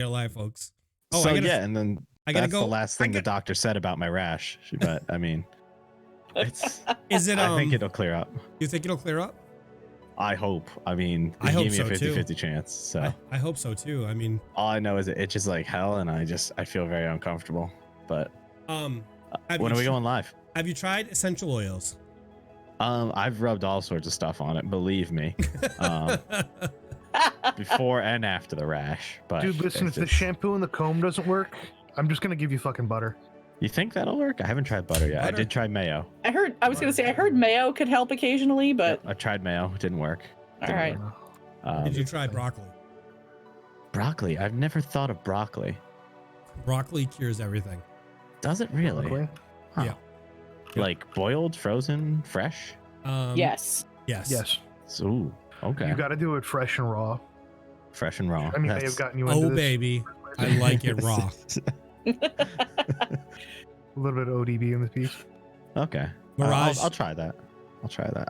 Stay alive, folks. Oh, so yeah, and then that's go. the last thing the doctor said about my rash. But I mean, it's. Is it? I think it'll clear up. You think it'll clear up? I hope. I mean, I hope gave me so a 50-50 chance. So I hope so too. I mean, all I know is it itches like hell, and I feel very uncomfortable. But when are we going live? Have you tried essential oils? I've rubbed all sorts of stuff on it. Believe me. Before and after the rash. But dude, listen, if the shampoo and the comb doesn't work, I'm just gonna give you fucking butter. You think that'll work? I haven't tried butter yet. Butter? I did try mayo. I heard mayo could help occasionally, but I tried mayo. It didn't work. all right. Did you try broccoli? Broccoli? I've never thought of broccoli. Broccoli cures everything. Does it really? Broccoli? Huh. Yeah. Like boiled, frozen, fresh? Yes. Yes. Ooh, okay. You got to do it fresh and raw. Fresh and raw. I mean, may have gotten you into this. Baby, I like it raw. A little bit of ODB in this piece. Okay. Mirage. I'll try that.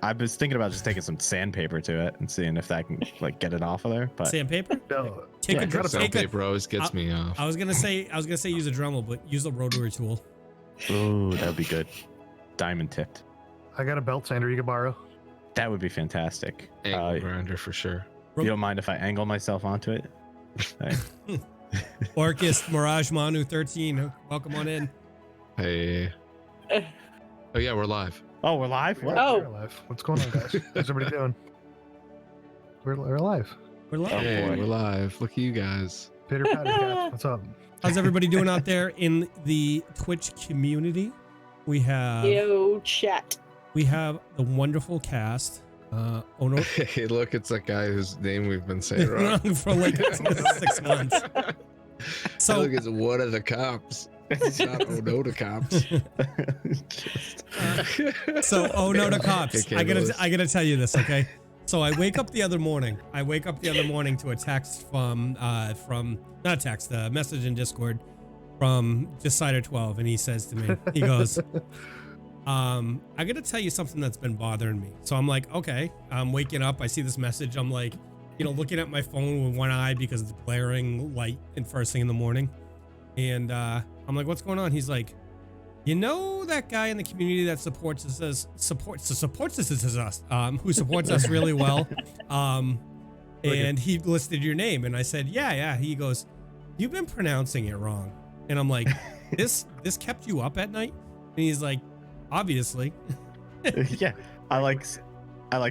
I was thinking about just taking some sandpaper to it and seeing if that can like get it off of there. But Sandpaper? No. Sandpaper always gets me off. I was gonna say use a Dremel, but use a rotary tool. Ooh, that would be good. Diamond tipped. I got a belt sander you can borrow. That would be fantastic. Angle grinder for sure. You don't mind if I angle myself onto it? Orcus Mirage Manu 13, welcome on in. Hey. Oh yeah, we're live. Oh, we're live? What? Oh. We're live. What's going on, guys? How's everybody doing? We're live. We're live. Hey, boy. we're live. Look at you guys. Pitter patter cats. What's up? How's everybody doing out there in the Twitch community? We have chat. We have the wonderful cast. Ono Hey, look, it's that guy whose name we've been saying wrong. for like 6 months. So look, it's one of the cops. It's not Ono the cops. So Ono the cops. Hey, I Willis. gotta tell you this, okay? So I wake up the other morning. To a text from not a text, a message in Discord from Decider12, and he says to me, he goes, I gotta tell you something that's been bothering me. So I'm like, okay. I'm waking up, I see this message, I'm like, looking at my phone with one eye because it's glaring light and first thing in the morning. And I'm like, what's going on? He's like, that guy in the community that supports us who supports us really well. And he listed your name, and I said, yeah. He goes, you've been pronouncing it wrong. And I'm like, this kept you up at night? And he's like, obviously. Yeah, I like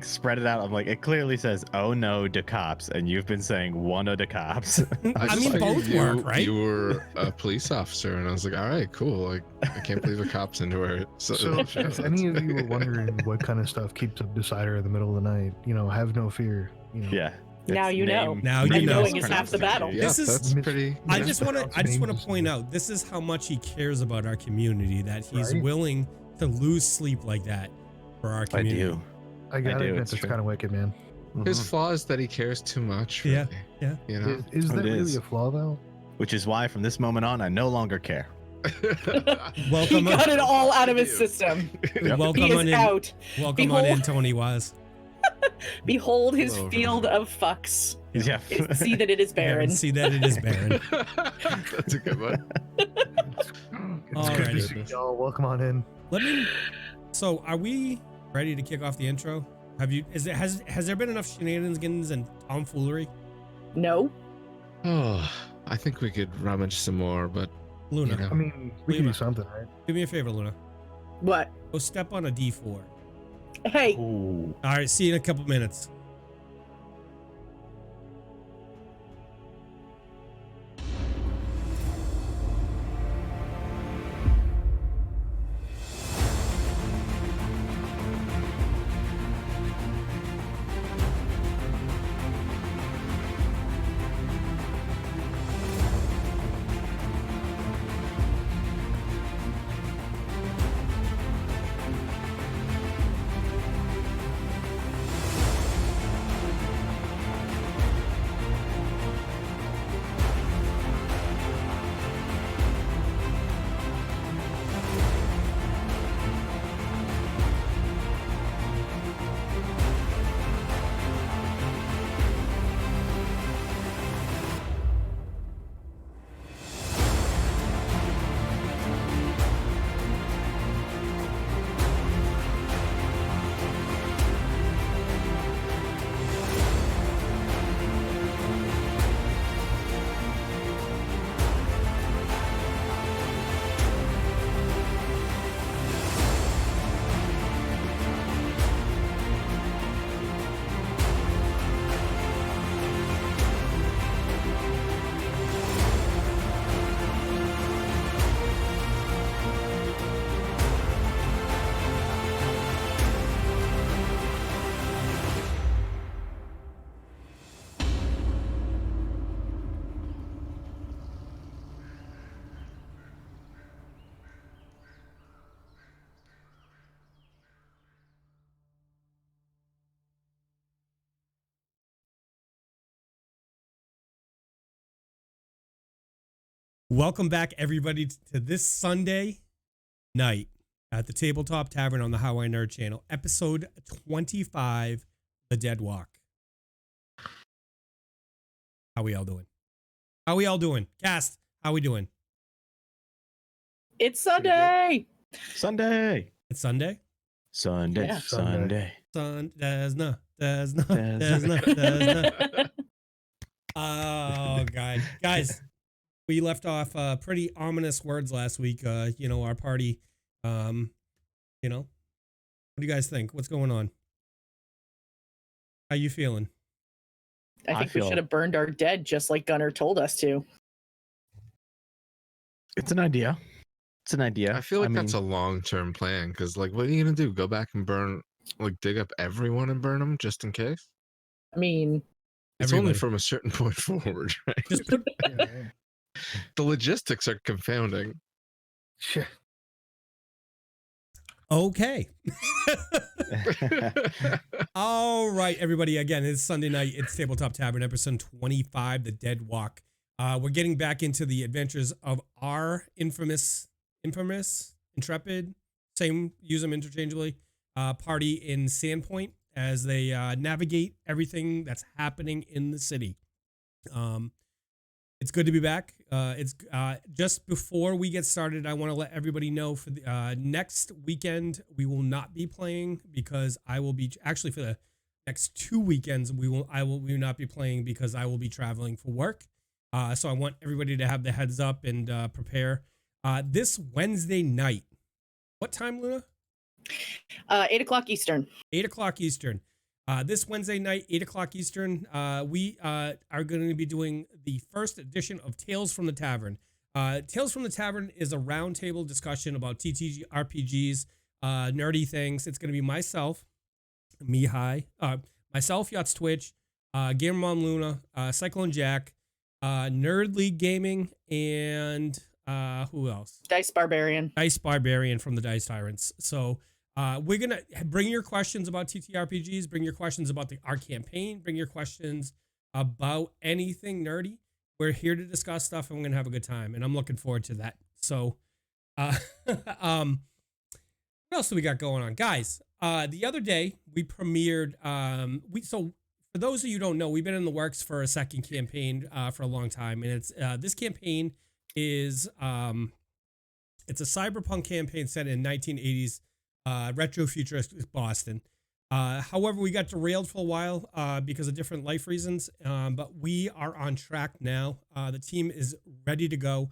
spread it out. I'm like, it clearly says, oh no, the cops, and you've been saying one of the cops. I mean, just both knew work, right? You were a police officer, and I was like, all right, cool. Like, I can't believe a cop's into her. So if any of you were wondering what kind of stuff keeps up Decider in the middle of the night, have no fear. Yeah. Now you know. Now you know. Knowing is half the battle. Yeah, This is- that's pretty. I yeah. just want to point out, this is how much he cares about our community, that he's Right? willing to lose sleep like that for our I community. do. I gotta do, admit, it's that's true. kind of wicked, man. His flaw is that he cares too much. Yeah, Really. yeah. You know. Is that It really is. a flaw, though? Which is why from this moment on, I no longer care. Welcome, He got it all out of his system. welcome He on is in. out. Welcome on Behold. in, Tony Waz. Behold his Hello, field everyone. of fucks. Yeah. See that it is barren. See that it is barren. That's a good one. It's good to Alrighty. see y'all. Welcome on in. So, are we ready to kick off the intro? Has there been enough shenanigans and tomfoolery? No. Oh, I think we could rummage some more, but Luna, You know. I mean, we can Luna. do something, right? do me a favor, Luna. What? Go step on a D4. Hey, Ooh. All right, see you in a couple minutes. Welcome back, everybody, to this Sunday night at the Tabletop Tavern on the How I Nerd channel, episode 25, The Dead Walk. How we all doing? How we all doing? Cast, how we doing? It's Sunday. Sunday. It's Sunday? Sunday. Yeah. Sunday. There's no. Oh, God. Guys, we left off pretty ominous words last week. Our party, what do you guys think? What's going on? How you feeling? I think we should have burned our dead just like Gunnar told us to. It's an idea. It's an idea. I feel like that's a long-term plan because, like, what are you gonna do? Go back and burn, like, dig up everyone and burn them just in case? I mean, it's everybody. only from a certain point forward, right? Just put, The logistics are confounding. Sure. okay. All right, everybody. Again, it's Sunday night. It's Tabletop Tavern, episode 25, The Dead Walk. We're getting back into the adventures of our infamous, intrepid, same, use them interchangeably, party in Sandpoint as they navigate everything that's happening in the city. It's good to be back. It's just before we get started, I want to let everybody know for the next weekend we will not be playing because I will be actually for the next 2 weekends we will not be playing because I will be traveling for work. So I want everybody to have the heads up and prepare. This Wednesday night, what time, Luna? 8 o'clock Eastern. 8 o'clock Eastern. This Wednesday night, 8 o'clock Eastern, we are going to be doing the first edition of Tales from the Tavern. Tales from the Tavern is a roundtable discussion about TTG RPGs, nerdy things. It's going to be myself, Mihaly, myself, YottsTwitch, Gamermom Luna, Cyclone Jack, Nerd League Gaming, and who else? Dice Barbarian. Dice Barbarian from the Dice Tyrants. So we're going to bring your questions about TTRPGs, bring your questions about our campaign, bring your questions about anything nerdy. We're here to discuss stuff and we're going to have a good time. And I'm looking forward to that. So what else do we got going on? Guys, the other day we premiered, so for those of you who don't know, we've been in the works for a second campaign for a long time. And it's this campaign is it's a cyberpunk campaign set in 1980s retro futuristic Boston. However, we got derailed for a while because of different life reasons, but we are on track now. The team is ready to go.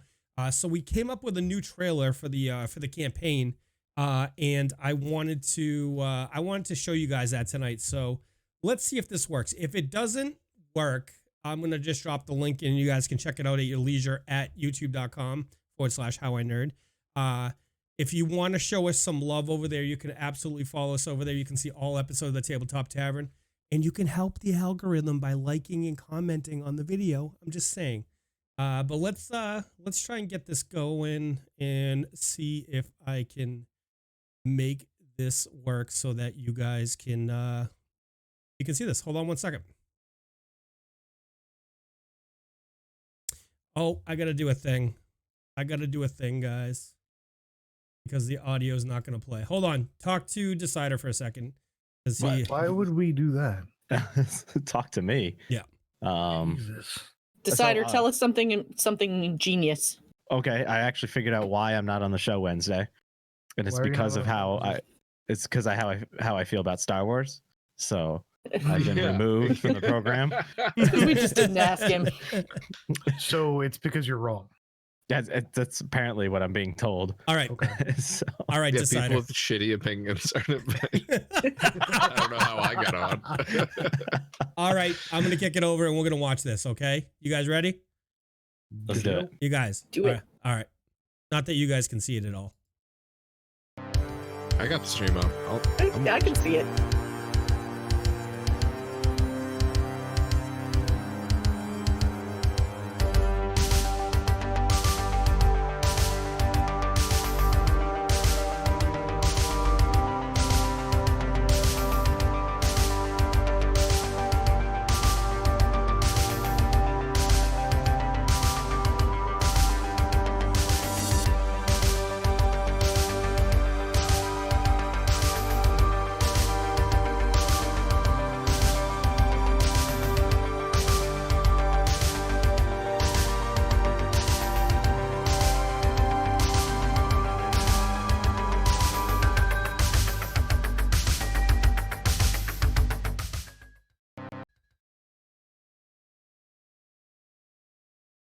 So we came up with a new trailer for the campaign, and I wanted to show you guys that tonight. So let's see if this works. If it doesn't work, I'm gonna just drop the link and you guys can check it out at your leisure at youtube.com/howinerd. If you want to show us some love over there, you can absolutely follow us over there. You can see all episodes of the Tabletop Tavern, and you can help the algorithm by liking and commenting on the video. I'm just saying. But let's try and get this going and see if I can make this work so that you guys can see this. Hold on one second. Oh, I gotta do a thing. Guys. Because the audio is not going to play. Hold on. Talk to Decider for a second. Why would we do that? Talk to me. Yeah. Jesus. Decider, tell us something genius. Okay, I actually figured out why I'm not on the show Wednesday, and it's because of how I feel about Star Wars. So I've been removed from the program. We just didn't ask him. So it's because you're wrong. That's apparently what I'm being told. All right. Okay. All right, Yeah, Decider. people with shitty opinions are I don't know how I got on. All right, I'm going to kick it over and we're going to watch this, okay? You guys ready? Let's do it. You guys. Do it. All right. Not that you guys can see it at all. I got the stream up. I can see it.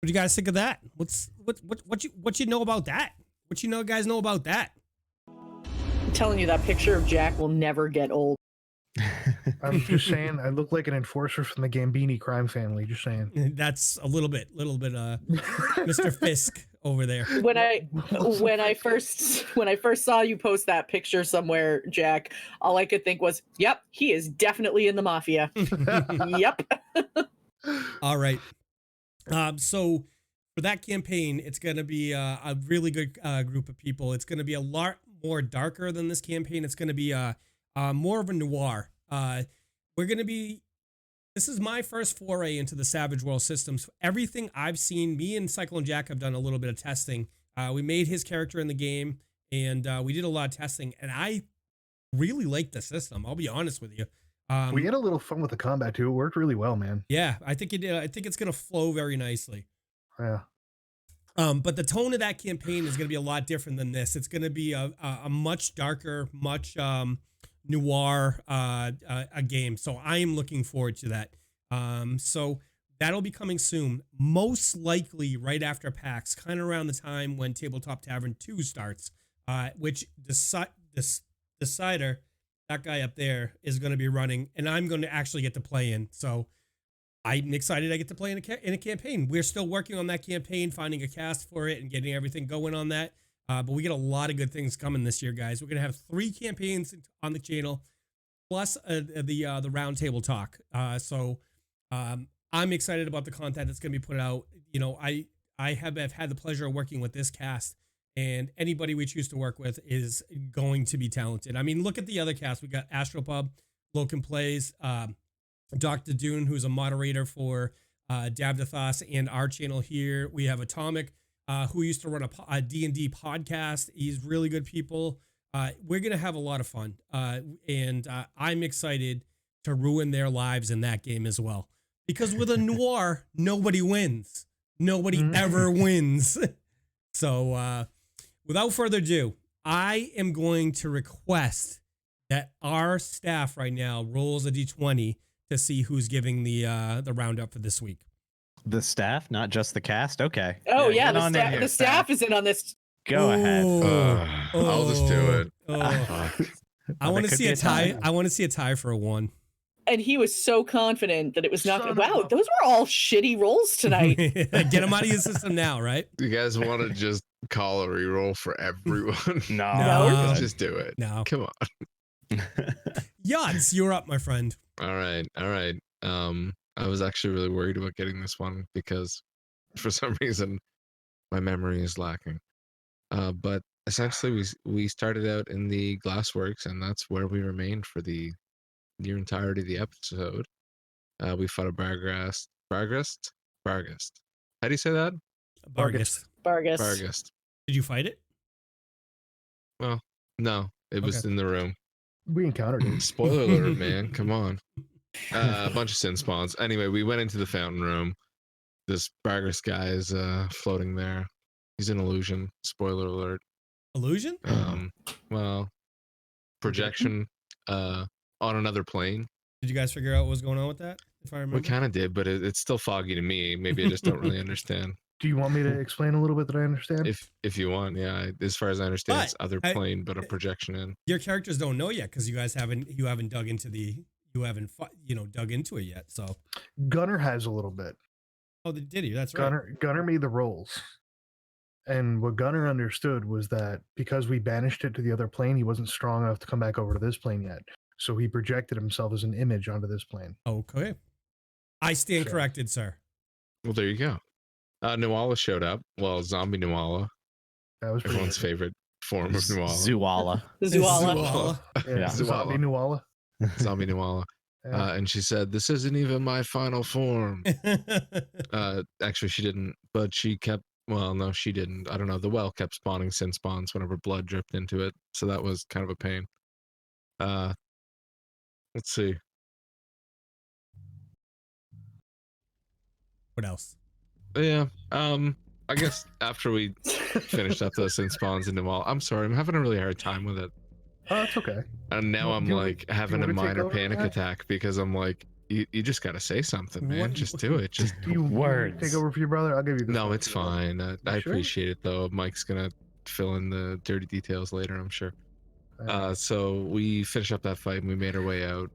do you guys think of that? What you know about that? What you guys know about that? I'm telling you, that picture of Jack will never get old. I'm just saying, I look like an enforcer from the Gambini crime family. Just saying. That's a little bit, Mr. Fisk over there. When I first saw you post that picture somewhere, Jack, all I could think was, "Yep, he is definitely in the mafia." Yep. All right. So for that campaign, it's going to be a really good group of people. It's going to be a lot more darker than this campaign. It's going to be more of a noir. This is my first foray into the Savage World systems. Everything I've seen, me and Cyclone Jack have done a little bit of testing. We made his character in the game, and we did a lot of testing, and I really like the system. I'll be honest with you. We had a little fun with the combat too. It worked really well, man. Yeah, I think it did. I think it's going to flow very nicely. Yeah. But the tone of that campaign is going to be a lot different than this. It's going to be a much darker, much noir a game. So I am looking forward to that. So that'll be coming soon, most likely right after PAX, kind of around the time when Tabletop Tavern 2 starts, which Decider, that guy up there, is going to be running, and I'm going to actually get to play in. So I'm excited I get to play in a campaign. We're still working on that campaign, finding a cast for it and getting everything going on that. But we get a lot of good things coming this year, guys. We're going to have 3 campaigns on the channel, plus the round table talk. So I'm excited about the content that's going to be put out. You know, I have had the pleasure of working with this cast, and anybody we choose to work with is going to be talented. I mean, look at the other cast. We got Astropub, Locan Plays, Dr. Dune, who's a moderator for Davdithas and our channel here. We have Atomic, who used to run a D&D podcast. He's really good people. We're going to have a lot of fun. And I'm excited to ruin their lives in that game as well. Because with a noir, nobody wins. Nobody ever wins. So without further ado, I am going to request that our staff right now rolls a d20 to see who's giving the roundup for this week. The staff, not just the cast. Okay. Oh yeah, the staff is in on this. Go ahead. I'll just do it. I want to see a tie. I want to see a tie for a 1. And he was so confident that it was not. Wow, those were all shitty rolls tonight. Get them out of your system now, right? You guys want to just call a reroll for everyone? No. Let's just do it. No. Come on. Yotts, you're up, my friend. All right. I was actually really worried about getting this one because for some reason my memory is lacking. But essentially we started out in the Glassworks, and that's where we remained for the entirety of the episode. We fought a Barghest. How do you say that? Barghest. Did you fight it? Well, no, it was in the room. We encountered it. Spoiler alert, man. Come on. A bunch of sin spawns. Anyway, we went into the fountain room. This Barghest guy is floating there. He's an illusion. Spoiler alert. Illusion? Well, projection on another plane. Did you guys figure out what was going on with that? If I remember. We kind of did, but it's still foggy to me. Maybe I just don't really understand. Do you want me to explain a little bit that I understand? If you want, yeah. As far as I understand, it's other plane, but a projection in. Your characters don't know yet because you guys haven't dug into dug into it yet. So Gunnar has a little bit. Oh, did he? That's right. Gunnar made the rolls, and what Gunnar understood was that because we banished it to the other plane, he wasn't strong enough to come back over to this plane yet. So he projected himself as an image onto this plane. Okay, I stand corrected, sir. Well, there you go. Nuala showed up. Well, zombie Nuala. That was everyone's favorite form of Nuala. Zuala. Yeah, zombie Nuala. Zombie Nuala. And she said, "This isn't even my final form." Actually, she didn't, but she kept. Well, no, she didn't. I don't know. The well kept spawning sin spawns whenever blood dripped into it, so that was kind of a pain. Let's see. What else? Yeah. I guess after we finished up those sin spawns into all, I'm sorry, I'm having a really hard time with it. Oh, that's okay. And now I'm like having a minor panic attack because I'm like, You just gotta say something, man. What- Just do it. Just Do you Words. take over for your brother? I'll give you this. no, one. it's fine. I sure? appreciate it though. Mike's gonna fill in the dirty details later, I'm sure. So we finished up that fight and we made our way out.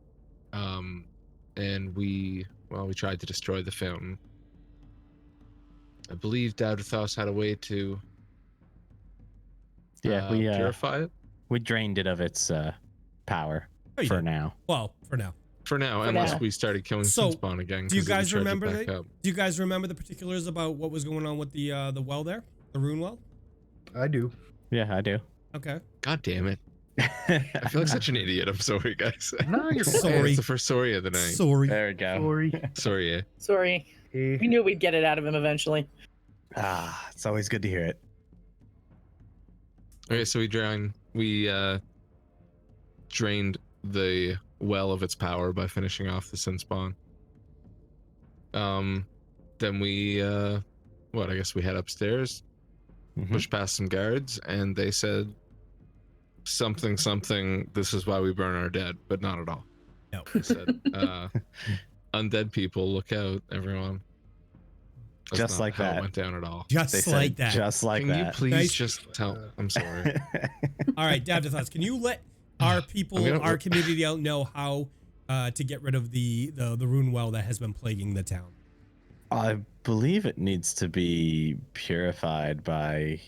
And we tried to destroy the fountain. I believe Davdithas had a way to purify it. We drained it of its power Oh, you for did. now. Well, for now. For now, For unless now. we started killing So, Sunspawn again. Do you 'cause it would guys charge it remember back that? up. Do you guys remember the particulars about what was going on with the well there, the rune well? I do. Yeah, I do. Okay. God damn it. I feel like such an idiot. I'm sorry, guys. No, you're Sorry. Hey, it's the first sorry of the night. Sorry. There we go. Sorry. Sorry, yeah. Sorry. Hey. We knew we'd get it out of him eventually. It's always good to hear it. Okay, so we drained the well of its power by finishing off the Sunspawn. Then we I guess we head upstairs, Mhm. pushed past some guards, and they said something, this is why we burn our dead, but not at all. No. They said, undead people, look out, everyone. That's Just not like how that. It went down at all. Just They like said that. just like Can you that. please Guys- just tell? I'm sorry. All right, Davdithas, can you let our people, I'm gonna- our community out know how to get rid of the rune well that has been plaguing the town? I believe it needs to be purified by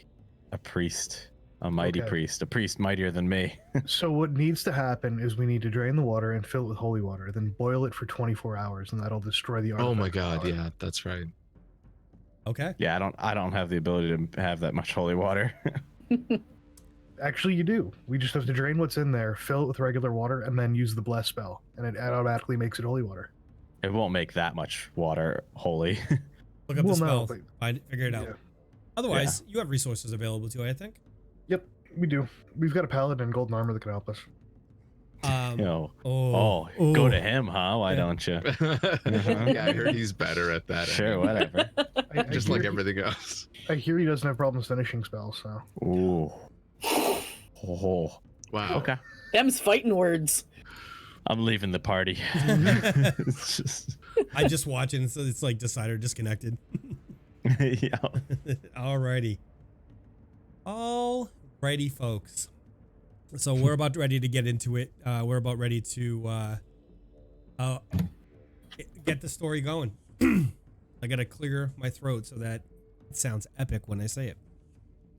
a priest, a mighty Okay. priest, a priest mightier than me. So what needs to happen is we need to drain the water and fill it with holy water, then boil it for 24 hours, and that'll destroy the Oh my artifact god, power. yeah, that's right. Okay. Yeah, I don't have the ability to have that much holy water. Actually, you do. We just have to drain what's in there, fill it with regular water, and then use the bless spell, and it automatically makes it holy water. It won't make that much water holy. Look up Well, the no, spell. Figure it out. Yeah. Otherwise, you have resources available too, I think. Yep, we do. We've got a paladin and golden armor that can help us. You know, Oh, go to him, huh? Why Yeah. don't you? Yeah, I heard he's better at that. Sure, whatever. Just like everything else. I hear he doesn't have problems finishing spells, so. Ooh. Oh. Wow. Okay. Them's fighting words. I'm leaving the party. It's just, I just watch it, and so it's like Decider disconnected. yeah. Alrighty. Alrighty, folks. So we're about ready to get into it. We're about ready to get the story going. I gotta clear my throat so that it sounds epic when I say it.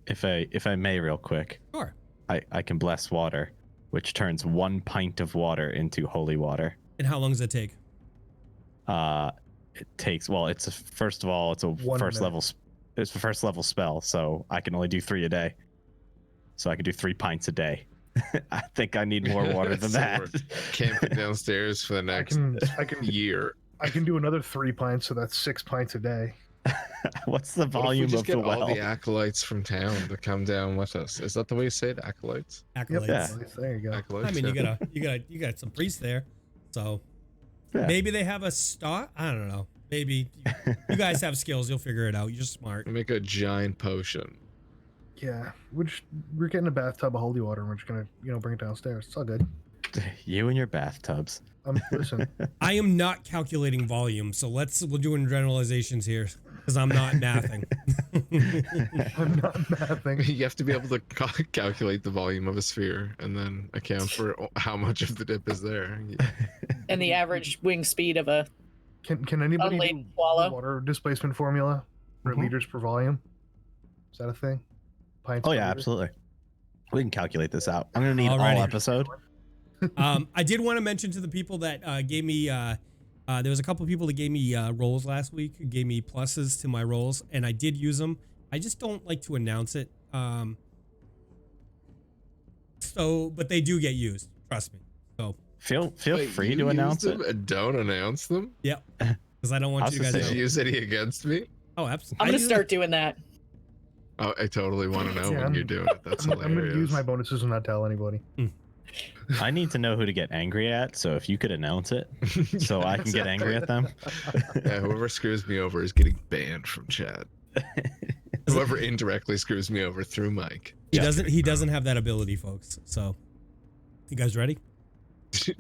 If I may, real quick, Sure. I can bless water, which turns 1 pint of water into holy water. And how long does it take? It takes it's a first of all, it's a 1 first minute. level. It's a first level spell, so I can only do 3 a day. So I can do 3 pints a day. I think I need more water than So that. we're camping downstairs for the next I can year. I can do another 3 pints, so that's 6 pints a day. What's the What if we volume just of get the all well? the acolytes from town to come down with us? Is that the way you say it? Acolytes? Accolades. Yeah. There you go. Acolytes. I mean, yeah. you got some priests there, so Yeah. maybe they have a stock. I don't know. Maybe you guys have skills. You'll figure it out. You're smart. Make a giant potion. Yeah, we're getting a bathtub of holy water, and we're just gonna bring it downstairs. It's all good. You and your bathtubs. Listen, I am not calculating volume, so we're doing generalizations here because I'm not mathing. I'm not mathing. You have to be able to calculate the volume of a sphere and then account for how much of the dip is there. And the average wing speed of a Can anybody do unladen swallow. water displacement formula for Mhm. liters per volume? Is that a thing? Pints Oh per yeah, liter? absolutely. We can calculate this out. I'm gonna need Alrighty. all episode. I did want to mention to the people that gave me. There was a couple of people that gave me rolls last week. Gave me pluses to my rolls, and I did use them. I just don't like to announce it. But they do get used. Trust me. So Feel Wait, free you to use announce them it. and don't announce them? yep, because I don't want I was you guys gonna Did to. you use any against me? Oh, absolutely. I'm gonna start doing that. Oh, I totally want to know Yeah, when you're doing it. That's I'm gonna hilarious. use my bonuses and not tell anybody. I need to know who to get angry at. So if you could announce it, so I can get angry at them. Yeah, whoever screws me over is getting banned from chat. Whoever indirectly screws me over through Mike. He doesn't have that ability, folks. So, you guys ready?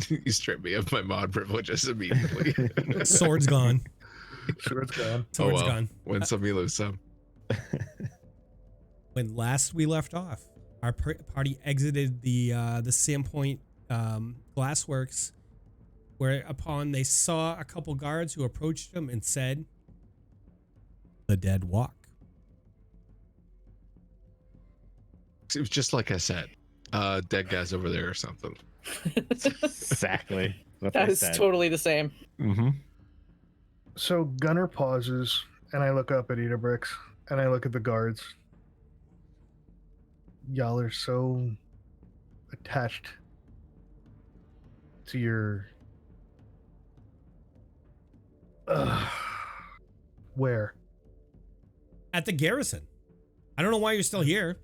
You strip me of my mod privileges immediately. Sword's gone. Sword's gone. Sword's gone. Win some, you lose some. When last we left off, our party exited the Sandpoint Glassworks, whereupon they saw a couple guards who approached them and said, "The dead walk." It was just like I said, dead guys over there or something. Exactly. What That they is said. totally the same. Mm-hmm. So Gunnar pauses, and I look up at Idabrix, and I look at the guards. Y'all are so attached to your... Where? At the garrison. I don't know why you're still here.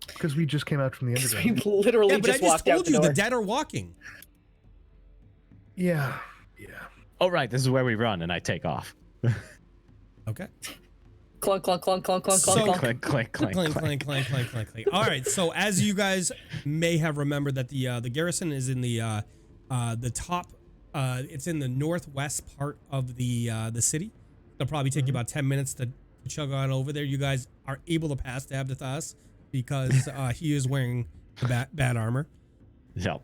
Because we just came out from the We underground. literally Yeah, but I just just walked out told the you door. the dead are walking. Yeah. Oh, right. This is where we run, and I take off. Okay. Clunk, clunk, clunk, clunk, clunk, So- clunk, clunk. Clink, clink, clink, Clank, clink. clank, clank, clank, clank, clank. All right. So as you guys may have remembered, that the garrison is in the top. It's in the northwest part of the city. It'll probably take you about 10 minutes to chug on over there. You guys are able to pass Davdithas because he is wearing bad armor. Yep.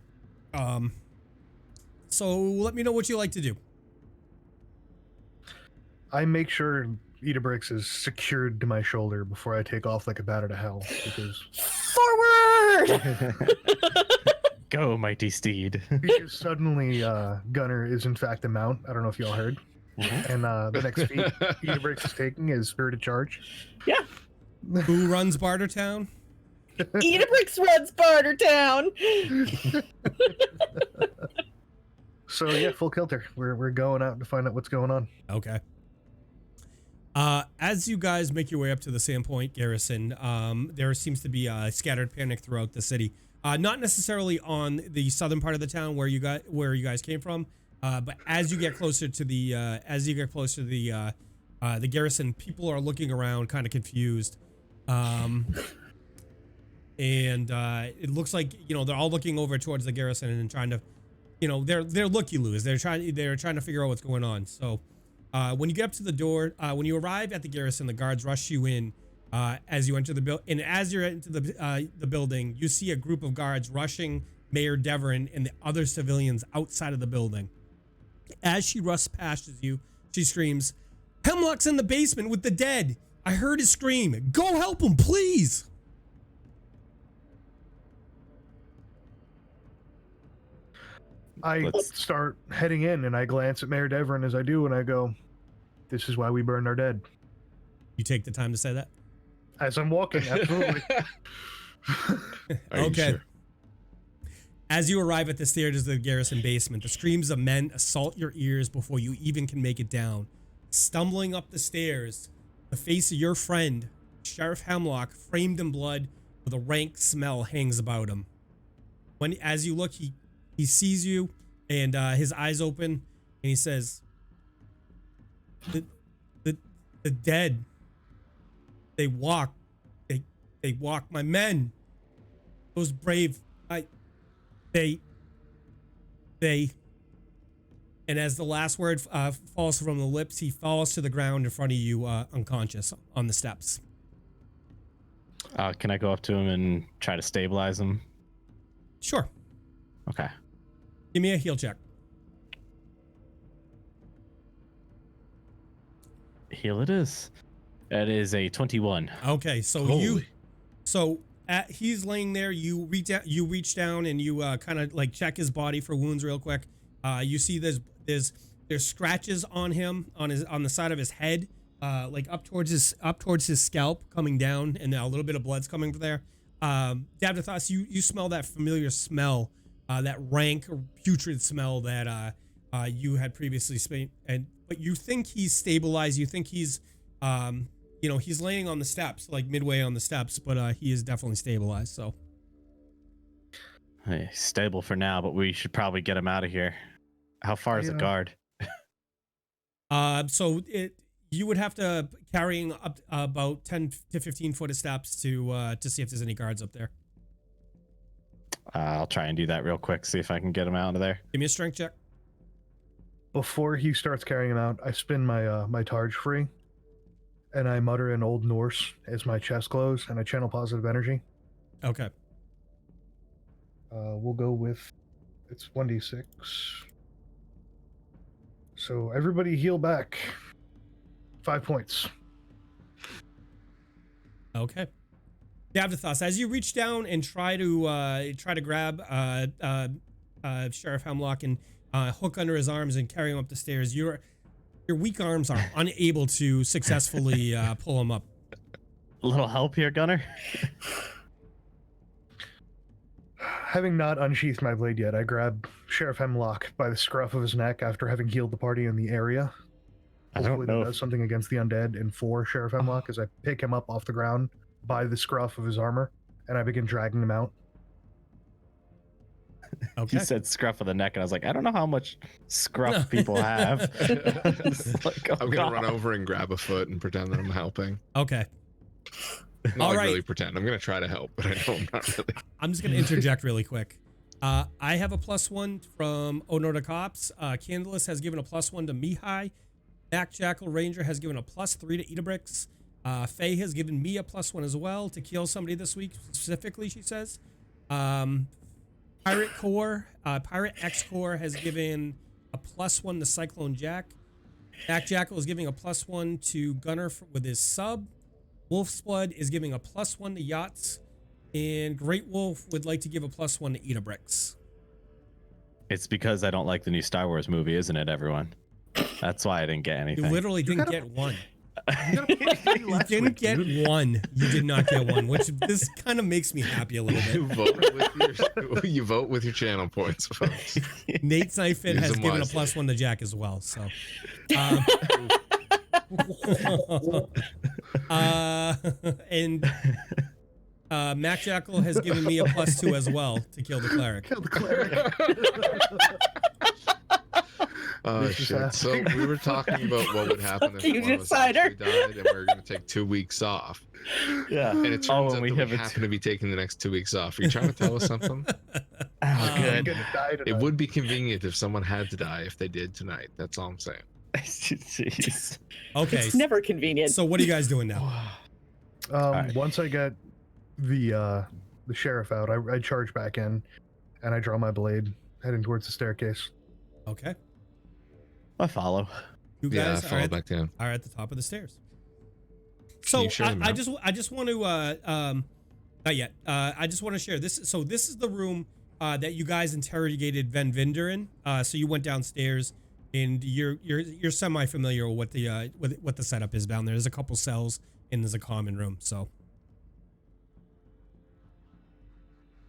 So let me know what you like to do. I make sure Idabrix is secured to my shoulder before I take off like a bat out of hell, because Forward! Go, mighty steed. because suddenly Gunnar is in fact a mount. I don't know if y'all heard. And the next feat Idabrix is taking is Spirited Charge. Yeah. Who runs Bartertown? Idabrix runs Bartertown! So yeah, full kilter. We're going out to find out what's going on. Okay. As you guys make your way up to the Sandpoint garrison, there seems to be a scattered panic throughout the city. Not necessarily on the southern part of the town where you guys came from, but as you get closer to the the garrison, people are looking around, kind of confused, and it looks like they're all looking over towards the garrison and trying to, they're looky-loos. They're trying to figure out what's going on. So. When you get up to the door, when you arrive at the garrison, the guards rush you in as you enter the building. And as you're into the building, you see a group of guards rushing Mayor Devon and the other civilians outside of the building. As she rushes past you, she screams, "Hemlock's in the basement with the dead. I heard his scream. Go help him, please." I start heading in, and I glance at Mayor Devon as I do, and I go, "This is why we burned our dead." You take the time to say that? As I'm walking, absolutely. Are you Okay. sure? As you arrive at the stairs of the garrison basement, the screams of men assault your ears before you even can make it down. Stumbling up the stairs, the face of your friend, Sheriff Hemlock, framed in blood with a rank smell hangs about him. As you look, he sees you, and his eyes open, and he says, the dead, they walk, they walk, my men, those brave, they, and as the last word falls from the lips, he falls to the ground in front of you, unconscious on the steps. Can I go up to him and try to stabilize him? Sure. Okay. Give me a heal check. Heal it is. That is a 21. Okay, so Holy. he's laying there. You reach down and you kind of like check his body for wounds real quick. You see there's scratches on him on the side of his head, like up towards his scalp coming down, and a little bit of blood's coming from there. Davdithas, you smell that familiar smell, that rank putrid smell that you had previously smelled, but you think he's stabilized. You think he's he's laying on the steps, like midway on the steps, but he is definitely stabilized. So Hey, stable for now, but we should probably get him out of here. How far is the guard? You would have to carrying up about 10 to 15 foot of steps to see if there's any guards up there. I'll try and do that real quick. See if I can get him out of there. Give me a strength check. Before he starts carrying him out, I spin my my targe free, and I mutter in Old Norse as my chest glows, and I channel positive energy. Okay. We'll go with it's 1d6. So everybody heal back 5 points. Okay. Davdithas, as you reach down and try to grab Sheriff Hemlock and hook under his arms and carry him up the stairs, your weak arms are unable to successfully pull him up. A little help here, Gunnar? Having not unsheathed my blade yet, I grab Sheriff Hemlock by the scruff of his neck after having healed the party in the area. I don't Hopefully know. that does something against the undead and for Sheriff Hemlock as I pick him up off the ground by the scruff of his armor, and I begin dragging him out. Okay. He said scruff of the neck, and I was like, I don't know how much scruff people have. It's like, oh, I'm gonna run God. over and grab a foot and pretend that I'm helping. Okay. Not All like right. really pretend. I'm gonna try to help, but I know I'm not really. I'm just going to interject really quick. I have a +1 from Onorda Cops. Candleless has given a +1 to Mihaly. Mac Jackal Ranger has given a +3 to Idabrix. Faye has given me a +1 as well to kill somebody this week, specifically, she says. Pirate X Core has given a +1 to Cyclone Jack. Mac Jackal is giving a +1 to Gunnar with his sub. Wolf's Blood is giving a +1 to Yachts. And Great Wolf would like to give a +1 to Idabrix. It's because I don't like the new Star Wars movie, isn't it, everyone? That's why I didn't get anything. You literally didn't get one. You Last didn't week, get dude. one. You did not get one, which this kind of makes me happy a little bit. You vote with your channel points, folks. Nate Seifert Use has them given a wisely. +1 to Jack as well. So, and Mac Jackal has given me a +2 as well to kill the cleric. Kill the cleric. Oh This is shit! So happening. we were talking about what would happen if You one of us decider. actually died, and we were going to take 2 weeks off. Yeah. And it turns Oh, out and we that have we a happen to be taking the next 2 weeks off. Are you trying to tell us something? Oh, I'm good. gonna die It tonight. would be convenient if someone had to die if they did tonight. That's all I'm saying. Jeez. Okay, It's never convenient. so what are you guys doing now? Alright. Once I get the sheriff out, I charge back in, and I draw my blade, heading towards the staircase. Okay, I follow. you Yeah, guys fall back down. are at the top of the stairs. Can So you share the I map? just want to not yet. I just want to share this. So this is the room that you guys interrogated Van Vinder in. So you went downstairs, and you're semi familiar with what the setup is down there. There's a couple cells and there's a common room. So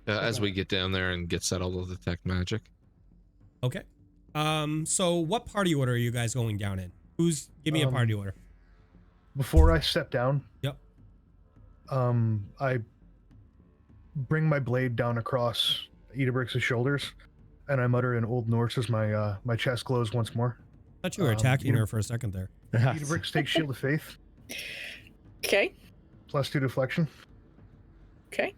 As we get down there and get settled, we'll detect magic. okay. So what party order are you guys going down in? Give me a party order. Before I step down, Yep. I bring my blade down across Idabrix's shoulders, and I mutter in Old Norse as my chest glows once more. I thought you were attacking you- her for a second there. Idabrix takes Shield of Faith, Okay. +2 deflection, Okay.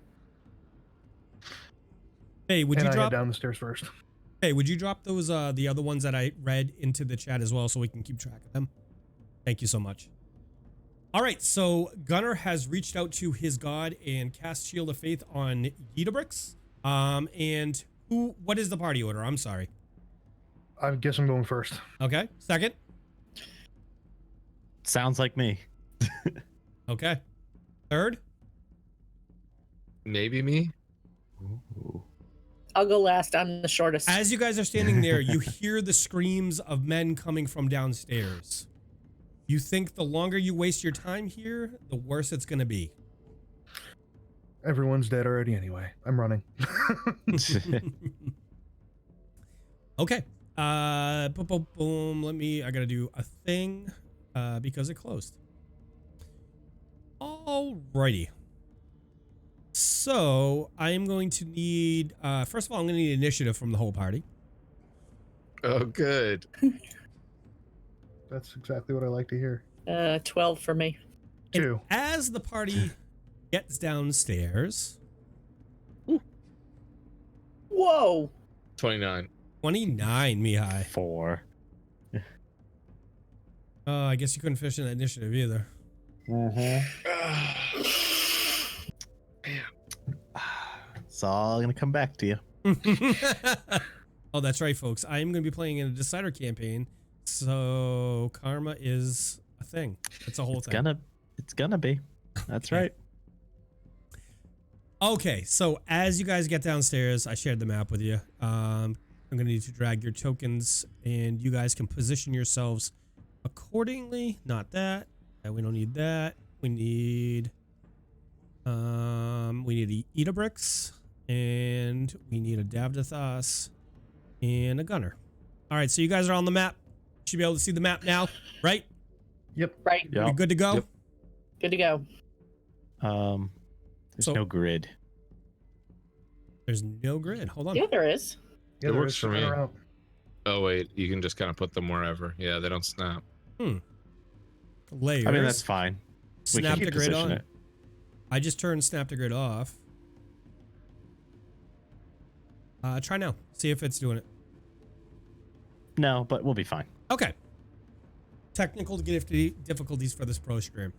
Hey, would and you I head drop? down the stairs first. Hey, would you drop those the other ones that I read into the chat as well so we can keep track of them? Thank you so much. All right, so Gunnar has reached out to his god and cast Shield of Faith on Idabrix. And what is the party order? I'm sorry. I guess I'm going first. Okay. Second. Sounds like me. Okay. Third. Maybe me? I'll go last. I'm the shortest. As you guys are standing there, you hear the screams of men coming from downstairs. You think the longer you waste your time here, the worse it's going to be. Everyone's dead already anyway. I'm running. Okay. Boom, boom, boom. I gotta do a thing because it closed. Alrighty. So I am going to need, first of all, I'm going to need initiative from the whole party. Oh, good. That's exactly what I like to hear. 12 for me. And 2. as the party gets downstairs, Whoa. 29. 29, Mihaly. 4. I guess you couldn't finish in that initiative either. It's all gonna come back to you. Oh, that's right, folks. I am going to be playing in a Decider campaign, so karma is a thing. It's a whole thing. It's gonna be. That's right. Okay, so as you guys get downstairs, I shared the map with you. I'm going to need to drag your tokens, and you guys can position yourselves accordingly. Not that. We don't need that. We need Idabrix, and we need a Davdithas and a Gunnar. All right, so you guys are on the map. You should be able to see the map now, right? Yep. Right. Yep. We good to go? Yep. Good to go. There's no grid. There's no grid. Hold on. Yeah, there is. Yeah, It there works is for me. around. Oh wait, you can just kind of put them wherever. Yeah, they don't snap. Layers. I mean, that's fine. We Snap can the grid position on. it. I just turned snap to grid off. Try now. See if it's doing it. No, but we'll be fine. Okay. Technical difficulties for this pro stream.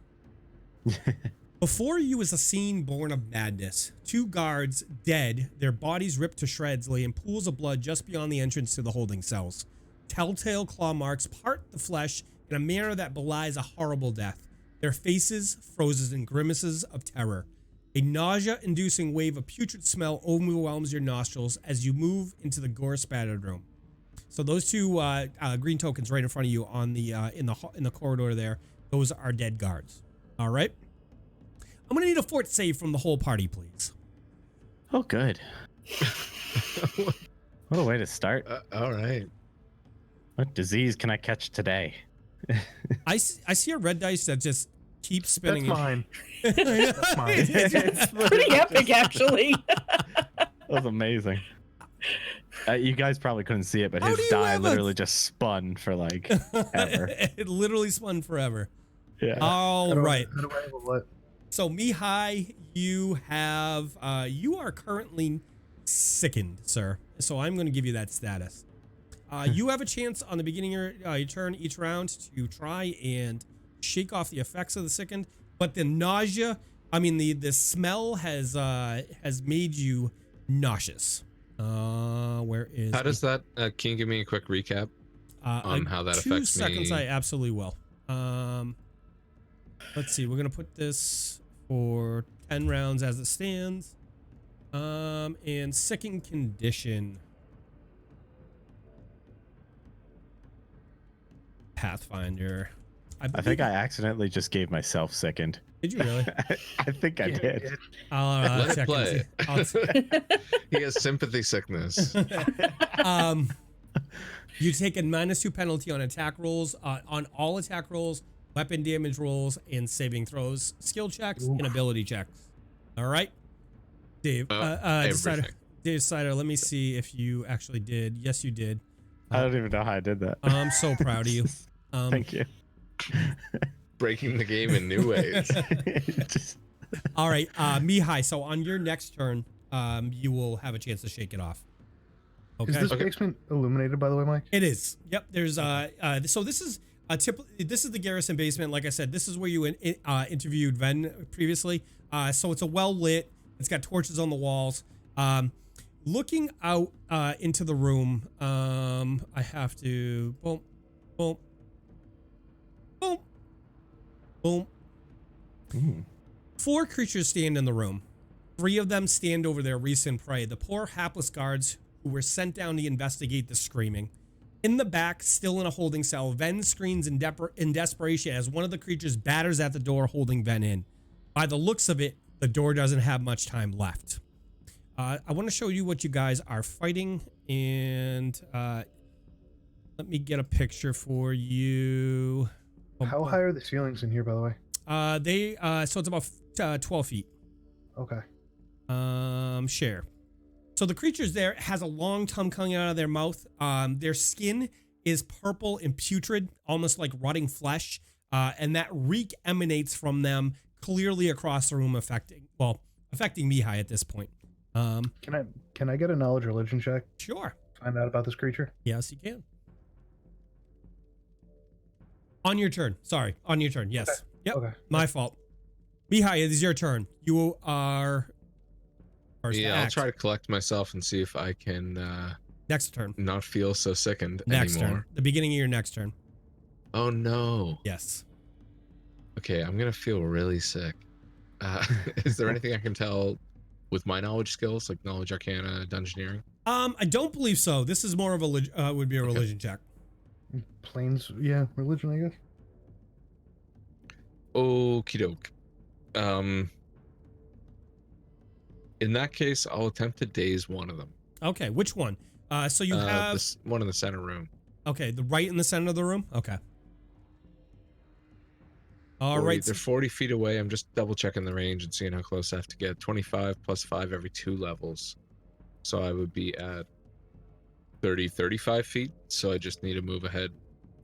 Before you is a scene born of madness. 2 guards dead, their bodies ripped to shreds, lay in pools of blood just beyond the entrance to the holding cells. Telltale claw marks part the flesh in a manner that belies a horrible death. Their faces frozen in grimaces of terror. A nausea-inducing wave of putrid smell overwhelms your nostrils as you move into the gore-spattered room. So those 2 green tokens right in front of you on the in the corridor there, those are dead guards. All right. I'm gonna need a fort save from the whole party, please. Oh, good. What a way to start. All right. What disease can I catch today? I see a red dice that just keeps spinning. That's mine. That's mine. It's Pretty epic, actually. That was amazing. You guys probably couldn't see it, but How his do you die have literally just spun for like ever. It literally spun forever. Yeah. All right. How do I have a what? So Mihaly, you are currently sickened, sir. So I'm going to give you that status. You have a chance on the beginning of your turn each round to try and shake off the effects of the sickened, but the nausea, the smell has made you nauseous. Where is? How does that? Can you give me a quick recap on how that affects 2 seconds, me? I absolutely will. Let's see. We're gonna put this for 10 rounds as it stands. And sickened condition. Pathfinder. I think I accidentally just gave myself sickened. Did you really? I think I did. I'll Let it check. play. And see. He has sympathy sickness. You take a -2 penalty on attack rolls, on all attack rolls, weapon damage rolls, and saving throws, skill checks, and ability checks. All right, Dave. Decider. Dave Decider. Let me see if you actually did. Yes, you did. I don't even know how I did that. I'm so proud of you. Thank you. Breaking the game in new ways. All right, Mihaly. So on your next turn, you will have a chance to shake it off. Okay. Is this basement illuminated, by the way, Mike? It is. Yep. There's so this is this is the garrison basement. Like I said, this is where you interviewed Ven previously. So it's a well lit. It's got torches on the walls. Looking out into the room, I have to boom, boom, boom, boom. Mm. 4 creatures stand in the room. 3 of them stand over their recent prey. The poor hapless guards who were sent down to investigate the screaming. In the back, still in a holding cell, Ven screams in desperation as one of the creatures batters at the door, holding Ven in. By the looks of it, the door doesn't have much time left. I want to show you what you guys are fighting, and let me get a picture for you. How high are the ceilings in here, by the way? So it's about 12 feet. Okay. Share. So the creatures there has a long tongue coming out of their mouth. Their skin is purple and putrid, almost like rotting flesh. And that reek emanates from them clearly across the room, affecting Mihaly at this point. Can I get a knowledge religion check? Sure. Find out about this creature. Yes, you can. On your turn. Sorry, on your turn. Yes. Okay. Yep. Okay. My fault. Mihai, it is your turn. You are first to Yeah, I'll act. try to collect myself and see if I can Next turn. not feel so sickened Next anymore. turn. The beginning of your next turn. Oh no. Yes. Okay, I'm gonna feel really sick. Is there anything I can tell with my knowledge skills, like knowledge arcana, dungeoneering? I don't believe so. This is more of a would be a religion check. Planes, yeah, religion, I guess. Okie doke. In that case, I'll attempt to daze one of them. Okay, which one? So you have this one in the center room. okay, the right in the center of the room. Okay. All 40, right. They're 40 feet away. I'm just double checking the range and seeing how close I have to get. 25 plus 5 every 2 levels. So I would be at 35 feet. So I just need to move ahead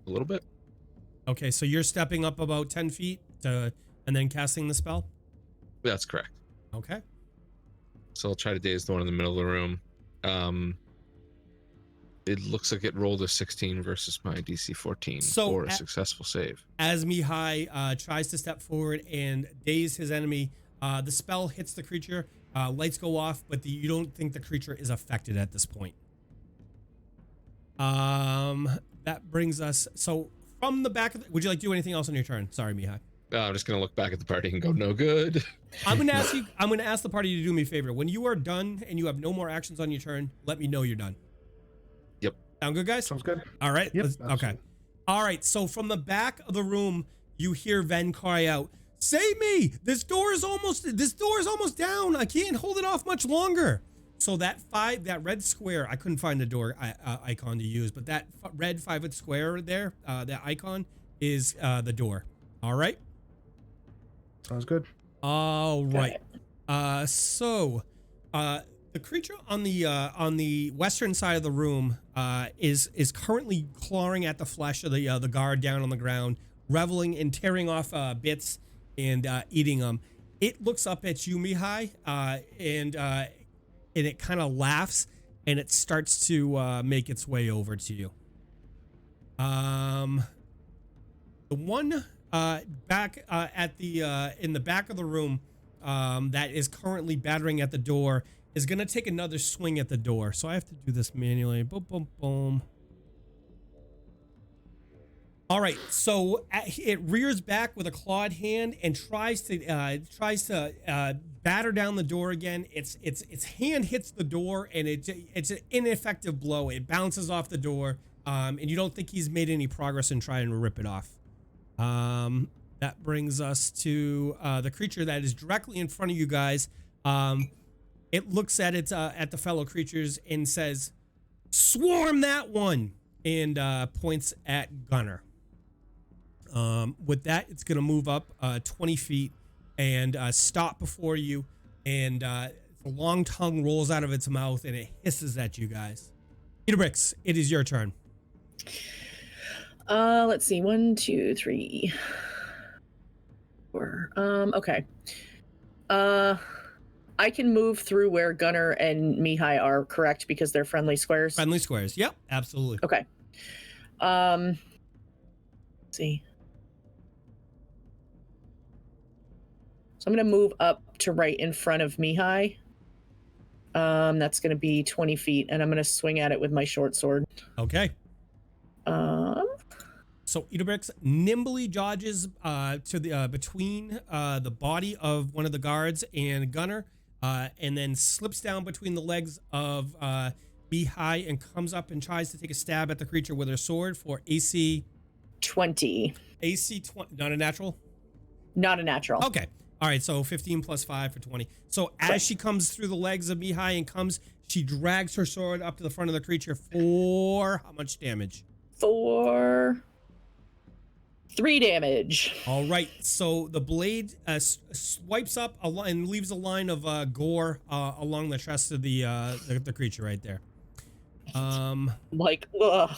a little bit. Okay, so you're stepping up about 10 feet to, and then casting the spell? That's correct. Okay. So I'll try to daze the one in the middle of the room. It looks like it rolled a 16 versus my DC 14 for a successful save. As Mihai tries to step forward and daze his enemy, the spell hits the creature, lights go off, but you don't think the creature is affected at this point. That brings us, so from the back of the, would you like to do anything else on your turn? Sorry, Mihai. I'm just going to look back at the party and go, no good. I'm going to ask the party to do me a favor. When you are done and you have no more actions on your turn, let me know you're done. Yep. Sound good, guys? Sounds good. All right. Yep, Okay. All right. So from the back of the room, you hear Ven cry out, "Save me! This door is almost down. I can't hold it off much longer." So that red square, I couldn't find the door icon to use, but that red 5-foot square there, that icon is the door. All right. Sounds good. All right. So the creature on the western side of the room is currently clawing at the flesh of the guard down on the ground, reveling in tearing off bits and eating them. It looks up at you, Mihai, and it kind of laughs, and it starts to make its way over to you. The one back at the in the back of the room that is currently battering at the door is going to take another swing at the door. So I have to do this manually. Boom, boom, boom. All right, so it rears back with a clawed hand and tries to batter down the door again. Its hand hits the door, and it's an ineffective blow. It bounces off the door, and you don't think he's made any progress in trying to rip it off. That brings us to the creature that is directly in front of you guys. It looks at the fellow creatures and says, "Swarm that one," and points at Gunnar. With that, it's going to move up 20 feet and stop before you, and the long tongue rolls out of its mouth and it hisses at you guys. Idabrix, it is your turn. Let's see. 1, 2, 3, 4. Okay. I can move through where Gunnar and Mihai are, correct? Because they're friendly squares. Friendly squares. Yep, absolutely. Okay. Let's see. So I'm going to move up to right in front of Mihai. That's going to be 20 feet, and I'm going to swing at it with my short sword. Okay. So Idabrix nimbly dodges to the between the body of one of the guards and Gunnar, and then slips down between the legs of Mihai and comes up and tries to take a stab at the creature with her sword for AC 20. AC 20, not a natural? Not a natural. Okay. All right, so 15 plus 5 for 20. So as she comes through the legs of Mihai and she drags her sword up to the front of the creature for how much damage? For 3 damage. All right, so the blade swipes up and leaves a line of gore along the chest of the creature right there. Like, ugh.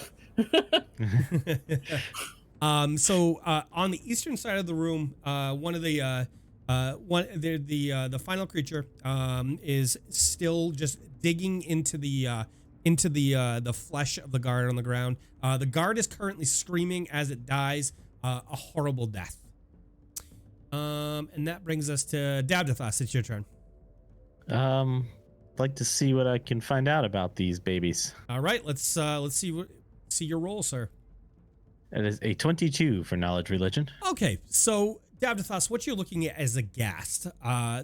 So on the eastern side of the room, one of the The final creature is still just digging into the flesh of the guard on the ground. The guard is currently screaming as it dies a horrible death. And that brings us to Davdithas. It's your turn. Like to see what I can find out about these babies. All right, let's see your roll, sir. It is a 22 for knowledge religion. Okay, so Davdithas, what you're looking at is a ghast.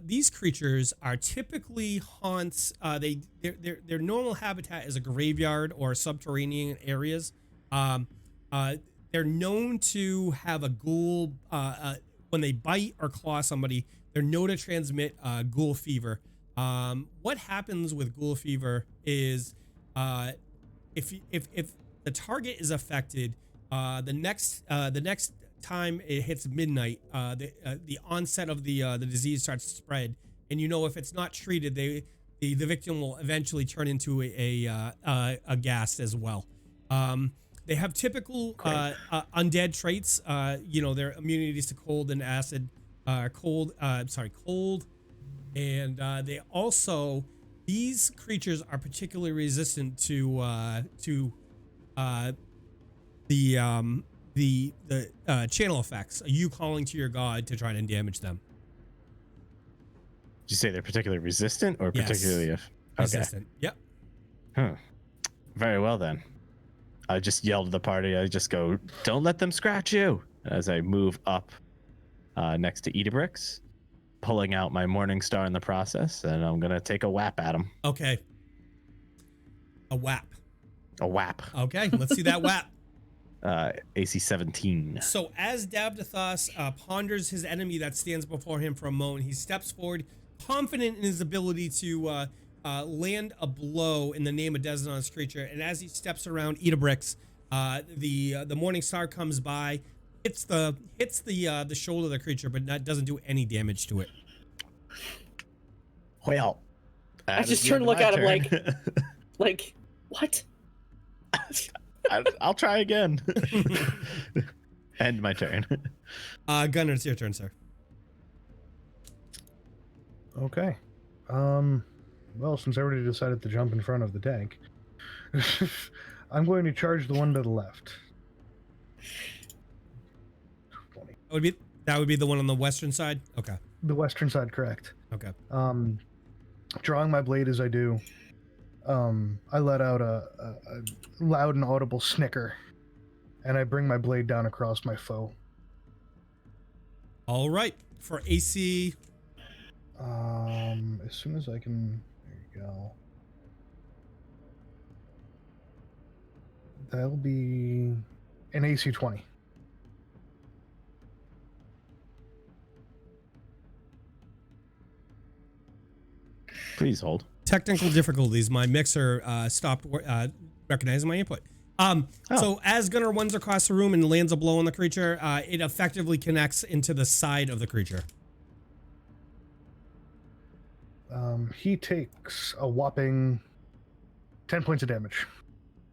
These creatures are typically haunts. Their normal habitat is a graveyard or subterranean areas. They're known to have a ghoul. When they bite or claw somebody, they're known to transmit ghoul fever. What happens with ghoul fever is if the target is affected, the next time it hits midnight, the onset of the disease starts to spread, and if it's not treated, the victim will eventually turn into a ghast as well. They have typical undead traits. Their immunities to cold and acid, cold, and they also, these creatures are particularly resistant to the channel effects. You calling to your god to try and damage them. Did you say they're particularly resistant or Yes. particularly Resistant? Yep. Huh. Very well then. I just yelled at the party. I just go, "Don't let them scratch you!" As I move up next to Idabrix, pulling out my Morning Star in the process, and I'm gonna take a whap at him. Okay. A whap. A whap. Okay, let's see that whap. AC 17. So as Davdithas ponders his enemy that stands before him for a moment, he steps forward, confident in his ability to land a blow in the name of Desnon's creature. And as he steps around Idabrix, the Morning Star comes by, hits the shoulder of the creature, but doesn't do any damage to it. Well, I just turn to look at him like, what? I'll try again. End my turn. Gunnar, it's your turn, sir. Okay. Well, since everybody decided to jump in front of the tank, I'm going to charge the one to the left. 20. That would be the one on the western side? Okay. The western side, correct. Okay. Drawing my blade as I do, I let out a loud and audible snicker, and I bring my blade down across my foe. All right. For AC... as soon as I can... There you go. That'll be an AC 20. Please hold. Technical difficulties. My mixer stopped recognizing my input. So as Gunnar runs across the room and lands a blow on the creature, it effectively connects into the side of the creature. He takes a whopping 10 points of damage.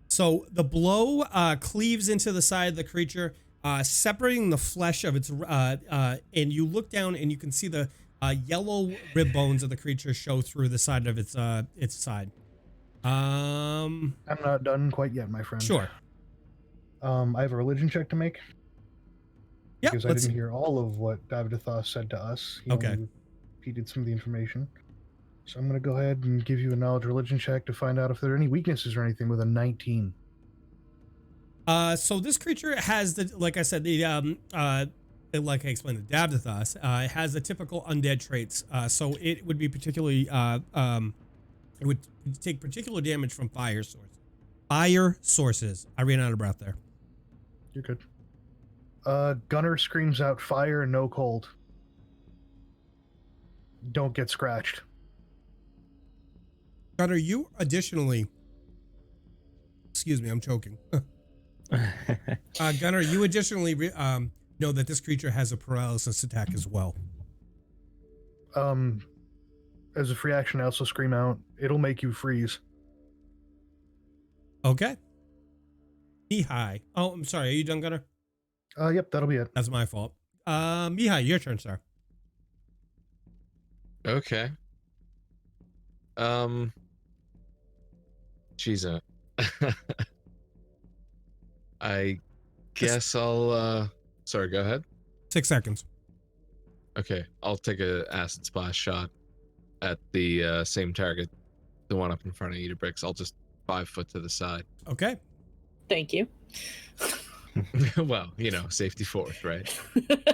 So the blow cleaves into the side of the creature, separating the flesh of its. And you look down and you can see the yellow rib bones of the creature show through the side of its side. I'm not done quite yet, my friend. Sure. I have a religion check to make. Yeah. Because I didn't hear all of what Davdithas said to us. He only repeated some of the information. So I'm going to go ahead and give you a knowledge religion check to find out if there are any weaknesses or anything with a 19. So this creature has like I said, like I explained to Davdithas, it has the typical undead traits. So it would be particularly, it would take particular damage from fire sources. Fire sources. I ran out of breath there. You're good. Gunnar screams out, "Fire, no cold. Don't get scratched." Gunnar, you additionally, excuse me, I'm choking. Gunnar, you additionally know that this creature has a paralysis attack as well. As a free action, I also scream out, "It'll make you freeze." Okay. Mihaly. Oh, I'm sorry. Are you done, Gunnar? Yep, that'll be it. That's my fault. Mihaly, your turn, sir. Okay. She's a. I guess I'll. Sorry, go ahead. 6 seconds. Okay, I'll take a acid splash shot at the same target, the one up in front of Idabrix. I'll just 5 foot to the side. Okay. Thank you. Well, safety fourth, right?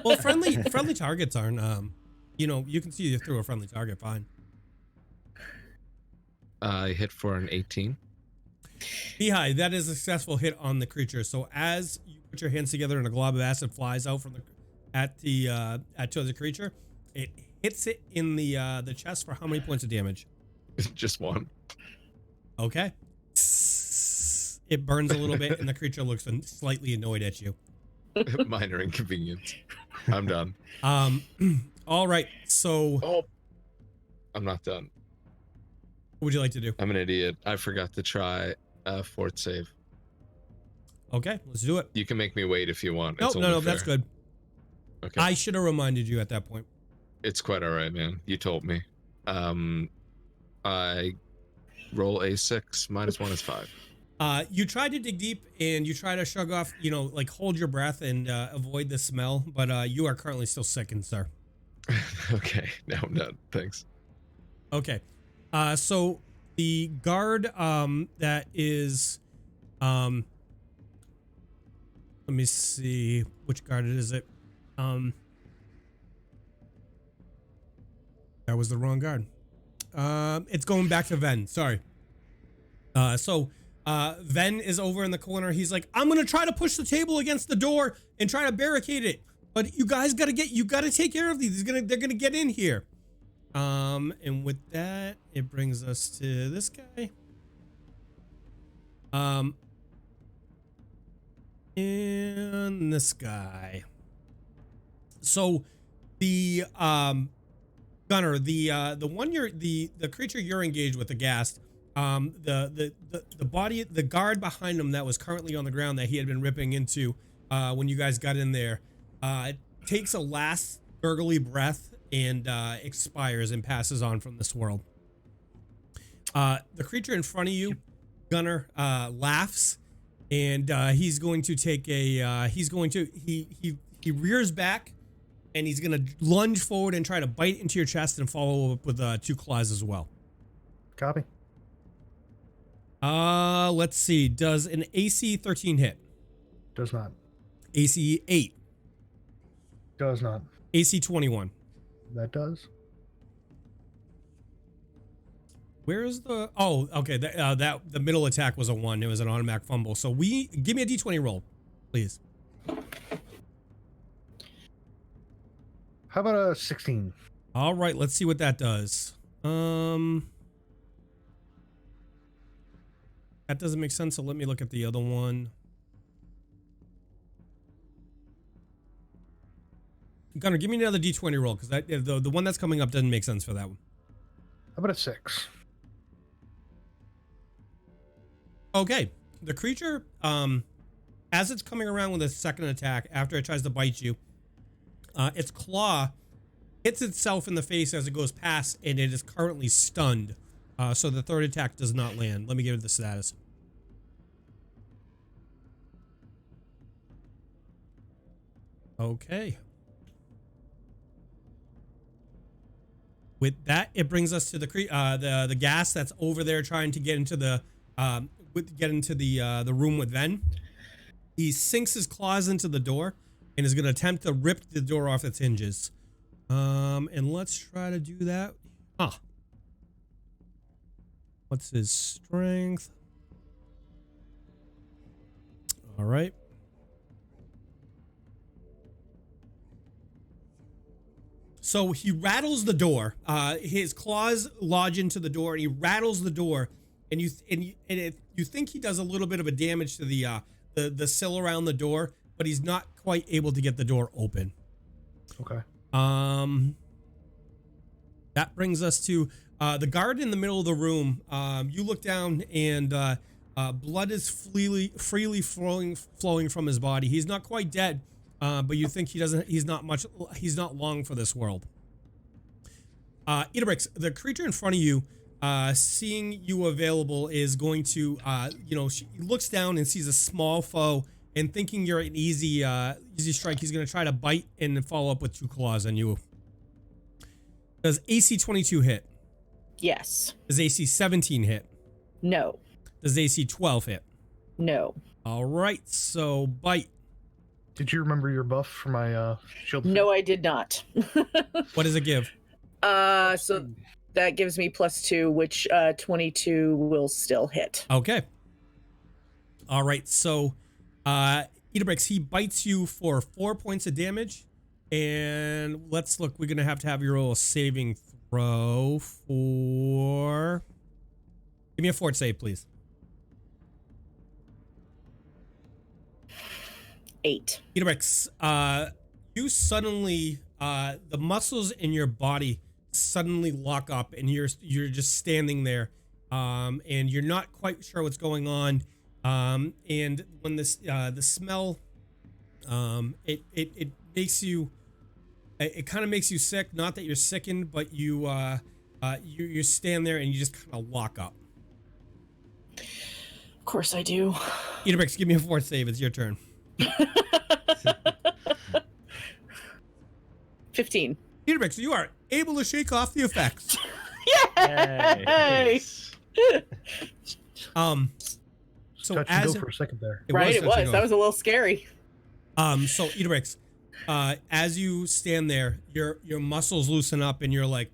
Well, friendly targets aren't. You can see through a friendly target fine. I hit for an 18. Mihaly, that is a successful hit on the creature. So as you put your hands together and a glob of acid flies out from to the creature, it hits it in the chest for how many points of damage? Just 1. Okay. It burns a little bit, and the creature looks slightly annoyed at you. Minor inconvenience. I'm done. All right. So, Oh, I'm not done. what would you like to do? I'm an idiot. I forgot to try a fort save. Okay, let's do it. You can make me wait if you want. No, It's no, only no, that's fair. good. Okay. I should have reminded you at that point. It's quite all right, man. You told me. I roll a 6. -1 is 5. You try to dig deep and you try to shrug off, like hold your breath and avoid the smell, but you are currently still sickened, sir. Okay, now I'm done. Thanks. Okay. So the guard that is let me see which guard it is. That was the wrong guard. It's going back to Ven. Sorry. Ven is over in the corner. He's like, I'm gonna try to push the table against the door and try to barricade it. But you guys gotta take care of these. They're gonna get in here. And with that, it brings us to this guy. And this guy. So the Gunnar, the creature you're engaged with, the ghast, the guard behind him that was currently on the ground that he had been ripping into when you guys got in there, takes a last gurgly breath and expires and passes on from this world. The creature in front of you, Gunnar, laughs, and he's going to take a he rears back, and he's gonna lunge forward and try to bite into your chest and follow up with 2 claws as well. Copy. Let's see. Does an AC 13 hit? Does not. AC 8. Does not. AC 21. That does. Where is the? Oh, okay. The middle attack was a 1. It was an automatic fumble. So give me a D20 roll, please. How about a 16? All right. Let's see what that does. That doesn't make sense. So let me look at the other one. Gunnar, give me another D20 roll, because the one that's coming up doesn't make sense for that one. How about a 6? Okay. The creature, as it's coming around with a second attack, after it tries to bite you, its claw hits itself in the face as it goes past, and it is currently stunned. So the third attack does not land. Let me give it the status. Okay. With that, it brings us to the gas that's over there trying to get into the room with Ven. He sinks his claws into the door and is going to attempt to rip the door off its hinges. And let's try to do that. What's his strength? All right. So he rattles the door. His claws lodge into the door, and he rattles the door. And you think he does a little bit of a damage to the sill around the door, but he's not quite able to get the door open. Okay. That brings us to the guard in the middle of the room. You look down, and blood is freely flowing from his body. He's not quite dead, but you think he's not long for this world. Idabrix, the creature in front of you, seeing you available, is going to, she looks down and sees a small foe, and thinking you're an easy strike, he's going to try to bite and follow up with 2 claws on you. Does AC 22 hit? Yes. Does AC 17 hit? No. Does AC 12 hit? No. All right, so bite. Did you remember your buff for my shield? No, I did not. What does it give? So that gives me +2, which 22 will still hit. Okay. All right, so Idabrix, he bites you for 4 points of damage, and let's look. We're gonna have to have you roll a saving throw for. Give me a fort save, please. 8. Idabrix, you suddenly, the muscles in your body suddenly lock up, and you're just standing there, and you're not quite sure what's going on. And when the smell, it makes you, it kind of makes you sick. Not that you're sickened, but you stand there and you just kind of lock up. Of course I do. Idabrix, give me a fort save. It's your turn. 15. Idabrix, you are able to shake off the effects. Yay! So Touch and go for a second there. Right, it touch and was. go. That was a little scary. So Idabrix, as you stand there, your muscles loosen up, and you're like,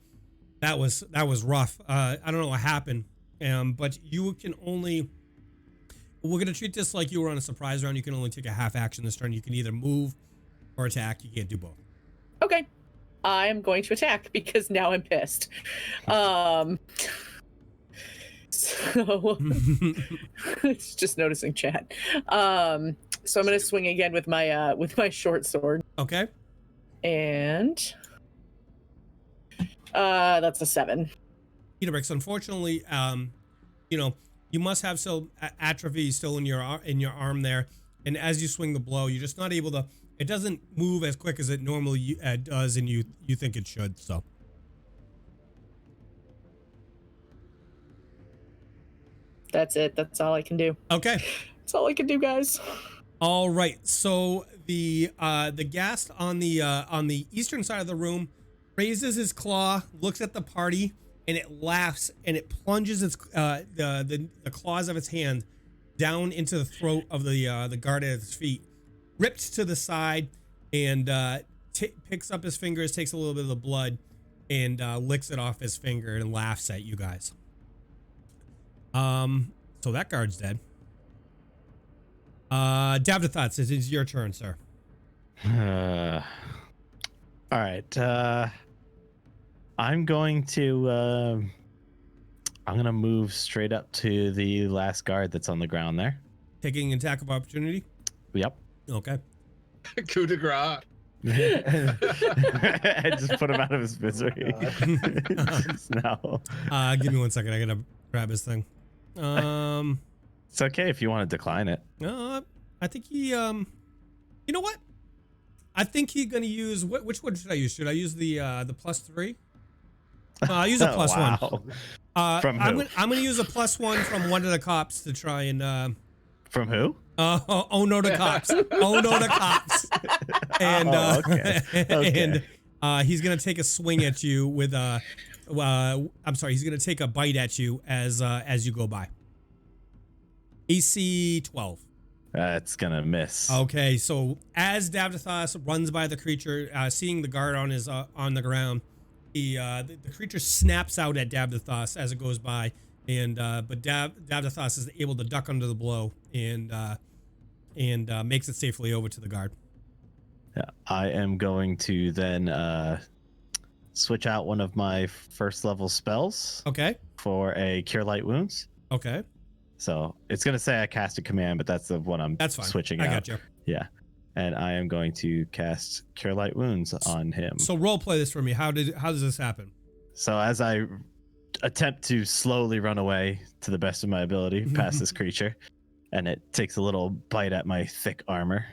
that was rough. I don't know what happened, but you can only. We're gonna treat this like you were on a surprise round. You can only take a half action this turn. You can either move or attack. You can't do both. Okay. I'm going to attack because now I'm pissed. So it's just noticing chat. So I'm gonna swing again with my short sword. Okay. And that's a 7. Idabrix, unfortunately, you must have some atrophy still in your arm there, and as you swing the blow, you're just not able to. It doesn't move as quick as it normally does, and you think it should. So. That's it. That's all I can do. Okay. That's all I can do, guys. All right. So the ghast on the eastern side of the room raises his claw, looks at the party, and it laughs, and it plunges its the claws of its hand down into the throat of the guard at its feet, rips to the side, and picks up his fingers, takes a little bit of the blood, and licks it off his finger and laughs at you guys. So that guard's dead. Davdithas, it is your turn, sir. All right. I'm going to move straight up to the last guard that's on the ground there. Taking an attack of opportunity? Yep. Okay. Coup de grace. I just put him out of his misery. No. Give me 1 second. I gotta grab his thing. It's okay if you want to decline it. I think he, you know what? I think he's gonna use, which one should I use? Should I use the +3? I'll use a +1. From who? I'm gonna use a +1 from one of the cops to try and, From who? oh no, the cops. Oh no, the cops. And, okay. and, he's gonna take a swing at you with, I'm sorry, he's gonna take a bite at you as you go by. AC 12. That's gonna miss. Okay, so as Davdithas runs by the creature, seeing the guard on his on the ground, the creature snaps out at Davdithas as it goes by, and but Davdithas is able to duck under the blow and makes it safely over to the guard. Yeah, I am going to then switch out one of my first level spells. Okay. For a Cure Light Wounds. Okay. So it's gonna say I cast a command, but that's the one I'm switching out. I got you. Yeah. And I am going to cast Cure Light Wounds on him. So role play this for me. How does this happen? So as I attempt to slowly run away to the best of my ability past this creature, and it takes a little bite at my thick armor,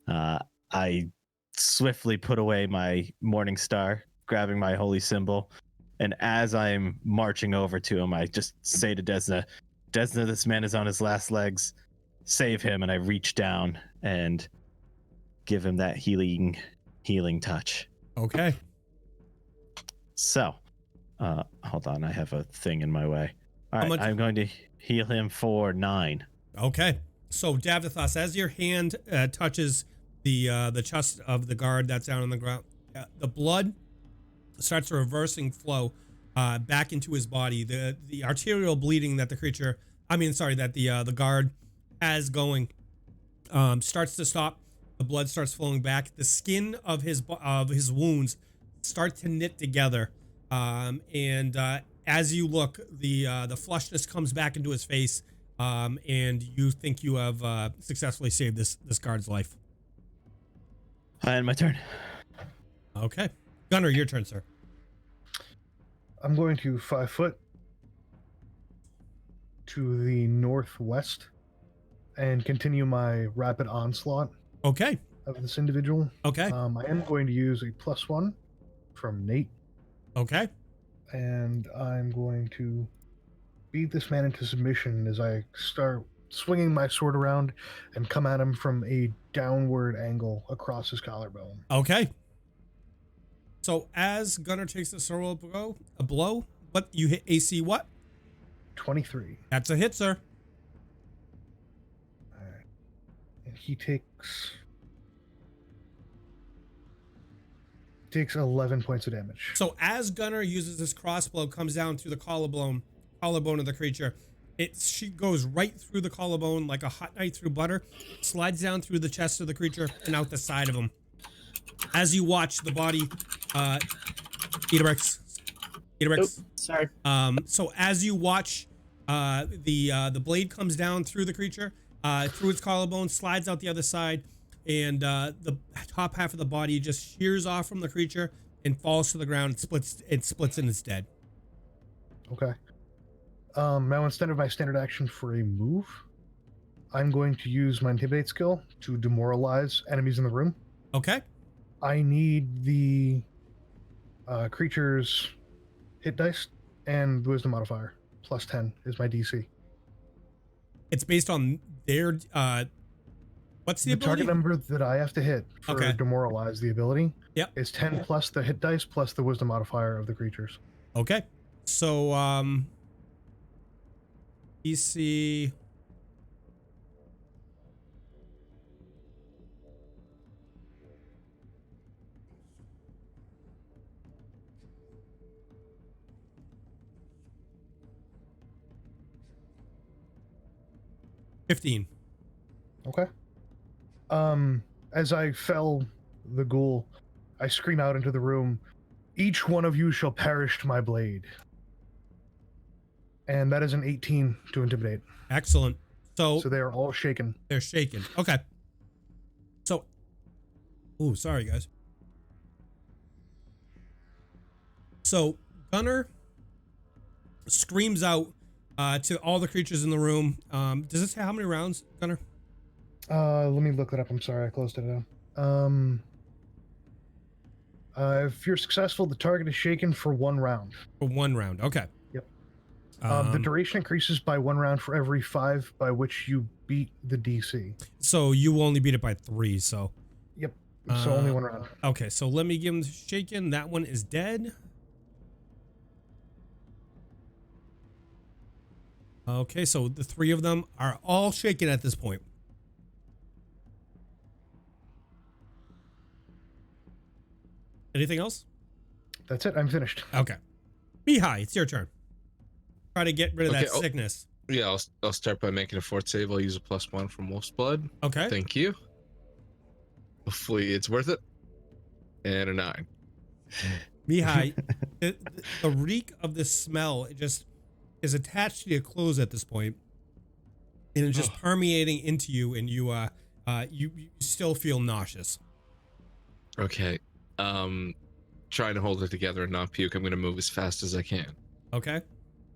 I swiftly put away my Morning Star, grabbing my holy symbol, And as I'm marching over to him, I just say to Desna, this man is on his last legs. Save him. And I reach down and give him that healing touch. Okay. So, hold on. I have a thing in my way. All right, much- I'm going to heal him for 9. Okay. So Davdithas, as your hand touches the chest of the guard that's down on the ground, the blood starts to reversing flow back into his body. The arterial bleeding that the guard has going starts to stop. The blood starts flowing back. The skin of his wounds start to knit together, and as you look, the flushness comes back into his face, and you think you have successfully saved this guard's life. And my turn. Okay, Gunnar, your turn, sir. I'm going to 5 foot to the northwest and continue my rapid onslaught Okay. of this individual. Okay. I am going to use a +1 from Nate, Okay. and I'm going to beat this man into submission as I start swinging my sword around and come at him from a downward angle across his collarbone. Okay. So as Gunnar takes the sword blow, what you hit AC what? 23. That's a hit, sir. All right. And he takes 11 points of damage. So as Gunnar uses this crossbow, comes down through the collarbone of the creature, she goes right through the collarbone like a hot knife through butter, slides down through the chest of the creature and out the side of him. As you watch the body, Idabrix. Sorry. So as you watch, the blade comes down through the creature, through its collarbone, slides out the other side, and the top half of the body just shears off from the creature and falls to the ground. It splits and it's dead. Okay. Now instead of my standard action for a move, I'm going to use my intimidate skill to demoralize enemies in the room. Okay. I need the creature's hit dice and wisdom modifier. +10 is my DC. It's based on their what's the ability? Target number that I have to hit for Okay. demoralize the ability Yep. is 10 plus the hit dice plus the wisdom modifier of the creatures. Okay. So DC. $15. Okay. As I fell the ghoul, I scream out into the room, "Each one of you shall perish to my blade." And that is an 18 to intimidate. Excellent. So So they are all shaken. they're shaken. Okay. So, ooh, sorry guys. So Gunnar screams out to all the creatures in the room. Does it say how many rounds, Gunnar? Let me look that up. I'm sorry, I closed it down. If you're successful, the target is shaken for 1 round. For 1 round. Okay. Yep. The duration increases by 1 round for every 5 by which you beat the DC. So you only beat it by 3. So Yep. So only 1 round. okay. So let me give him shaken. That one is dead. Okay. So the 3 of them are all shaken at this point. Anything else? That's it. I'm finished. Okay. Mihaly, it's your turn. Try to get rid of Okay, that oh. sickness. Yeah, I'll start by making a fort save. I'll use a +1 from Wolf's Blood. Okay. Thank you. Hopefully it's worth it. And a 9. Mihaly, the reek of the smell, it just is attached to your clothes at this point, and it's just permeating into you, and you still feel nauseous. Okay. Trying to hold it together and not puke. I'm gonna move as fast as I can. Okay.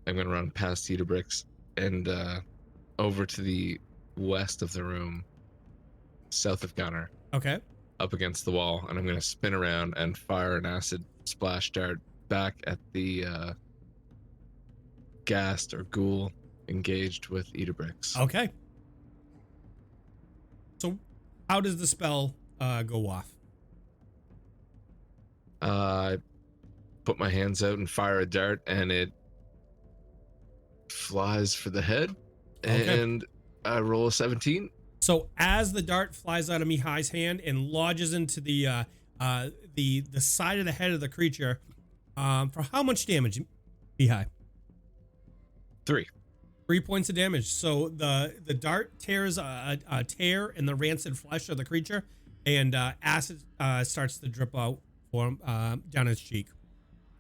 I'm gonna run past Idabrix and over to the west of the room, south of Gunnar, Okay. up against the wall, and I'm gonna spin around and fire an acid splash dart back at the ghast or ghoul engaged with Idabrix. Okay. So, how does the spell go off? I put my hands out and fire a dart, and it flies for the head. Okay. And I roll a 17. So as the dart flies out of Mihaly's hand and lodges into the side of the head of the creature, for how much damage, Mihaly? 3. 3 points of damage. So the dart tears a tear in the rancid flesh of the creature, and acid starts to drip out down his cheek.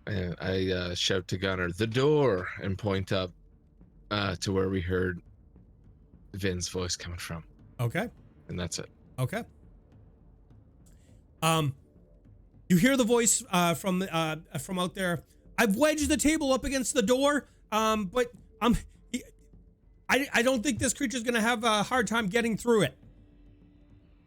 And I shout to Gunnar, "The door!" and point up to where we heard Vin's voice coming from. Okay. And that's it. Okay. You hear the voice from out there. I've wedged the table up against the door, but I don't think this creature's gonna have a hard time getting through it.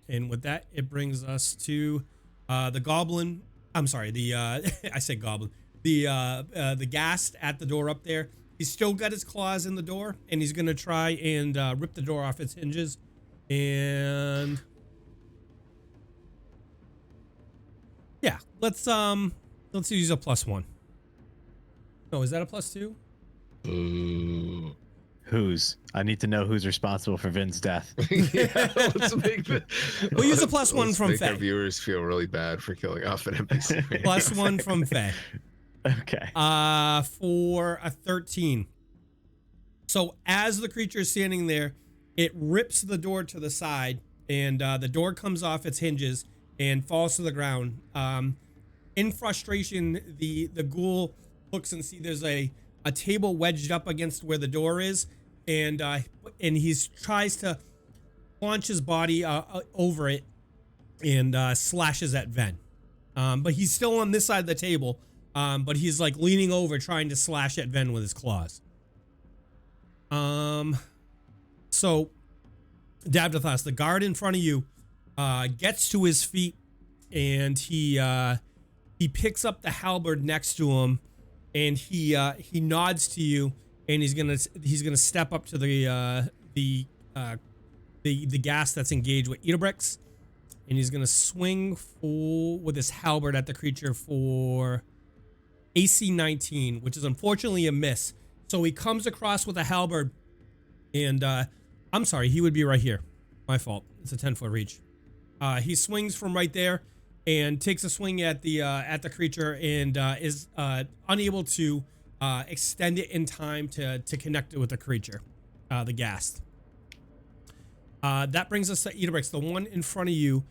And with that, it brings us to the goblin. I'm sorry, the I said goblin. The ghast at the door up there. He's still got his claws in the door, and he's gonna try and rip the door off its hinges. And yeah, let's use a +1. Oh, is that a +2? Ooh. Whose? I need to know who's responsible for Vin's death. Yeah, let's make We'll use a +1 from Faye. Our Faye. viewers feel really bad for killing off an NPC. +1 from Faye. Okay. For a 13. So as the creature is standing there, it rips the door to the side, and the door comes off its hinges and falls to the ground. In frustration, the ghoul looks and sees there's a table wedged up against where the door is, and he tries to launch his body over it and slashes at Ven. But he's still on this side of the table, but he's like leaning over trying to slash at Ven with his claws. So Davdithas, the guard in front of you, gets to his feet, and he picks up the halberd next to him, and he nods to you, and he's gonna step up to the ghast that's engaged with Idabrix, and he's gonna swing with his halberd at the creature for AC 19, which is unfortunately a miss. So he comes across with a halberd, and I'm sorry, he would be right here. My fault. It's a 10-foot reach. He swings from right there and takes a swing at the creature, and is unable to extend it in time to connect it with the creature, the ghast. That brings us to Idabrix. The one in front of you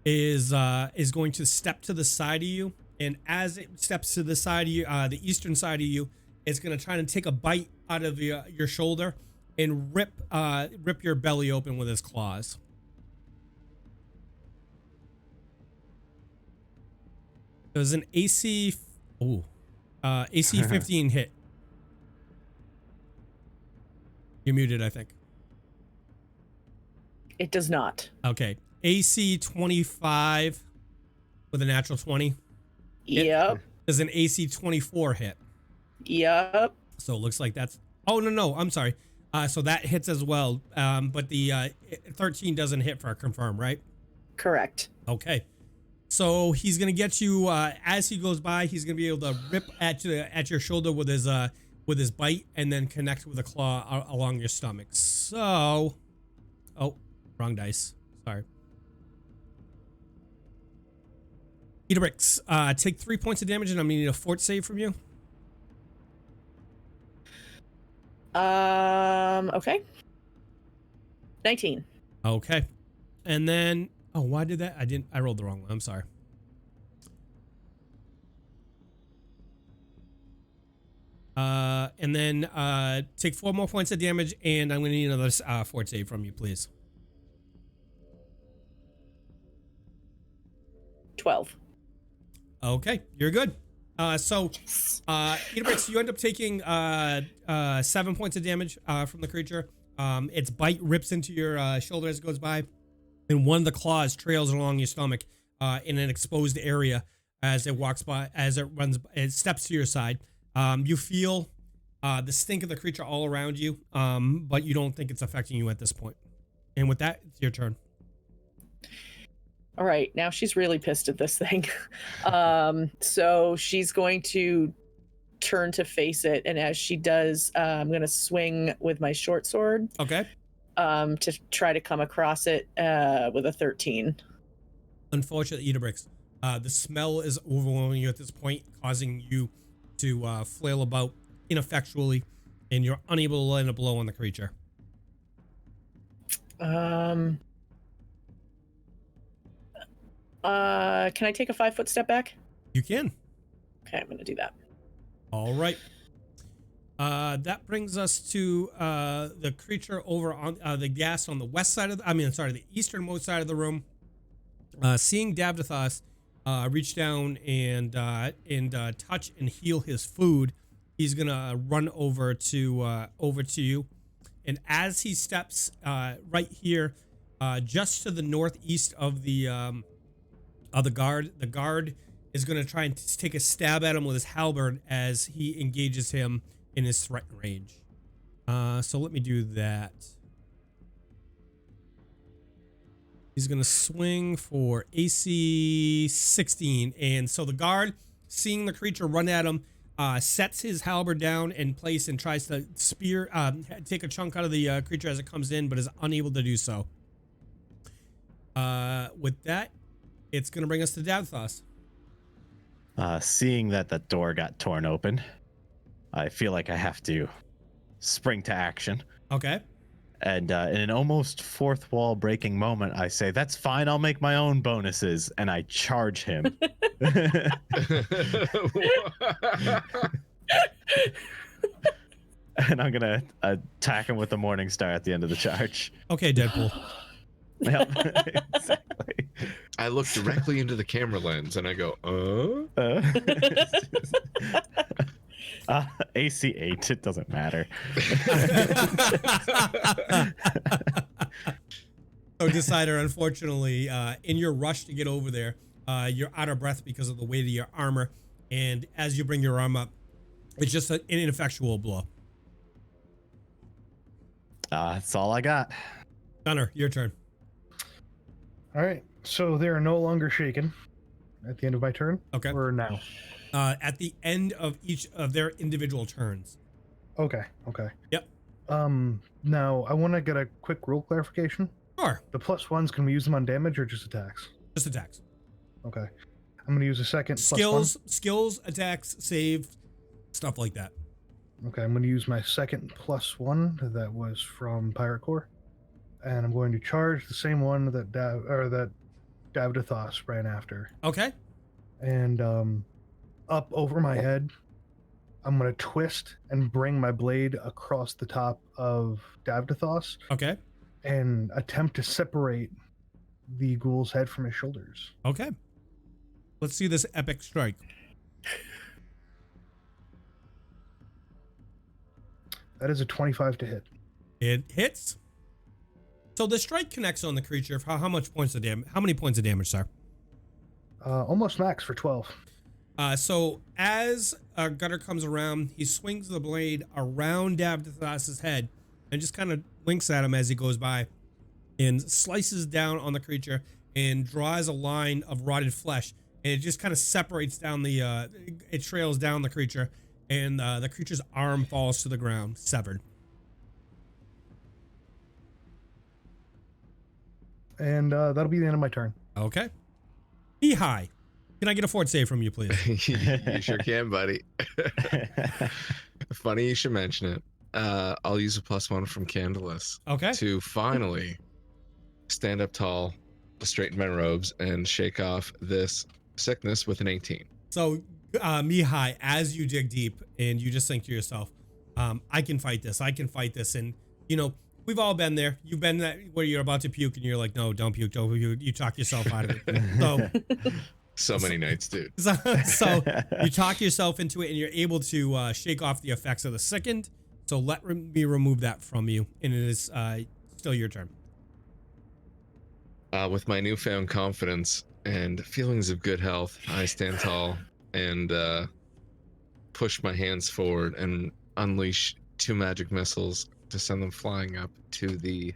is going to step to the side of you, and as it steps to the side of you, the eastern side of you, it's going to try to take a bite out of your shoulder and rip your belly open with his claws. There's an AC 15 hit. You're muted, I think. It does not. Okay. AC 25 with a natural 20. Yep. There's an AC 24 hit. Yep. So it looks like that's... Oh, no. I'm sorry. So that hits as well. But the 13 doesn't hit for a confirm, right? Correct. Okay. So he's going to get you, as he goes by, he's going to be able to rip at your shoulder with his bite, and then connect with a claw along your stomach. So... Oh, wrong dice. Sorry. Idabrix, take 3 points of damage, and I'm going to need a fort save from you. Okay. 19. Okay. And then, oh, why did that? I rolled the wrong one. I'm sorry. And then take 4 more points of damage, and I'm going to need another fort save from you, please. 12. Okay, you're good. So, Idabrix, you end up taking 7 points of damage from the creature. Its bite rips into your shoulder as it goes by, and one of the claws trails along your stomach in an exposed area. as it walks by, as it runs, it steps to your side. You feel the stink of the creature all around you, but you don't think it's affecting you at this point. And with that, it's your turn. All right, now she's really pissed at this thing. So she's going to turn to face it, and as she does, I'm going to swing with my short sword. Okay. To try to come across it with a 13. Unfortunately, Idabrix, the smell is overwhelming you at this point, causing you to flail about ineffectually, and you're unable to land a blow on the creature. Can I take a 5-foot step back? You can. Okay, I'm going to do that. All right. That brings us to the creature over on the gas on the west side of the easternmost side of the room. Seeing Davdithas reach down and touch and heal his food, he's gonna run over to you, and as he steps right here, just to the northeast of the guard, the guard is gonna try and take a stab at him with his halberd as he engages him in his threat range. So let me do that. He's gonna swing for AC 16, and so the guard, seeing the creature run at him, sets his halberd down in place and tries to take a chunk out of the creature as it comes in, but is unable to do so. With that, it's gonna bring us to Davdithas. Seeing that the door got torn open, I feel like I have to spring to action. Okay. And in an almost fourth wall breaking moment, I say, "That's fine. I'll make my own bonuses," and I charge him. And I'm gonna attack him with the Morning Star at the end of the charge. Okay, Deadpool. Yep, exactly. I look directly into the camera lens and I go, AC 8, it doesn't matter. So, Decider, unfortunately, in your rush to get over there, you're out of breath because of the weight of your armor, and as you bring your arm up, it's just an ineffectual blow. That's all I got. Gunnar, your turn. All right, so they are no longer shaken at the end of my turn. Okay. Or now. At the end of each of their individual turns. Okay. Yep. Now I want to get a quick rule clarification. Sure. The +1s, can we use them on damage or just attacks? Just attacks. Okay. I'm going to use a second Skills, attacks, save, stuff like that. Okay, I'm going to use my second +1 that was from Pirate Core, and I'm going to charge the same one that Davdithas ran after. Okay. And up over my head, I'm going to twist and bring my blade across the top of Davdithas. Okay. And attempt to separate the ghoul's head from his shoulders. Okay. Let's see this epic strike. That is a 25 to hit. It hits. So the strike connects on the creature. How much points of damage? How many points of damage, sir? Almost max for 12. So as Gunnar comes around, he swings the blade around Davdithas' head and just kind of winks at him as he goes by and slices down on the creature and draws a line of rotted flesh. And it just kind of separates down it trails down the creature, and the creature's arm falls to the ground, severed. And that'll be the end of my turn. Okay. Mihaly, can I get a fort save from you, please? You sure can, buddy. Funny you should mention it. I'll use a +1 from Candlemas to finally stand up tall, straighten my robes, and shake off this sickness with an 18. So, Mihaly, as you dig deep and you just think to yourself, I can fight this. And, we've all been there. You've been that where you're about to puke and you're like, no, don't puke. You talk yourself out of it. So many nights, dude. So you talk yourself into it and you're able to shake off the effects of the sickened. So let me remove that from you, and it is still your turn. With my newfound confidence and feelings of good health, I stand tall and push my hands forward and unleash 2 magic missiles to send them flying up to the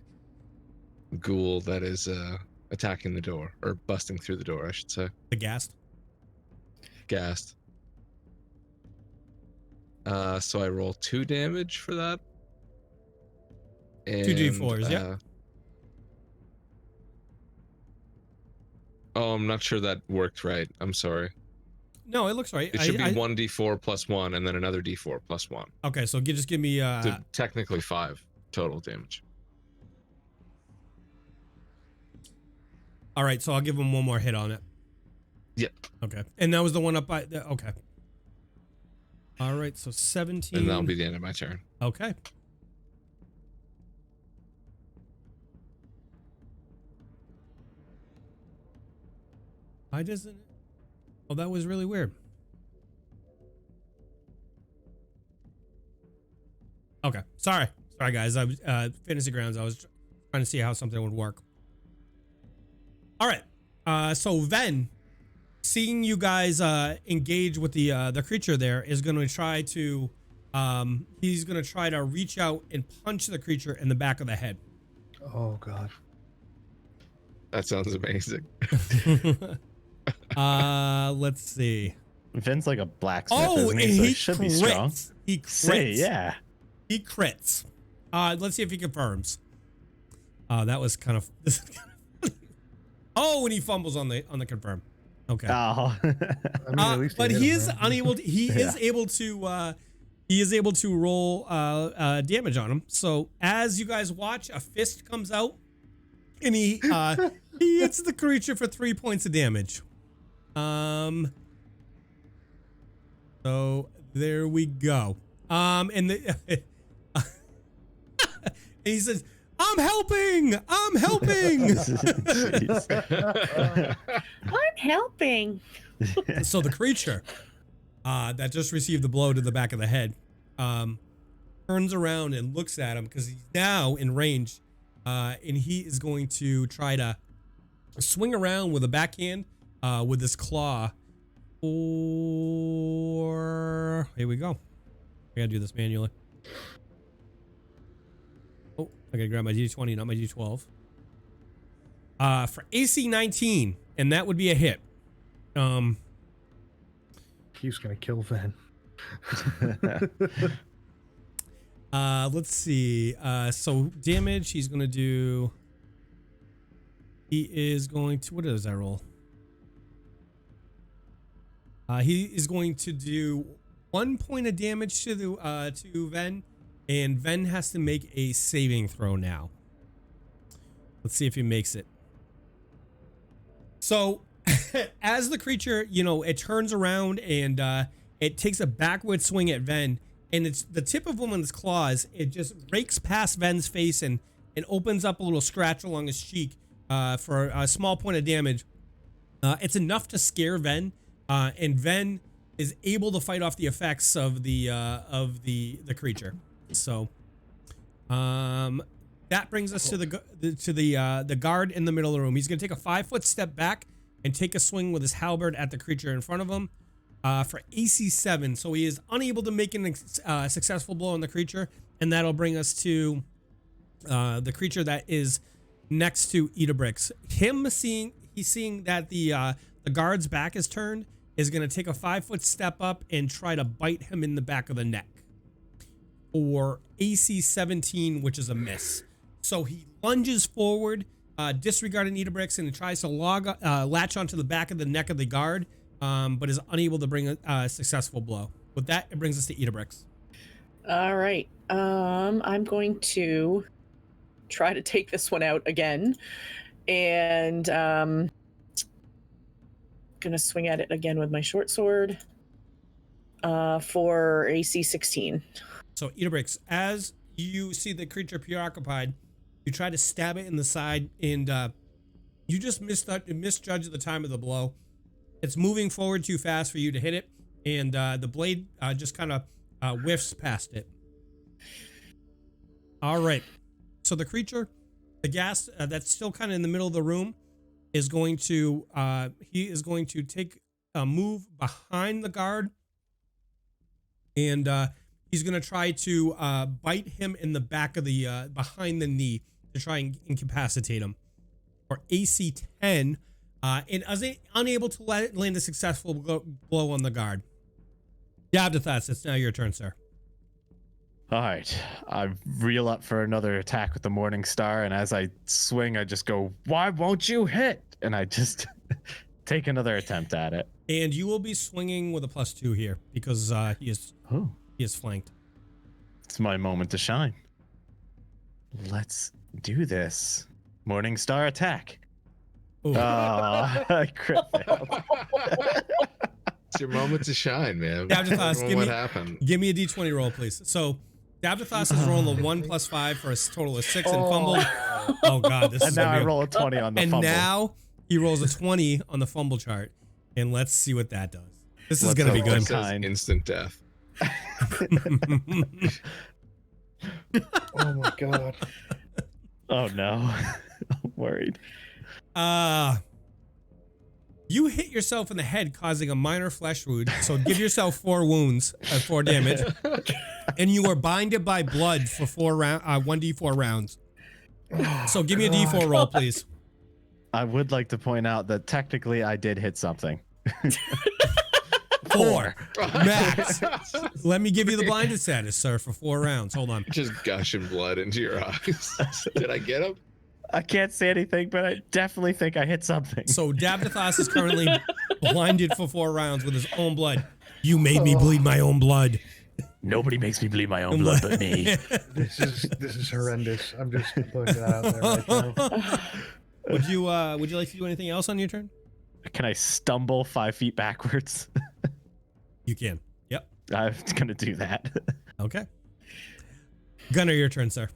ghoul that is attacking the door, or busting through the door, I should say. The ghast. Gassed. So I roll 2 damage for that. And, 2d4s, yeah. Oh, I'm not sure that worked right. I'm sorry. No, it looks right. It should be 1d4 plus 1 and then another d4 plus 1. Okay, so just give me So technically 5 total damage. All right, so I'll give him one more hit on it. Yep. Okay. And that was the one up by okay. All right, so 17. And that'll be the end of my turn. Okay. Why doesn't it? Oh, that was really weird. Okay. Sorry guys. I was Fantasy Grounds. I was trying to see how something would work. All right. So Ven, seeing you guys engage with the creature there, is going to try to he's going to try to reach out and punch the creature in the back of the head. Oh god. That sounds amazing. Let's see. Vin's like a blacksmith, Oh, isn't and he? So he he should be strong. crits. He crits. Say, yeah. He crits. Let's see if he confirms. That was kind of. This is kind of funny. Oh, and he fumbles on the confirm. Okay. Oh. I mean, at least But hit he him, is man. unable. To, he Yeah. is able to. He is able to roll damage on him. So as you guys watch, a fist comes out, and he hits the creature for 3 points of damage. So there we go. And he says, "I'm helping. I'm helping." Jeez. I'm helping. So the creature that just received the blow to the back of the head turns around and looks at him because he's now in range, and he is going to try to swing around with a backhand with his claw. Or here we go. I gotta do this manually. Oh, I gotta grab my D20, not my D12. For AC 19, and that would be a hit. He's gonna kill Van. Let's see. So damage, he's gonna do. He is going to. What does that roll? He is going to do 1 point of damage to Ven, and Ven has to make a saving throw now. Let's see if he makes it. So, as the creature, it turns around and it takes a backward swing at Ven, and it's the tip of one of its claws. It just rakes past Ven's face and opens up a little scratch along his cheek for a small point of damage. It's enough to scare Ven. And Ven is able to fight off the effects of the creature. So, that brings us to the guard in the middle of the room. He's going to take a 5-foot step back and take a swing with his halberd at the creature in front of him for AC 7. So he is unable to make a successful blow on the creature, and that'll bring us to the creature that is next to Idabrix. He's seeing that the guard's back is turned, is going to take a 5-foot step up and try to bite him in the back of the neck. Or AC 17, which is a miss. So he lunges forward, disregarding Idabrix, and tries to latch onto the back of the neck of the guard, but is unable to bring a successful blow. With that, it brings us to Idabrix. All right. I'm going to try to take this one out again, and gonna swing at it again with my short sword for AC 16. So Idabrix, as you see the creature preoccupied, you try to stab it in the side, and you just misjudge the time of the blow. It's moving forward too fast for you to hit it, and the blade just kind of whiffs past it. All right. So the creature, the ghast that's still kind of in the middle of the room, is going to take a move behind the guard, and he's going to try to bite him in the back of the behind the knee to try and incapacitate him. For AC 10, and is unable to land a successful blow on the guard. Davdithas, it's now your turn, sir. All right, I reel up for another attack with the Morning Star, and as I swing, I just go, "Why won't you hit?" And I just take another attempt at it. And you will be swinging with a +2 here because he is flanked. It's my moment to shine. Let's do this. Morning Star attack. Ooh. Oh, I crit failed. It's your moment to shine, man. Davdithas, What happened? give me a D20 roll, please. So Davdithas is rolling a 1 + 5 for a total of 6 and fumble. Oh God, this And is now gonna I be roll a 20 on the and fumble. now he rolls a 20 on the fumble chart, and let's see what that does. This is Let's gonna be hope good. it says Says instant death. Oh my god. Oh no. I'm worried. You hit yourself in the head, causing a minor flesh wound. So give yourself 4 wounds, 4 damage, and you are binded by blood for 1d4 rounds. So give me a d4 roll, please. I would like to point out that technically I did hit something. 4 max. Let me give you the blinded status, sir, for 4 rounds. Hold on. Just gushing blood into your eyes. Did I get him? I can't say anything, but I definitely think I hit something. So Davdithas is currently blinded for 4 rounds with his own blood. You made me bleed my own blood. Nobody makes me bleed my own blood but me. This is horrendous. I'm just putting that out there right now. Would you like to do anything else on your turn? Can I stumble 5 feet backwards? You can. Yep. I'm gonna do that. Okay. Gunnar, your turn, sir.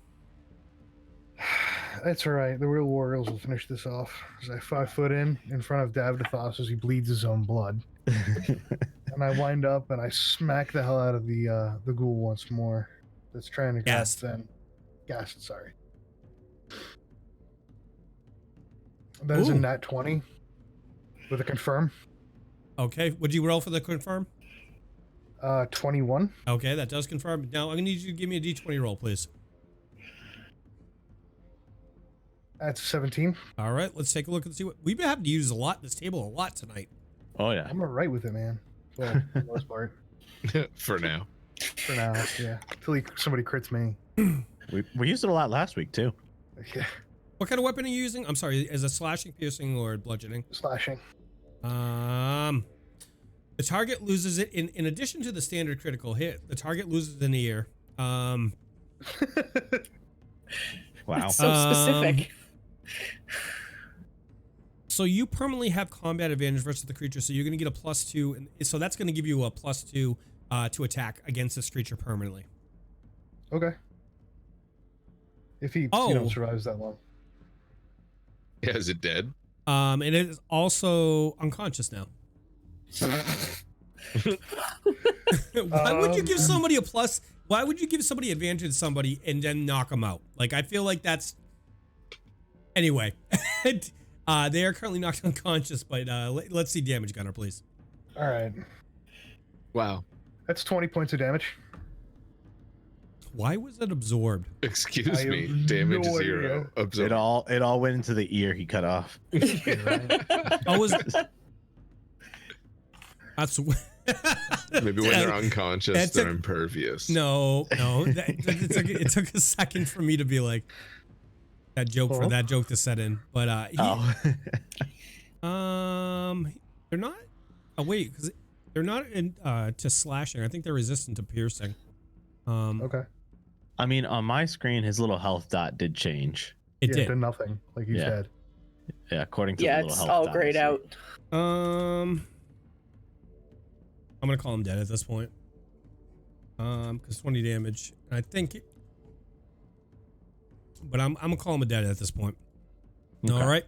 That's all right. The real warriors will finish this off. As I 5 foot in front of Davdithas as he bleeds his own blood, and I wind up and I smack the hell out of the ghoul once more. That's trying to Gassed. Gassed, sorry. That is a Ooh. nat 20 with a confirm. Okay. Would you roll for the confirm? 21. Okay, that does confirm. Now I'm gonna need you to give me a d20 roll, please. That's 17. All right, let's take a look and see what we've been having to use this table a lot tonight. Oh yeah. I'm alright with it, man. Well, for the most part. For now. For now, yeah. Until somebody crits me. We used it a lot last week too. Yeah. What kind of weapon are you using? I'm sorry, is it slashing, piercing, or bludgeoning? Slashing. The target loses it in addition to the standard critical hit. The target loses an ear. Wow. That's so specific. So you permanently have combat advantage versus the creature, so you're going to get a +2, and so that's going to give you a +2 to attack against this creature permanently. Okay. If he survives that long. Yeah, is it dead? And it is also unconscious now. Why would you give somebody a plus? Why would you give somebody advantage to somebody and then knock them out? Like, I feel like that's... Anyway. They are currently knocked unconscious, but let's see damage, Gunnar, please. All right. Wow. That's 20 points of damage. Why was it absorbed? Excuse I me. have Damage no 0. idea. Absorb. It all went into the ear he cut off. Oh, was... That's... Maybe when they're unconscious, that they're took- impervious. No. It took a second for me to be like... That joke for that joke to set in. But, they're not... Oh, wait, because they're not in, to slashing. I think they're resistant to piercing. Okay. I mean, on my screen, his little health dot did change. It Yeah, did. to nothing, like you Yeah. said. Yeah, according to Yeah, the little it's health all dot. grayed out. I'm gonna call him dead at this point. Because 20 damage. I think. But I'm gonna call him a dead at this point. Okay. All right.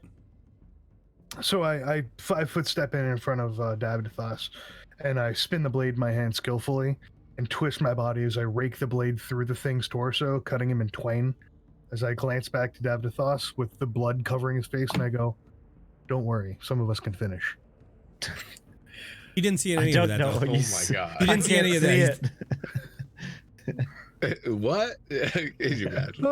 So I 5 foot step in front of Davdithas, and I spin the blade in my hand skillfully and twist my body as I rake the blade through the thing's torso, cutting him in twain. As I glance back to Davdithas with the blood covering his face, and I go, Don't worry. Some of us can finish. He didn't see I any don't of that. know. Though. Oh my god. He didn't see any of that. What? Could you imagine?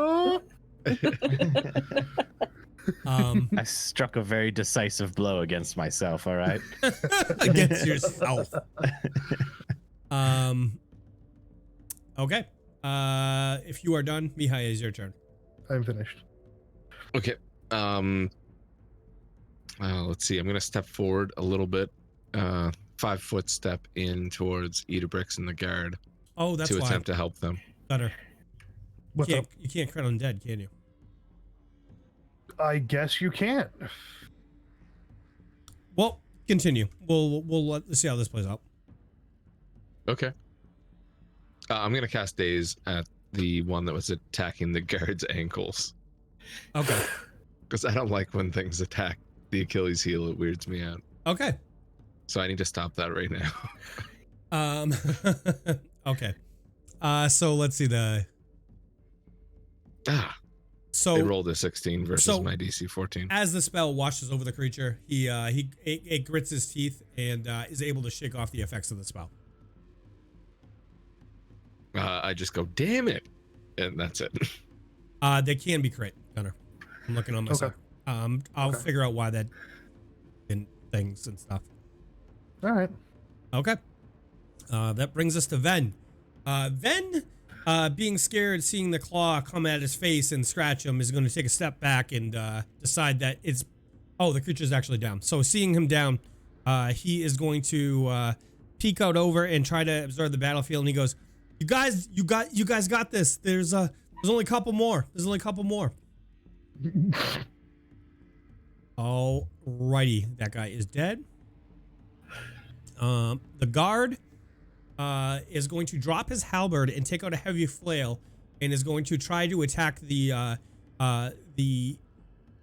I struck a very decisive blow against myself. All right. Against yourself. Okay. If you are done, Mihaly, is your turn. I'm finished. Okay. Let's see. I'm gonna step forward a little bit. 5-foot step in towards Idabrix and the guard Oh, that's to why. attempt to help them. Gunnar. What's up? You can't crit undead, can you? I guess you can't. Well, continue. Let's see how this plays out. Okay. I'm gonna cast Daze at the one that was attacking the guard's ankles Okay. because I don't like when things attack the Achilles heel. It weirds me out. Okay. So I need to stop that right now. Okay. So let's see They rolled a 16 versus so my DC 14. as the spell washes over the creature, it grits his teeth and is able to shake off the effects of the spell. I just go, damn it, and that's it. They can be crit, Gunnar. I'm looking on my side. I'll figure out why that in things and stuff. All right. Okay. That brings us to Ven. Ven, being scared, seeing the claw come at his face and scratch him, is going to take a step back and decide that the creature's actually down. So seeing him down, he is going to peek out over and try to observe the battlefield. And he goes, "You guys got this. There's only a couple more. Alrighty, that guy is dead. The guard is going to drop his halberd and take out a heavy flail and is going to try to attack the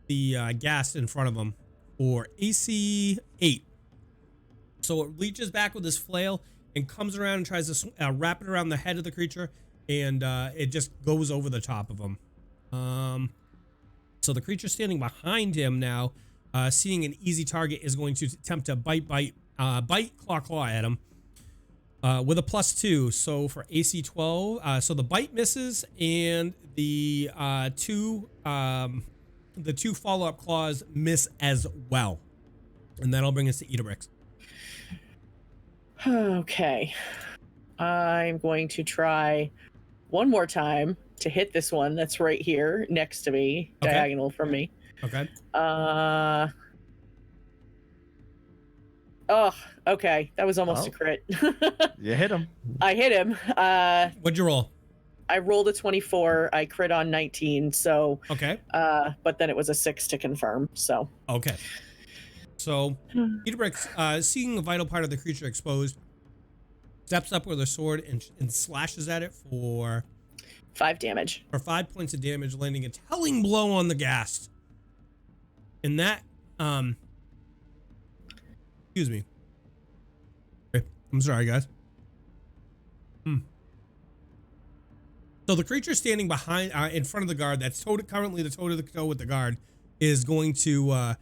ghast in front of him for AC 8. So it reaches back with his flail and comes around and tries to wrap it around the head of the creature, and it just goes over the top of him. So the creature standing behind him now, seeing an easy target, is going to attempt to bite, claw at him with a +2. So for AC 12, so the bite misses, and the two follow-up claws miss as well, and that'll bring us to Idabrix. Okay. I'm going to try one more time to hit this one that's right here next to me, Okay. diagonal from me. Okay. Oh, okay. That was almost a crit. You hit him. I hit him. What'd you roll? I rolled a 24. I crit on 19. So, Okay. but then it was a 6 to confirm. So, Okay. So Idabrix, seeing a vital part of the creature exposed, steps up with a sword and slashes at it for 5 damage. For 5 points of damage, landing a telling blow on the ghast. And that, excuse me. I'm sorry, guys. So the creature standing behind, in front of the guard, that's currently the toe-to-toe with the guard, is going to,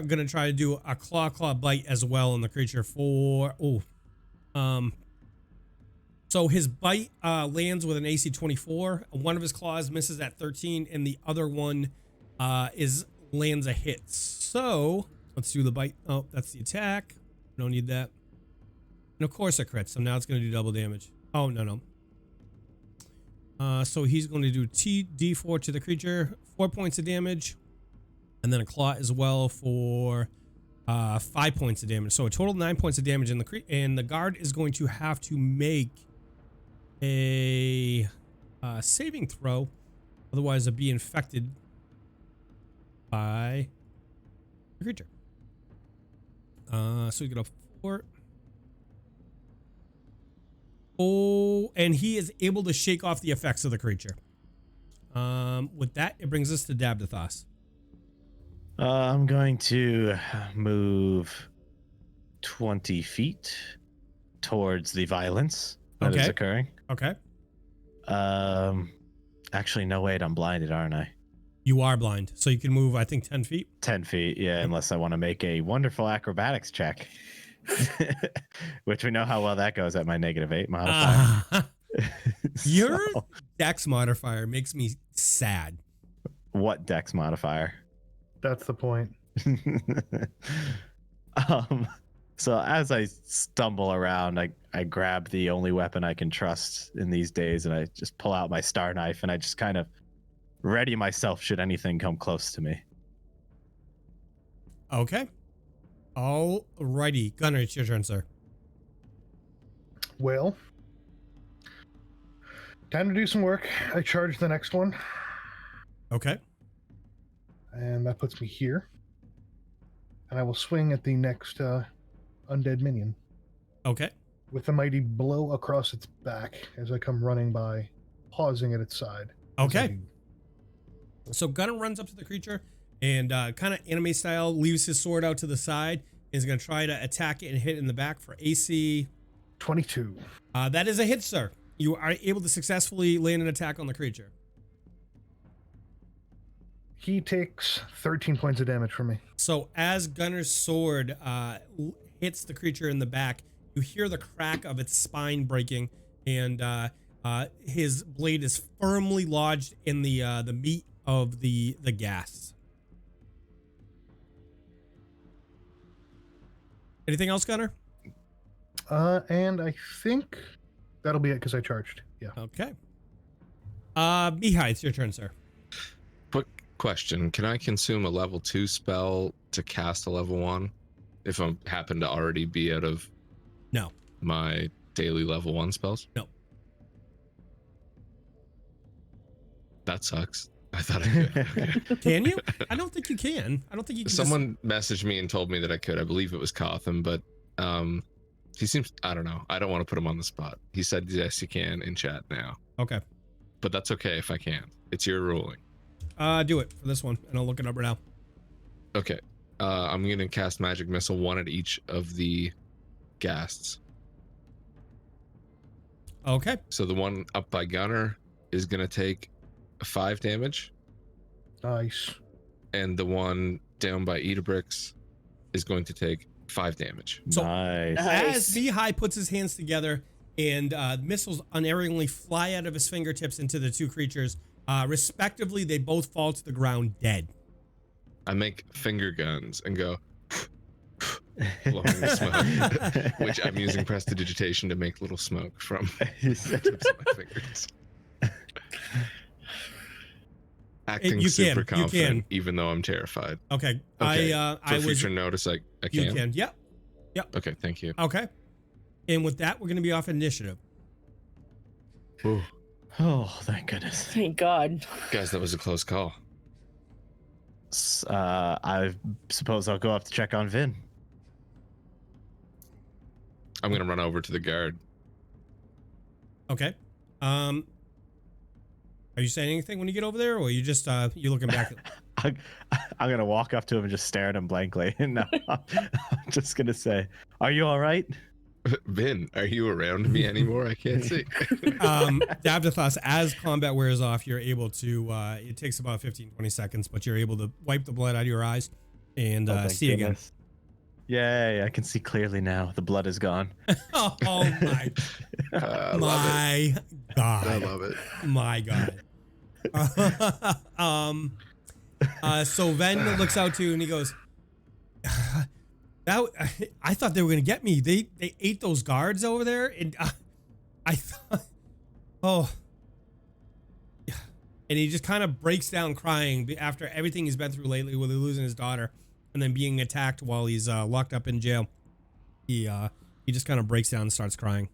gonna try to do a claw bite as well on the creature for, so his bite lands with an AC 24. One of his claws misses at 13, and the other one lands a hit. So let's do the bite. Oh, that's the attack. Don't need that. And of course a crit. So now it's going to do double damage. Oh, no. So he's going to do D4 to the creature, 4 points of damage, and then a claw as well for 5 points of damage. So a total of 9 points of damage. And the guard is going to have to make a saving throw, otherwise it'll be infected by the creature. So we get a 4. Oh, and he is able to shake off the effects of the creature. With that, it brings us to Davdithas. I'm going to move 20 feet towards the violence that is occurring. Okay. Actually, no, wait, I'm blinded, aren't I? You are blind, so you can move, I think, 10 feet. 10 feet, yeah, unless I want to make a wonderful acrobatics check. Which we know how well that goes at my -8 modifier. Your So, dex modifier makes me sad. what dex modifier? That's the point. So as I stumble around, I grab the only weapon I can trust in these days, and I just pull out my star knife, and I just kind of ready myself should anything come close to me. Okay. Alrighty. Gunnar, it's your turn, sir. Well, time to do some work. I charge the next one, Okay. and that puts me here. And I will swing at the next undead minion Okay. with a mighty blow across its back as I come running by, pausing at its side. Okay. So Gunnar runs up to the creature and kind of anime style leaves his sword out to the side and is going to try to attack it and hit in the back for AC. 22. That is a hit, sir. You are able to successfully land an attack on the creature. He takes 13 points of damage from me. So as Gunnar's sword hits the creature in the back, you hear the crack of its spine breaking, and his blade is firmly lodged in the meat of the gas. Anything else, Gunnar? And I think that'll be it because I charged. Yeah. Okay. Mihaly, it's your turn, sir. Quick question: can I consume a level 2 spell to cast a level 1 if I happen to already be out of No. my daily level 1 spells? No. That sucks. I thought I could. Can you? I don't think you can. I don't think you can. Someone messaged me and told me that I could. I believe it was Cotham, but he seems, I don't know. I don't want to put him on the spot. He said yes, you can in chat now. Okay. But that's okay if I can't. It's your ruling. Do it for this one, and I'll look it up right now. Okay. I'm going to cast Magic Missile, 1 at each of the ghasts. Okay. So the one up by Gunnar is going to take 5 damage, Nice. and the one down by Idabrix is going to take 5 damage. So Nice. as Mihaly puts his hands together and missiles unerringly fly out of his fingertips into the two creatures, respectively, they both fall to the ground dead. I make finger guns and go blowing the smoke, which I'm using prestidigitation to make little smoke from the tips of my fingers. Acting You super can, you confident, can. even though I'm terrified. Okay. Okay. I For was. future notice, I can. You can. Yep. Okay, thank you. Okay. And with that, we're going to be off initiative. Ooh. Oh, thank goodness. Thank God. Guys, that was a close call. I suppose I'll go up to check on Vin. I'm gonna run over to the guard. Okay. Are you saying anything when you get over there, or are you just you looking back? I'm gonna walk up to him and just stare at him blankly. No, I'm just gonna say, "Are you all right?" Vin, are you around me anymore? I can't see. Davdithas, as combat wears off, you're able to, it takes about 15-20 seconds, but you're able to wipe the blood out of your eyes and Thank see again. goodness. Yay, I can see clearly now. The blood is gone. Oh my, I love my God. I love it. My God. So Ven looks out to you and he goes, I thought they were gonna get me. They ate those guards over there, and I thought, oh, and he just kind of breaks down crying after everything he's been through lately, with losing his daughter and then being attacked while he's locked up in jail. He just kind of breaks down and starts crying.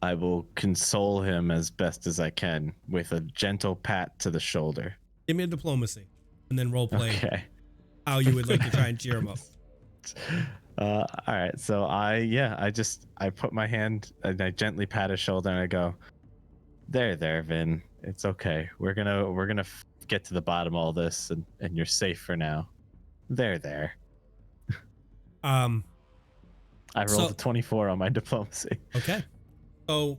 I will console him as best as I can with a gentle pat to the shoulder. Give me a diplomacy, and then role play Okay. how you would like to try and cheer him up. All right. So I put my hand and I gently pat his shoulder and I go, there, Vin. It's okay. We're gonna get to the bottom of all this, and you're safe for now. There. I rolled a 24 on my diplomacy. Okay. So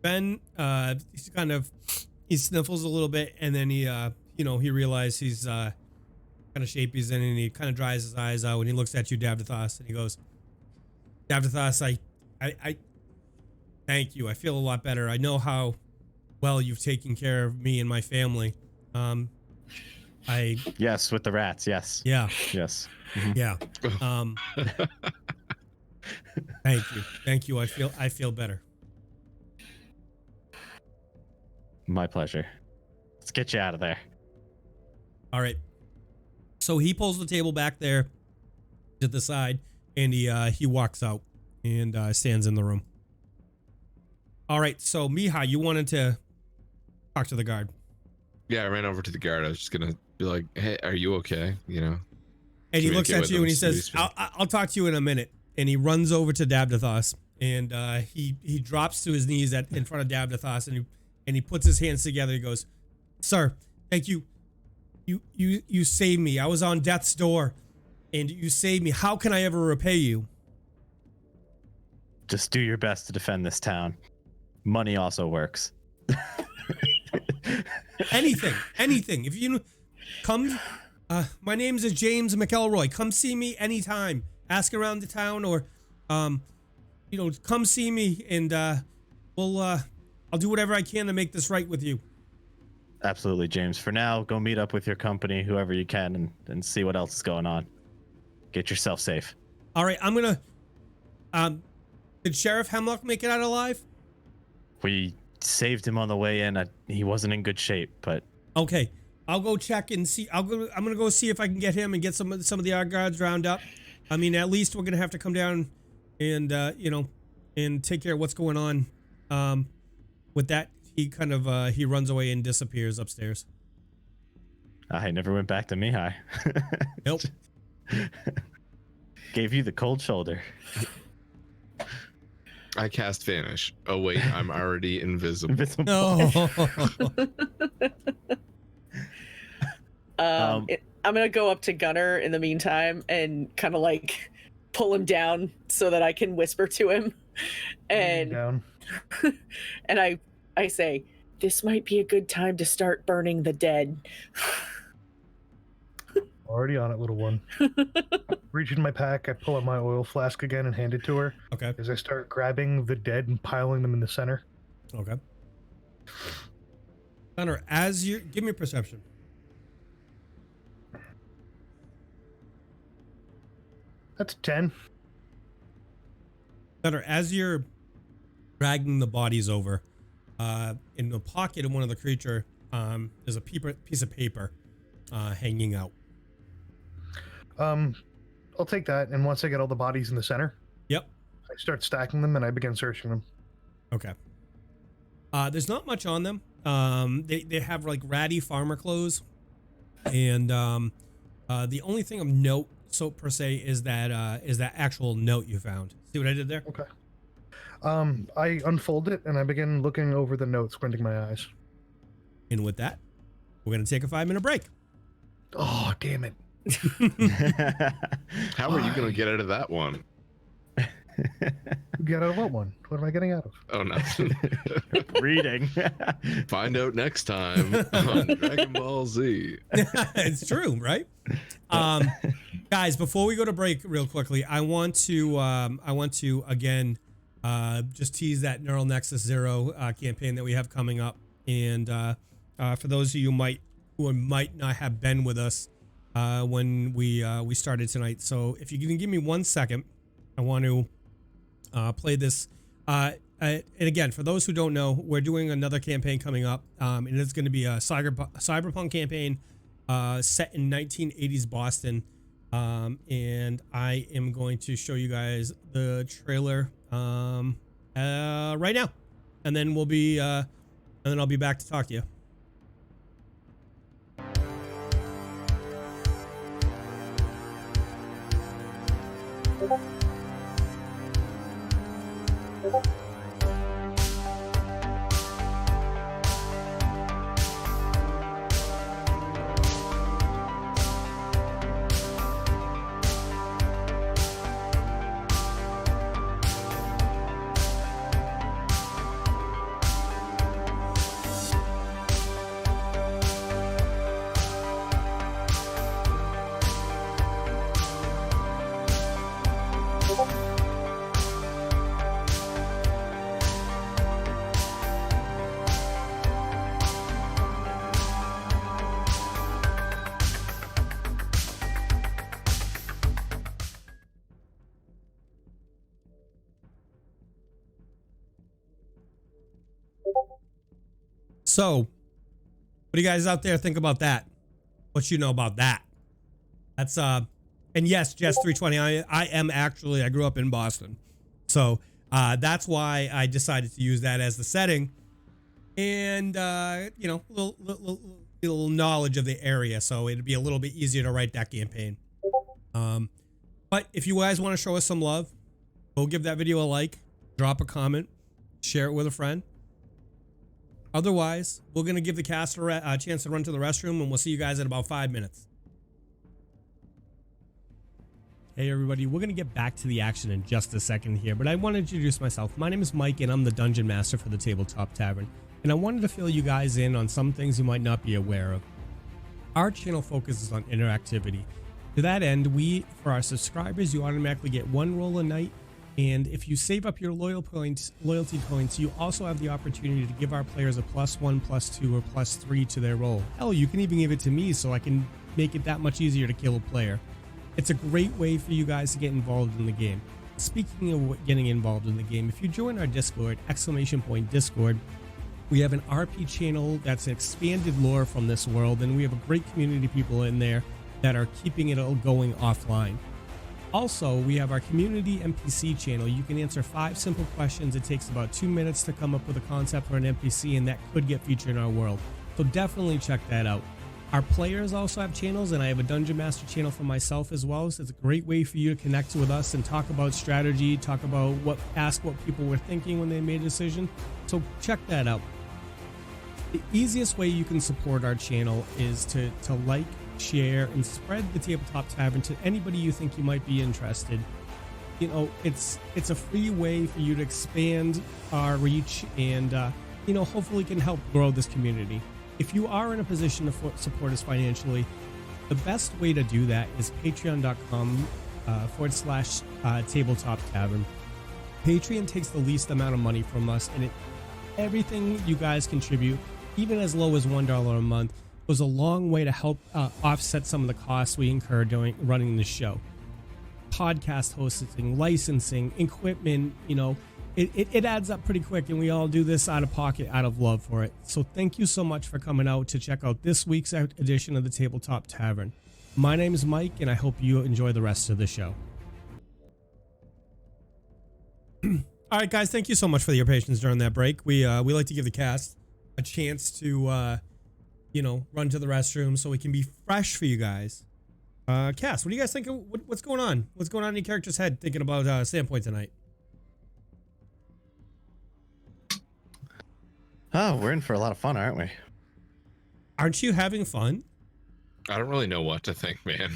Ben, he's kind of, he sniffles a little bit, and then he he realizes he's kind of shape he's in, and he kind of dries his eyes out, and he looks at you, Davdithas, and he goes, Davdithas, I thank you. I feel a lot better. I know how well you've taken care of me and my family. Yes, with the rats. Yes. Yeah. Yes. Yeah. Thank you. I feel better. My pleasure. Let's get you out of there. All right. So he pulls the table back there to the side, and he walks out and stands in the room. All right. So Mihaly, you wanted to talk to the guard. Yeah, I ran over to the guard. I was just gonna be like, "Hey, are you okay?" You know. And he looks at you and he says, useful. I'll talk to you in a minute. And he runs over to Davdithas, and he drops to his knees in front of Davdithas, and he puts his hands together. He goes, "Sir, thank you. You saved me. I was on death's door, and you saved me. How can I ever repay you?" Just do your best to defend this town. Money also works. Anything. If you come, my name's James McElroy. Come see me anytime. Ask around the town, or, come see me, and I'll do whatever I can to make this right with you. Absolutely, James. For now, go meet up with your company, whoever you can, and see what else is going on. Get yourself safe. All right, I'm gonna. Did Sheriff Hemlock make it out alive? We saved him on the way in. He wasn't in good shape, but okay. I'll go check and see. I'm gonna go see if I can get him and get some of the art guards round up. I mean, at least we're gonna have to come down and and take care of what's going on. With that, he kind of he runs away and disappears upstairs. I never went back to Mihaly. Nope. Gave you the cold shoulder. I cast Vanish. Oh wait, I'm already invisible. No. I'm gonna go up to Gunnar in the meantime and kind of like pull him down so that I can whisper to him, and Down. and I say, "This might be a good time to start burning the dead." Already on it, little one. Reach in my pack, I pull out my oil flask again and hand it to her. Okay. As I start grabbing the dead and piling them in the center. Okay. Gunnar, give me a perception. That's 10. Gunnar, as you're dragging the bodies over, in the pocket of one of the creature, there's a piece of paper hanging out. I'll take that, and once I get all the bodies in the center, Yep. I start stacking them and I begin searching them. Okay. There's not much on them. They have like ratty farmer clothes, and the only thing of note, so per se, is that actual note you found. See what I did there? Okay. I unfold it and I begin looking over the note, squinting my eyes. And with that, we're gonna take a 5-minute break. Oh, damn it. How are you gonna get out of that one? Get out of what one? What am I getting out of? Oh no. Reading. Find out next time on Dragon Ball Z. It's true, right? Guys, before we go to break real quickly, I want to again just tease that Neural Nexus 0 campaign that we have coming up. And for those of you who might not have been with us when we started tonight. So if you can give me 1 second, I want to play this. And again, for those who don't know, we're doing another campaign coming up, and it's going to be a cyberpunk campaign set in 1980s Boston. And I am going to show you guys the trailer right now, and then I'll be back to talk to you. So, what do you guys out there think about that? What you know about that? That's and yes, Jess 320. I grew up in Boston, so that's why I decided to use that as the setting, and you know, little knowledge of the area, so it'd be a little bit easier to write that campaign. But if you guys want to show us some love, go give that video a like, drop a comment, share it with a friend. Otherwise, we're going to give the cast a chance to run to the restroom, and we'll see you guys in about 5 minutes. Hey everybody, we're going to get back to the action in just a second here, but I want to introduce myself. My name is Mike, and I'm the Dungeon Master for the Tabletop Tavern, and I wanted to fill you guys in on some things you might not be aware of. Our channel focuses on interactivity. To that end, for our subscribers, you automatically get 1 roll a night, and if you save up your loyalty points, you also have the opportunity to give our players a +1, +2, or +3 to their roll. Hell, you can even give it to me so I can make it that much easier to kill a player. It's a great way for you guys to get involved in the game. Speaking of getting involved in the game, if you join our Discord, !Discord, we have an RP channel that's an expanded lore from this world, and we have a great community of people in there that are keeping it all going offline. Also, we have our community NPC channel. You can answer 5 simple questions. It takes about 2 minutes to come up with a concept for an NPC, and that could get featured in our world. So definitely check that out. Our players also have channels, and I have a Dungeon Master channel for myself as well. So it's a great way for you to connect with us and talk about strategy, ask what people were thinking when they made a decision. So check that out. The easiest way you can support our channel is to like, share, and spread the Tabletop Tavern to anybody you think you might be interested. You know, it's a free way for you to expand our reach, and you know, hopefully can help grow this community. If you are in a position to support us financially, the best way to do that is patreon.com/Tabletop Tavern. Patreon takes the least amount of money from us, and everything you guys contribute, even as low as $1 a month, goes a long way to help offset some of the costs we incur during running the show. Podcast hosting, licensing, equipment, you know, it adds up pretty quick, and we all do this out of pocket, out of love for it. So thank you so much for coming out to check out this week's edition of the Tabletop Tavern. My name is Mike, and I hope you enjoy the rest of the show. All right, guys, thank you so much for your patience during that break. We like to give the cast a chance to you know, run to the restroom so we can be fresh for you guys. Cass, what do you guys think of what's going on? What's going on in your character's head thinking about Standpoint tonight? Oh, we're in for a lot of fun, aren't we? Aren't you having fun? I don't really know what to think, man.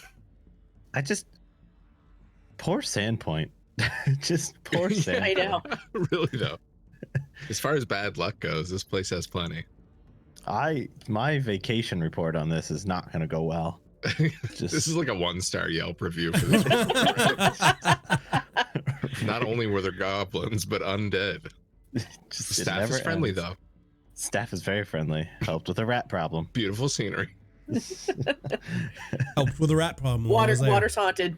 Poor Sandpoint. Just poor Sandpoint. I know. Really though. As far as bad luck goes, this place has plenty. My vacation report on this is not going to go well. This is like a 1-star Yelp review for this. Not only were there goblins, but undead. Staff is friendly though. Staff is very friendly. Helped with a rat problem. Beautiful scenery. Helped with a rat problem. Water's haunted.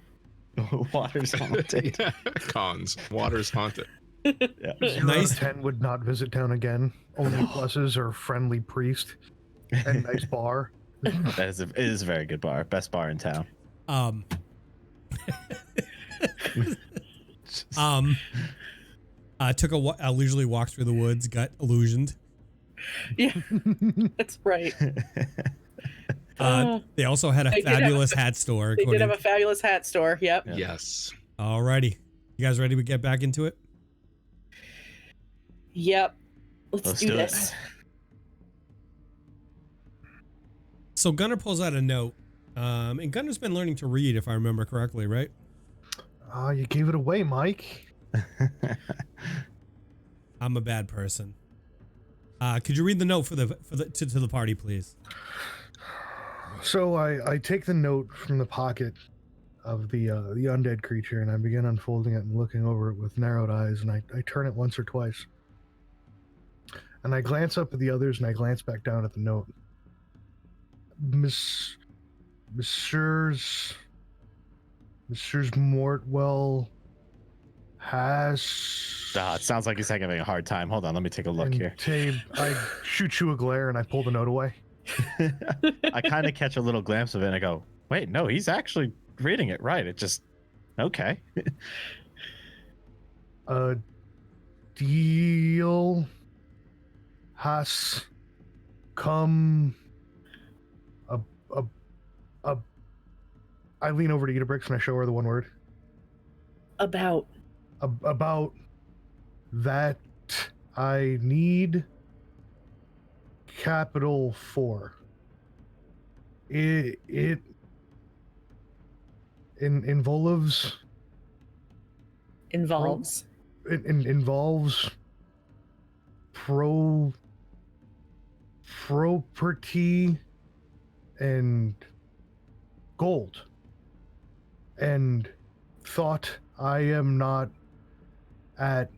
Water's haunted. Yeah. Cons. Water's haunted. Yeah. 0 out of 10 would not visit town again. Only pluses are friendly priest and nice bar. It is a very good bar. Best bar in town. Took a leisurely walk through the woods, got illusioned. Yeah, that's right. They also had a fabulous hat store. They did have a fabulous hat store. Yep. Yeah. Yes. Alrighty. You guys ready to get back into it? Yep. Let's do this. So Gunnar pulls out a note. And Gunnar's been learning to read, if I remember correctly, right? You gave it away, Mike. I'm a bad person. Could you read the note to the party, please? So I take the note from the pocket of the undead creature, and I begin unfolding it and looking over it with narrowed eyes, and I turn it once or twice. And I glance up at the others, and I glance back down at the note. Messrs. Mortwell has. It sounds like he's having a hard time. Hold on, let me take a look and here. Tabe, I shoot you a glare and I pull the note away. I kind of catch a little glimpse of it and I go, wait, no, he's actually reading it right. It just, okay. A deal has come. I lean over to Idabrix and I show her the one word. About About that I need capital for. It involves involves. it involves property and gold, and thought I am not at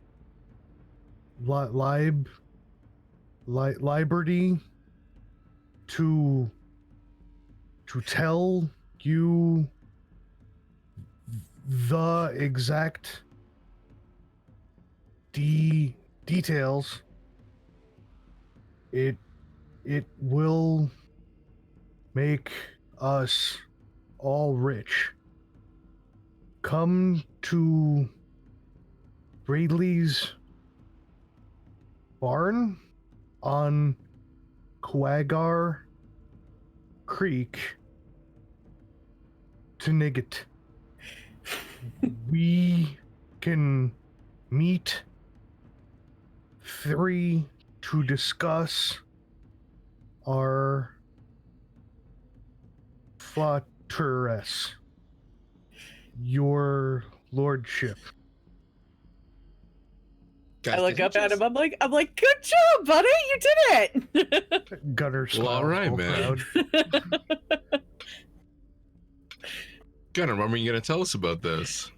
liberty to tell you the exact details. It will make us all rich. Come to Bradley's barn on Quaggar Creek to Nigget. We can meet 3 to discuss our fortress. Your lordship. Guys, I look did up you at just- him. I'm like, good job, buddy. You did it. Gunnar smiles. Well, all right, all man. proud. Gunnar, when were you going to tell us about this?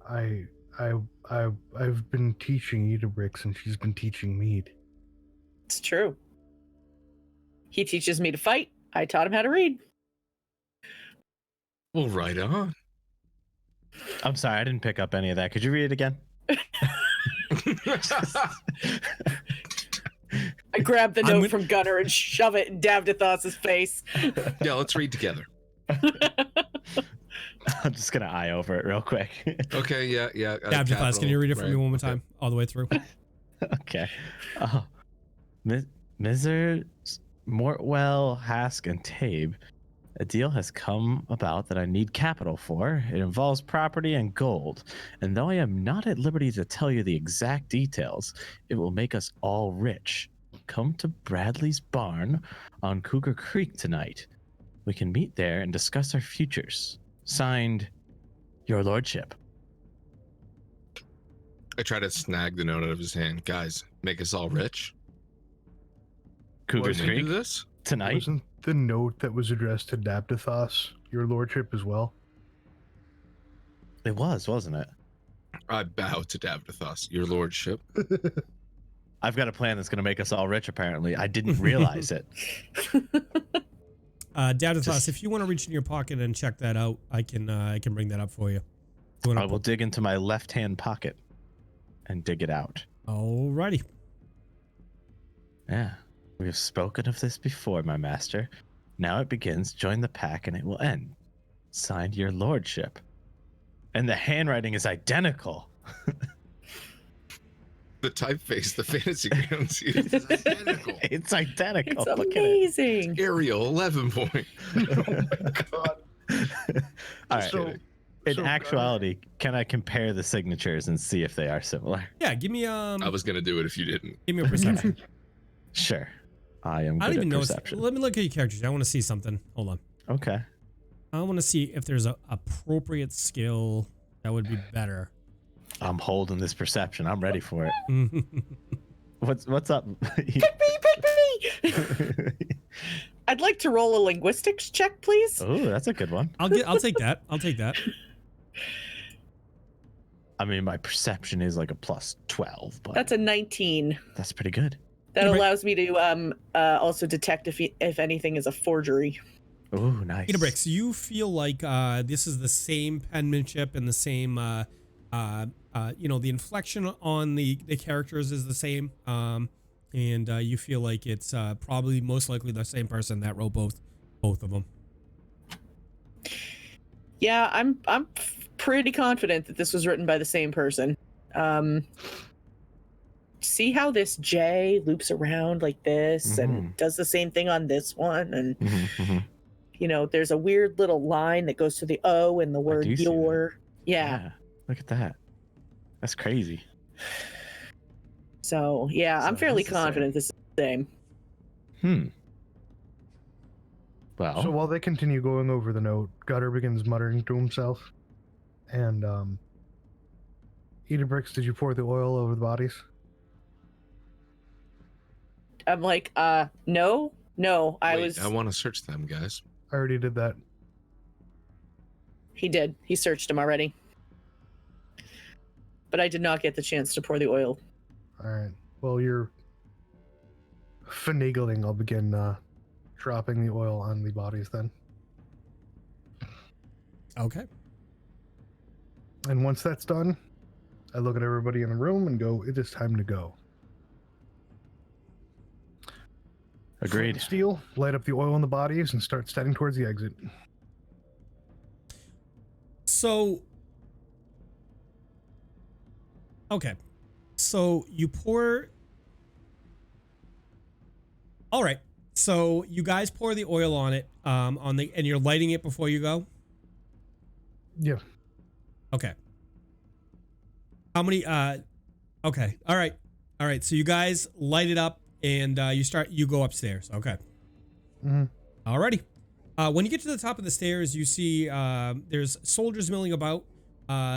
I've been teaching Idabrix and she's been teaching Mead. It's true. He teaches me to fight. I taught him how to read. Well, right on. I'm sorry, I didn't pick up any of that. Could you read it again? I grab the I'm note gonna- from Gunnar and shove it in Davdithas' face. Yeah, let's read together. I'm just going to eye over it real quick. Okay, yeah. Davdithas, can you read it for me one more okay. time, all the way through? Okay. Miser, Mortwell, Hask, and Tabe. A deal has come about that I need capital for. It involves property and gold. And though I am not at liberty to tell you the exact details, it will make us all rich. Come to Bradley's barn on Cougar Creek tonight. We can meet there and discuss our futures. Signed, Your Lordship. I try to snag the note out of his hand. Guys, make us all rich. Cougar Can we do Creek this? tonight. Wasn't the note that was addressed to Davdithas your lordship as well? It was, wasn't it? I bow to Davdithas, your lordship. I've got a plan that's going to make us all rich, apparently. I didn't realize it. Davdithas, Just- if you want to reach in your pocket and check that out, I can bring that up for you. You wanna I will dig into my left-hand pocket and dig it out. Alrighty. Yeah. We have spoken of this before, my master. Now it begins. Join the pack and it will end. Signed, Your Lordship. And the handwriting is identical. The typeface, the fantasy grounds is identical. It's identical. It's Look amazing. Arial, 11 point. Oh my god. at it. All right. So, In so, actuality, can I compare the signatures and see if they are similar? Yeah, give me I was going to do it if you didn't. give me a perception. Sure. I am good I don't at even know. perception. Let me look at your characters. I want to see something. Hold on. Okay. I want to see if there's a appropriate skill that would be better. I'm holding this perception. I'm ready for it. What's up? Pick me. I'd like to roll a linguistics check, please. Oh, that's a good one. I'll take that. I'll take that. I mean, my perception is like a plus 12, but That's a 19. that's pretty good. That Idabrix- allows me to also detect if anything is a forgery. Oh, nice. Idabrix, you feel like this is the same penmanship and the same the inflection on the characters is the same, and you feel like it's probably most likely the same person that wrote both of them. Yeah, I'm pretty confident that this was written by the same person. See how this J loops around like this and does the same thing on this one, and there's a weird little line that goes to the O in the word your. Yeah. Look at that. That's crazy. So yeah, I'm fairly confident this is the same. Well, so while they continue going over the note, Gunnar begins muttering to himself. And Idabrix, did you pour the oil over the bodies? I'm like, no. I want to search them, guys. I already did that. He did. He searched them already. But I did not get the chance to pour the oil. All right. Well, you're finagling. I'll begin dropping the oil on the bodies then. Okay. And once that's done, I look at everybody in the room and go, it is time to go. Agreed. Steel, light up the oil on the bodies and start stepping towards the exit. So, okay. So you pour. All right. So you guys pour the oil on it, and you're lighting it before you go. Yeah. Okay. How many? Okay. All right. So you guys light it up, and you go upstairs. Okay. Alrighty. When you get to the top of the stairs, you see there's soldiers milling about.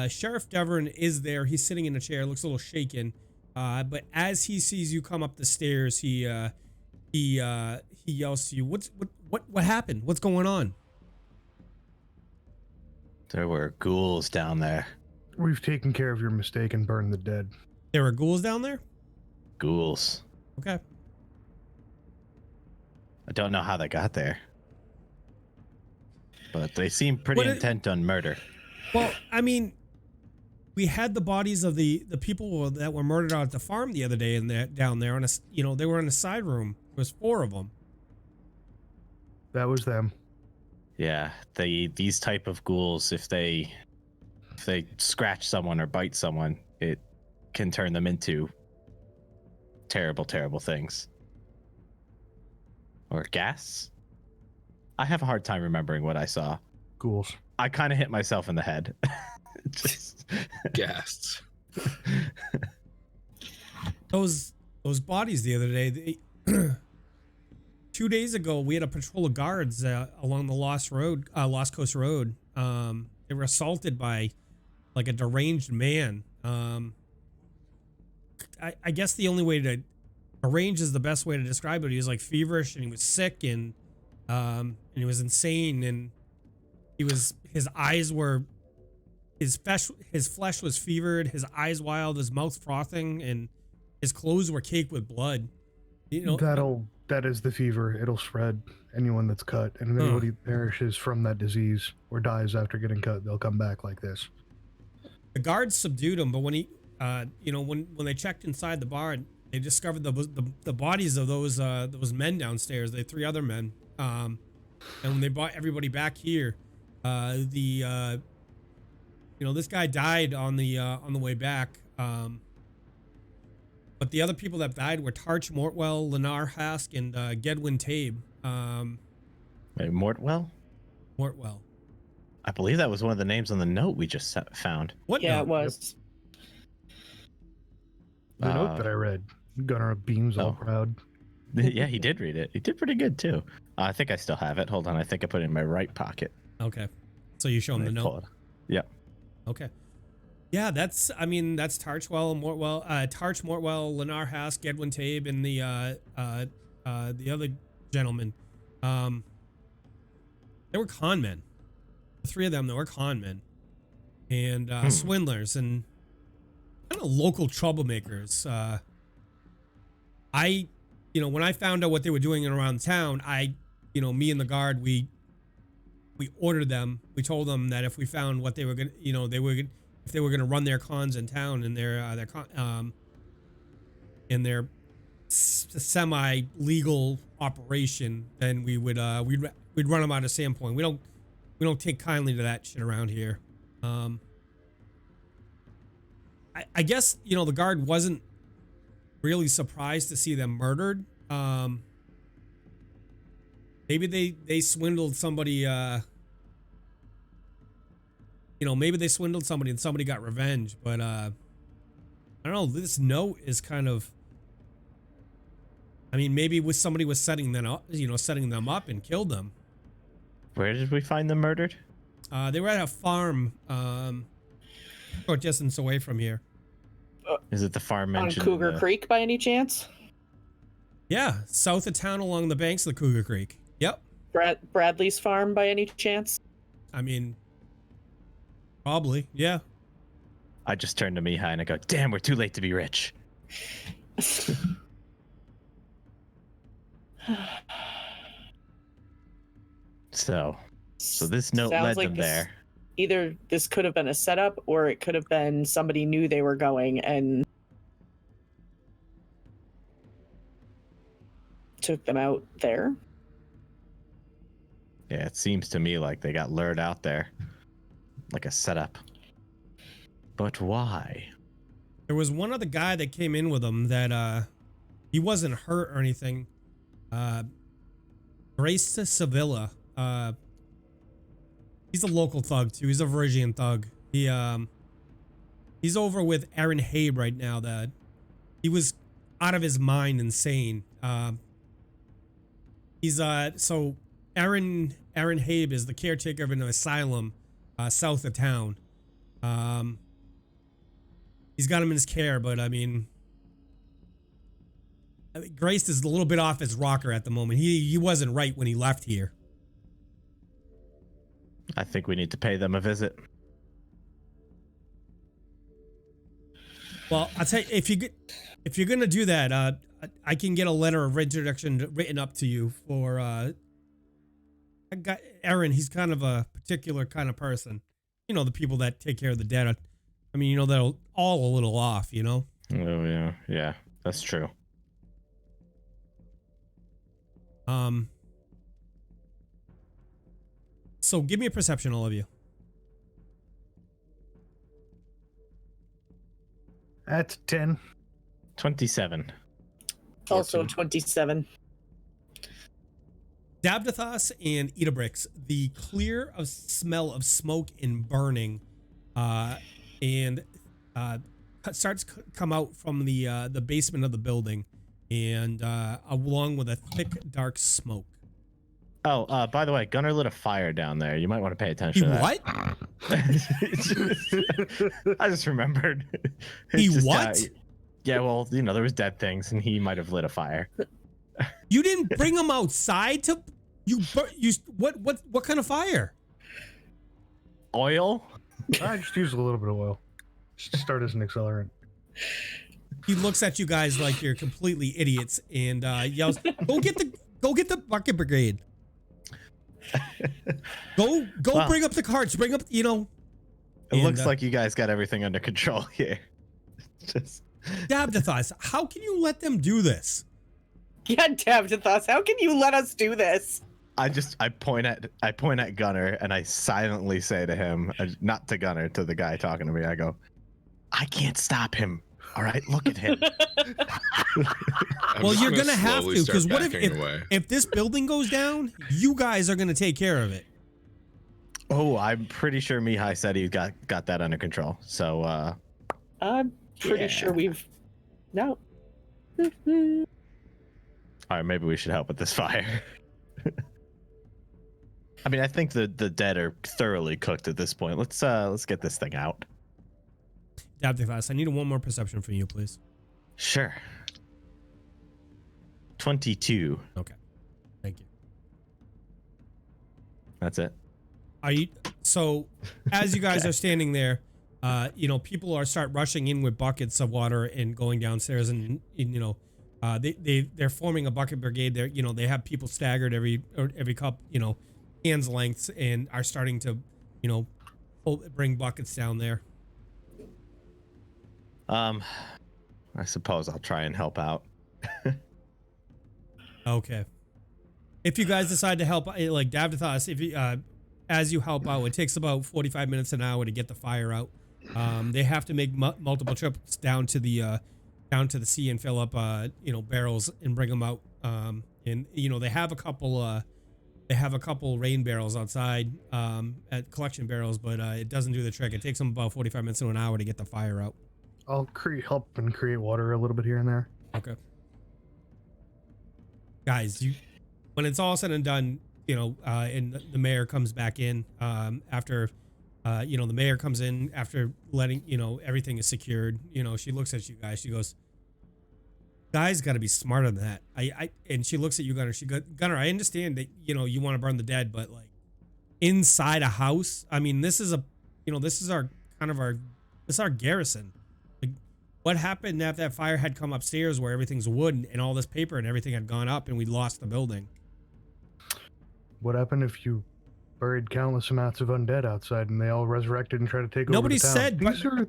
Sheriff Devon is there. He's sitting in a chair, looks a little shaken. But as he sees you come up the stairs, he yells to you, "What happened? What's going on?" There were ghouls down there. We've taken care of your mistake and burned the dead. There were ghouls down there? Ghouls. Okay. I don't know how they got there, but they seem pretty intent on murder. Well, I mean, we had the bodies of the people that were murdered out at the farm the other day, and down there on they were in a side room. There was 4 of them. That was them. Yeah, these type of ghouls, if they scratch someone or bite someone, it can turn them into terrible, terrible things. Or gas? I have a hard time remembering what I saw. Ghouls. I kind of hit myself in the head. Just Gassed. Those bodies the other day, 2 days ago, we had a patrol of guards along the Lost Coast Road. They were assaulted by like a deranged man. I guess the only way to deranged is the best way to describe it. He was like feverish and he was sick and he was insane and his flesh was fevered, his eyes wild, his mouth frothing, and his clothes were caked with blood. That is the fever. It'll spread anyone that's cut, and if anybody perishes from that disease or dies after getting cut, they'll come back like this. The guards subdued him, but when he, when they checked inside the bar, they discovered the bodies of those men downstairs. They 3 other men, and when they brought everybody back here, this guy died on the way back. But the other people that died were Tarch Mortwell, Lenar Hask, and Gedwin Tabe. Wait, Mortwell? Mortwell. I believe that was one of the names on the note we just found. What? Yeah, note? it was. The note that I read. Gunnar beams all proud. Yeah, he did read it. He did pretty good too. I think I still have it. Hold on, I think I put it in my right pocket. Okay, so you show him the note. Yeah. Okay. Yeah, that's Tarchwell, Mortwell, Lenar Hask, Gedwin Tabe, and the other gentleman. They were con men. The 3 of them, they were con men, and swindlers and kind of local troublemakers. When I found out what they were doing around town, me and the guard, we ordered them. We told them that if we found what they were gonna, if they were going to run their cons in town and in their semi-legal operation, then we would we'd run them out of Sandpoint. We don't take kindly to that shit around here. I guess, you know, the guard wasn't really surprised to see them murdered. Maybe they swindled somebody, you know, maybe they swindled somebody and somebody got revenge, but I don't know, this note is kind of, I mean, maybe somebody was setting them up, you know, setting them up and killed them. Where did we find them murdered? They were at a farm, short distance away from here. Is it the farm mentioned? On Cougar Creek by any chance? Yeah, south of town along the banks of the Cougar Creek. Yep. Bradley's farm by any chance? I mean, probably, yeah. I just turned to Mihaly and I go, damn, we're too late to be rich. So this note led them there. Either this could have been a setup, or it could have been somebody knew they were going and took them out there. Yeah, it seems to me like they got lured out there, like a setup. But why? There was one other guy that came in with them that he wasn't hurt or anything. Grace Sevilla. He's a local thug too. He's a Virgin thug. He's over with Aaron Habe right now. That he was out of his mind, insane. He's so Aaron Habe is the caretaker of an asylum south of town. He's got him in his care, but I mean, Grace is a little bit off his rocker at the moment. He wasn't right when he left here. I think we need to pay them a visit. Well, I'll tell you, if you're gonna do that, I can get a letter of introduction written up to you for I got Aaron. He's kind of a particular kind of person. You know, the people that take care of the dead. I mean, you know, they're all a little off, you know? Oh, yeah, that's true. So give me a perception, all of you. That's 10. 27. Also 14. 27. Davdithas and Idabrix, the clear of smell of smoke and burning, and starts come out from the basement of the building, and along with a thick dark smoke. Oh, by the way, Gunnar lit a fire down there. You might want to pay attention to that. What? I just remembered. He what? Yeah, well, you know, there was dead things, and he might have lit a fire. You didn't bring him outside to what kind of fire? Oil? I just used a little bit of oil. Just start as an accelerant. He looks at you guys like you're completely idiots and yells, "Go get the bucket brigade. Go well, bring up the carts. Bring up, you know." It looks like you guys got everything under control here. Just Davdithas, how can you let them do this? Yeah, Davdithas, how can you let us do this? I point at Gunnar and I silently say to him, not to Gunnar, to the guy talking to me, I go, I can't stop him. All right, look at him. Well, you're gonna have to, because what if this building goes down, you guys are gonna take care of it. Oh, I'm pretty sure Mihaly said he got that under control. So I'm pretty sure we've no. All right, maybe we should help with this fire. I mean, I think the dead are thoroughly cooked at this point. Let's get this thing out. Davdithas, I need one more perception from you, please. Sure. 22. Okay. Thank you. That's it. So as you guys are standing there, you know, people start rushing in with buckets of water and going downstairs, and you know, they're forming a bucket brigade. They have people staggered every cup, you know, hands lengths, and are starting to, you know, bring buckets down there. I suppose I'll try and help out. Okay. If you guys decide to help, like Davdithas, if you, as you help out, it takes about 45 minutes an hour to get the fire out. They have to make multiple trips down to the sea and fill up, barrels and bring them out. And they have a couple rain barrels outside, at collection barrels, but it doesn't do the trick. It takes them about 45 minutes to an hour to get the fire out. I'll help and create water a little bit here and there. Okay. Guys, when it's all said and done, and the mayor comes back in, after, the mayor comes in after letting, everything is secured. She looks at you guys. She goes, guys got to be smarter than that. And she looks at you, Gunnar. She goes, Gunnar, I understand that, you want to burn the dead, but like inside a house, I mean, this is our garrison. Like, what happened after that fire had come upstairs where everything's wood and all this paper and everything had gone up and we lost the building? What happened if you buried countless amounts of undead outside and they all resurrected and tried to take Nobody over the town? said,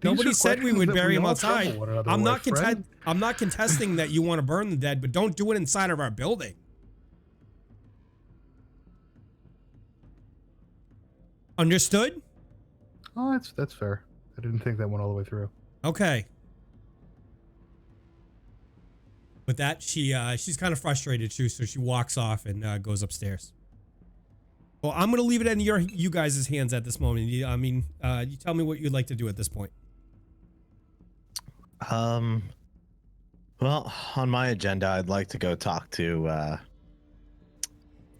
nobody said we would bury them outside. I'm not I'm not contesting that you want to burn the dead, but don't do it inside of our building. Understood? Oh, that's fair. I didn't think that went all the way through. Okay. With that, she's kind of frustrated too, so she walks off and goes upstairs. Well, I'm going to leave it in you guys' hands at this moment. You tell me what you'd like to do at this point. Well, on my agenda, I'd like to go talk to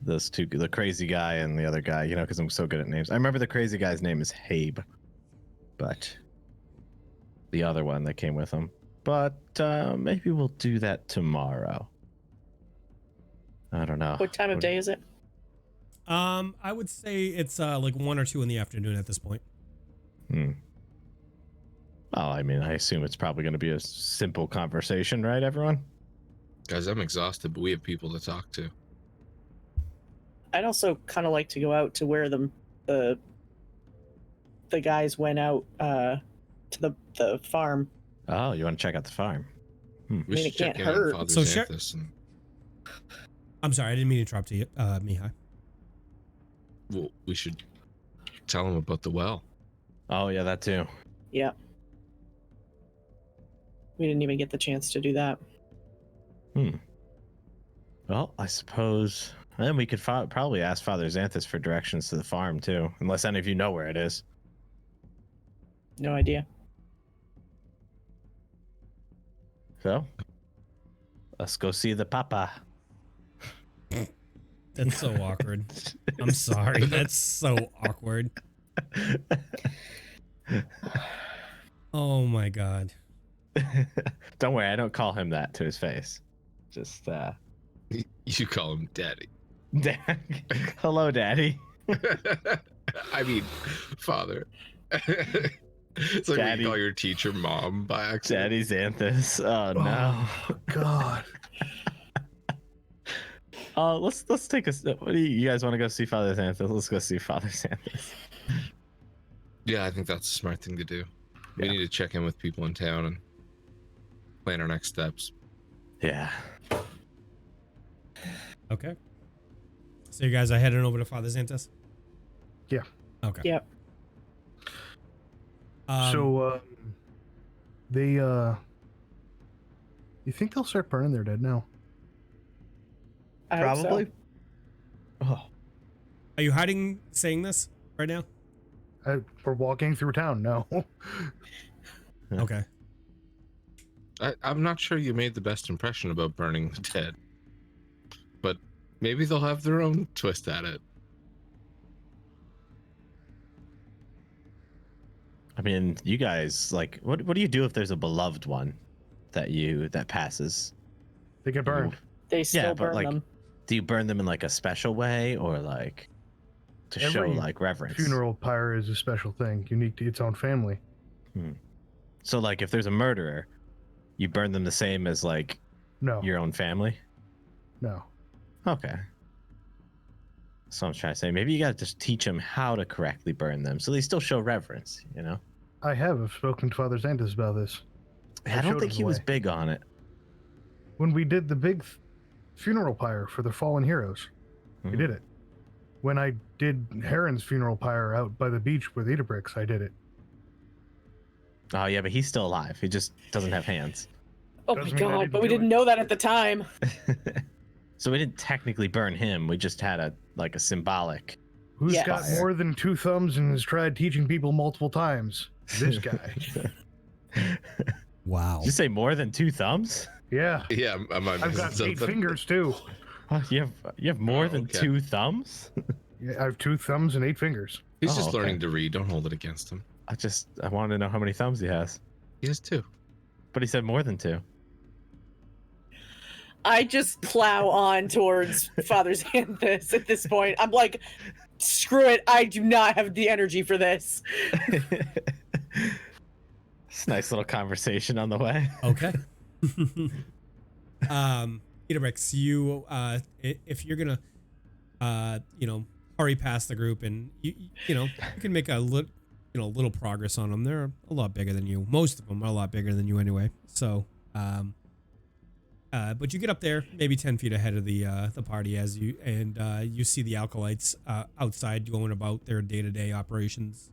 those two, the crazy guy and the other guy, because I'm so good at names. I remember the crazy guy's name is Habe, but the other one that came with him. But maybe we'll do that tomorrow. I don't know. What time of day is it? I would say it's like 1 or 2 in the afternoon at this point. Well, I mean, I assume it's probably going to be a simple conversation, right, everyone? Guys, I'm exhausted, but we have people to talk to. I'd also kind of like to go out to where the guys went out to the farm. Oh, you want to check out the farm? We should check in on Father Xanthus. I'm sorry, I didn't mean to interrupt you, Mihaly. Well, we should tell him about the well. Oh, yeah, that too. Yeah. We didn't even get the chance to do that. Well, I suppose then we could probably ask Father Xanthus for directions to the farm too, unless any of you know where it is. No idea. So, let's go see the Papa. That's so awkward. I'm sorry. That's so awkward. Oh my God. Don't worry, I don't call him that to his face. Just You call him Daddy. Hello, Daddy. I mean, Father. It's like when you call your teacher Mom by accident. Daddy Xanthus. Oh no. Oh, God. Let's take a. What do you guys want to go see Father Xanthus? Let's go see Father Xanthus. Yeah, I think that's a smart thing to do. We need to check in with people in town and plan our next steps. Yeah. Okay. So you guys are heading over to Father Xanthus? Yeah. Okay. Yep. So they you think they'll start burning their dead now? I hope so. Probably. Oh. Are you hiding saying this right now? We're walking through town. No. Okay. I'm not sure you made the best impression about burning the dead, but maybe they'll have their own twist at it. I mean, you guys, like, what do you do if there's a beloved one that passes? They get burned. They still burn like, them. do you burn them in like a special way or like to show like reverence? Funeral pyre is a special thing, unique to its own family. So like if there's a murderer, you burn them the same as like your own family? No. Okay. So I'm trying to say, maybe you gotta just teach them how to correctly burn them so they still show reverence, you know? I have. I've spoken to Father Xanthus about this. I don't think he was big on it. When we did the big funeral pyre for the fallen heroes, we did it. When I did Heron's funeral pyre out by the beach with Idabrix, I did it. Oh yeah, but he's still alive. He just doesn't have hands. Oh my god, but we didn't know that at the time. So we didn't technically burn him. We just had a symbolic. Who's got more than 2 thumbs and has tried teaching people multiple times? This guy. Wow. Did you say more than 2 thumbs? Yeah. Yeah, I've got 8 fingers too. You have more than 2 thumbs? Yeah, I have 2 thumbs and 8 fingers. He's just learning to read. Don't hold it against him. I wanted to know how many thumbs he has. He has 2. But he said more than 2. I just plow on towards Father Xanthus at this point. I'm like, screw it. I do not have the energy for this. It's a nice little conversation on the way. Okay. Idabrix, you if you're gonna hurry past the group and you can make a little progress on them. They're a lot bigger than you. Most of them are a lot bigger than you anyway. So but you get up there maybe 10 feet ahead of the party as you see the acolytes outside going about their day-to-day operations.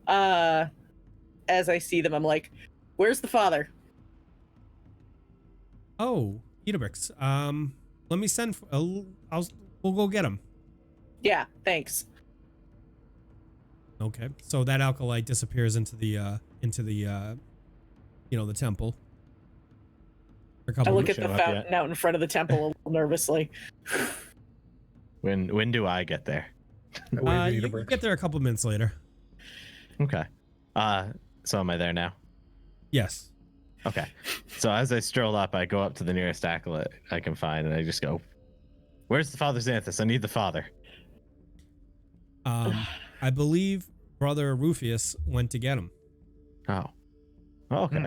As I see them, I'm like, where's the father? Oh, Idabrix. Let me send. We'll go get him. Yeah, thanks. Okay, so that acolyte disappears into the the temple. I look at the fountain out in front of the temple a little nervously. When do I get there? You get there a couple minutes later. Okay. So am I there now? Yes. Okay. So as I stroll up, I go up to the nearest acolyte I can find, and I just go, "Where's the Father Xanthus? I need the father." I believe Brother Rufius went to get him. Oh. Okay.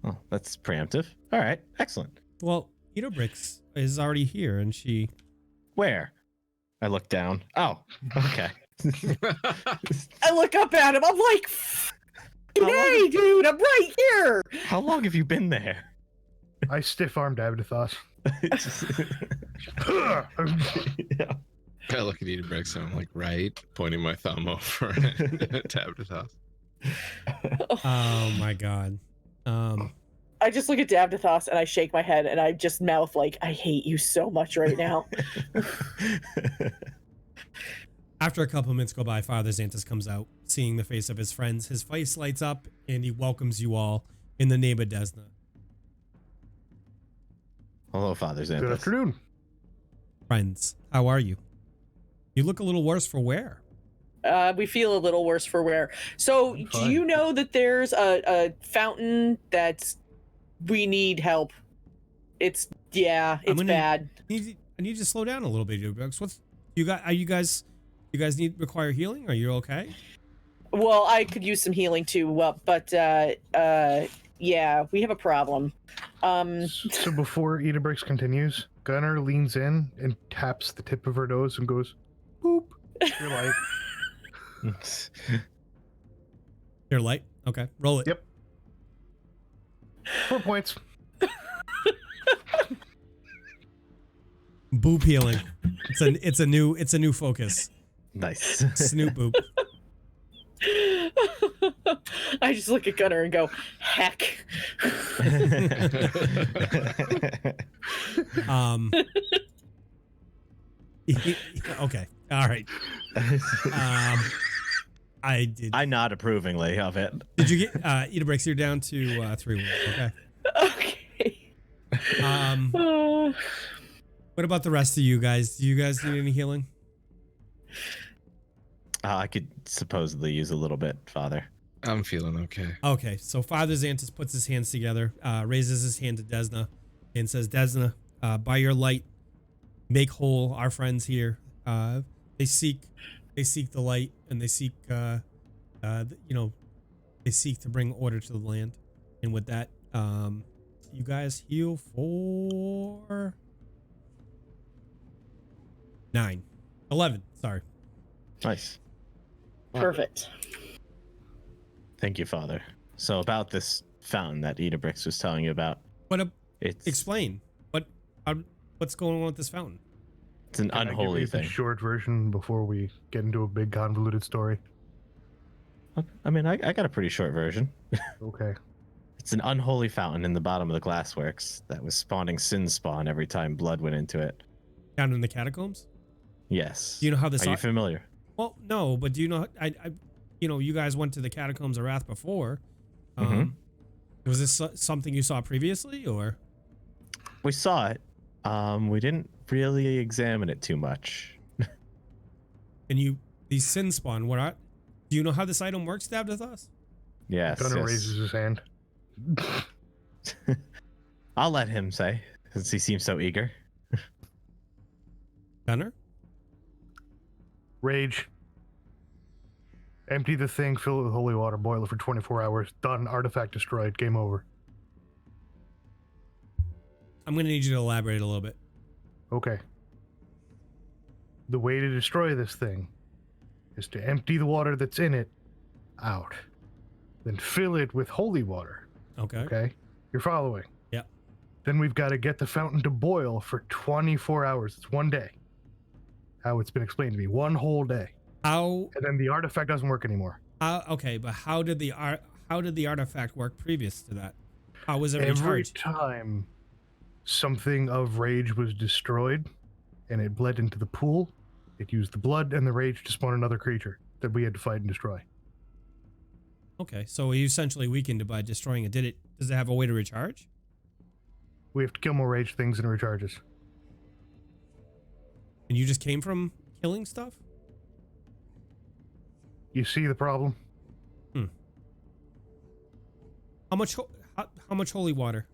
Oh, that's preemptive. All right. Excellent. Well, Idabrix is already here, and she... Where? I look down. Oh, okay. I look up at him. I'm like, hey, dude, I'm right here. How long have you been there? I stiff-armed Davdithas. Yeah. I look at Idabrix and I'm like, right, pointing my thumb over at Davdithas. Oh my god. I just look at Davdithas and I shake my head and I just mouth like, I hate you so much right now. After a couple minutes go by, Father Xanthus comes out, seeing the face of his friends. His face lights up and he welcomes you all in the name of Desna. Hello, Father Xanthus. Good afternoon. Friends, how are you? You look a little worse for wear. We feel a little worse for wear. So, do you know that there's a fountain that's we need help? It's bad. I need you to slow down a little bit, Idabrix. You guys require healing? Are you okay? Well, I could use some healing too. But yeah, we have a problem. So before Idabrix continues, Gunnar leans in and taps the tip of her nose and goes, "Boop." You're light. You're light? Okay. Roll it. Yep. 4 points. Boop healing. It's a new focus. Nice. Snoop boop. I just look at Gunnar and go, heck. Okay. All right. I nod approvingly of it. Did you get Idabrix? You're down to 3 wounds. Okay. Okay. What about the rest of you guys? Do you guys need any healing? I could supposedly use a little bit, Father. I'm feeling okay. Okay, so Father Xanthus puts his hands together, raises his hand to Desna, and says, "Desna, by your light, make whole our friends here. They seek the light, and they seek, they seek to bring order to the land. And with that, you guys heal for 11. Sorry. Nice. Perfect. Thank you, Father. So about this fountain that Idabrix was telling you about. Explain. What's going on with this fountain? It's an unholy thing. The short version before we get into a big convoluted story. I mean, I got a pretty short version. Okay. It's an unholy fountain in the bottom of the glassworks that was spawning sin spawn every time blood went into it. Down in the catacombs? Yes. Do you know how this? Are you familiar? Well, no, but do you know? You guys went to the Catacombs of Wrath before. Was this something you saw previously, or? We saw it. We didn't really examine it too much. And these sin spawn. Do you know how this item works, Davdithas? Yes. Gunnar raises his hand. I'll let him say, since he seems so eager. Gunnar? Rage. Empty the thing, fill it with holy water, boil it for 24 hours. Done. Artifact destroyed. Game over. I'm going to need you to elaborate a little bit. Okay. The way to destroy this thing is to empty the water that's in it out. Then fill it with holy water. Okay. Okay? You're following? Yeah. Then we've got to get the fountain to boil for 24 hours. It's one day. How it's been explained to me. One whole day. How? And then the artifact doesn't work anymore. Okay, but how did the artifact work previous to that? How was it Every recharged? time something of rage was destroyed and it bled into the pool, it used the blood and the rage to spawn another creature that we had to fight and destroy. Okay, so you essentially weakened it by destroying it. Does it have a way to recharge? We have to kill more rage things and it recharges. And you just came from killing stuff? You see the problem? How much holy water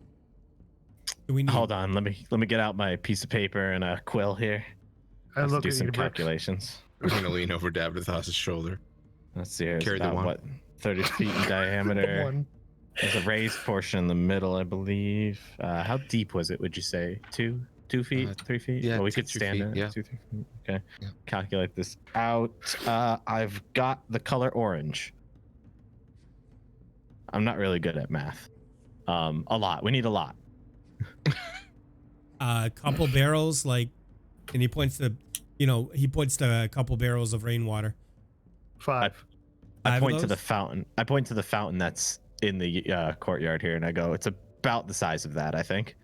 do we need? Hold on, let me get out my piece of paper and a quill here. I Let's look do at some you, calculations. I'm gonna lean over Davdithas' shoulder. Let's see here. It's Carry the about one. what, 30 feet in diameter. One. There's a raised portion in the middle, I believe. How deep was it? Would you say 2 feet, 3 feet? yeah, well, we 2 could stand feet, in it. yeah. 2, 3 feet. Okay. Yeah. Calculate this out. I've got the color orange. I'm not really good at math. A lot. We need a lot. A couple barrels, and he points to a couple barrels of rainwater. 5. I Five point of to the those? fountain. I point to the fountain that's in the courtyard here, and I go, it's about the size of that, I think.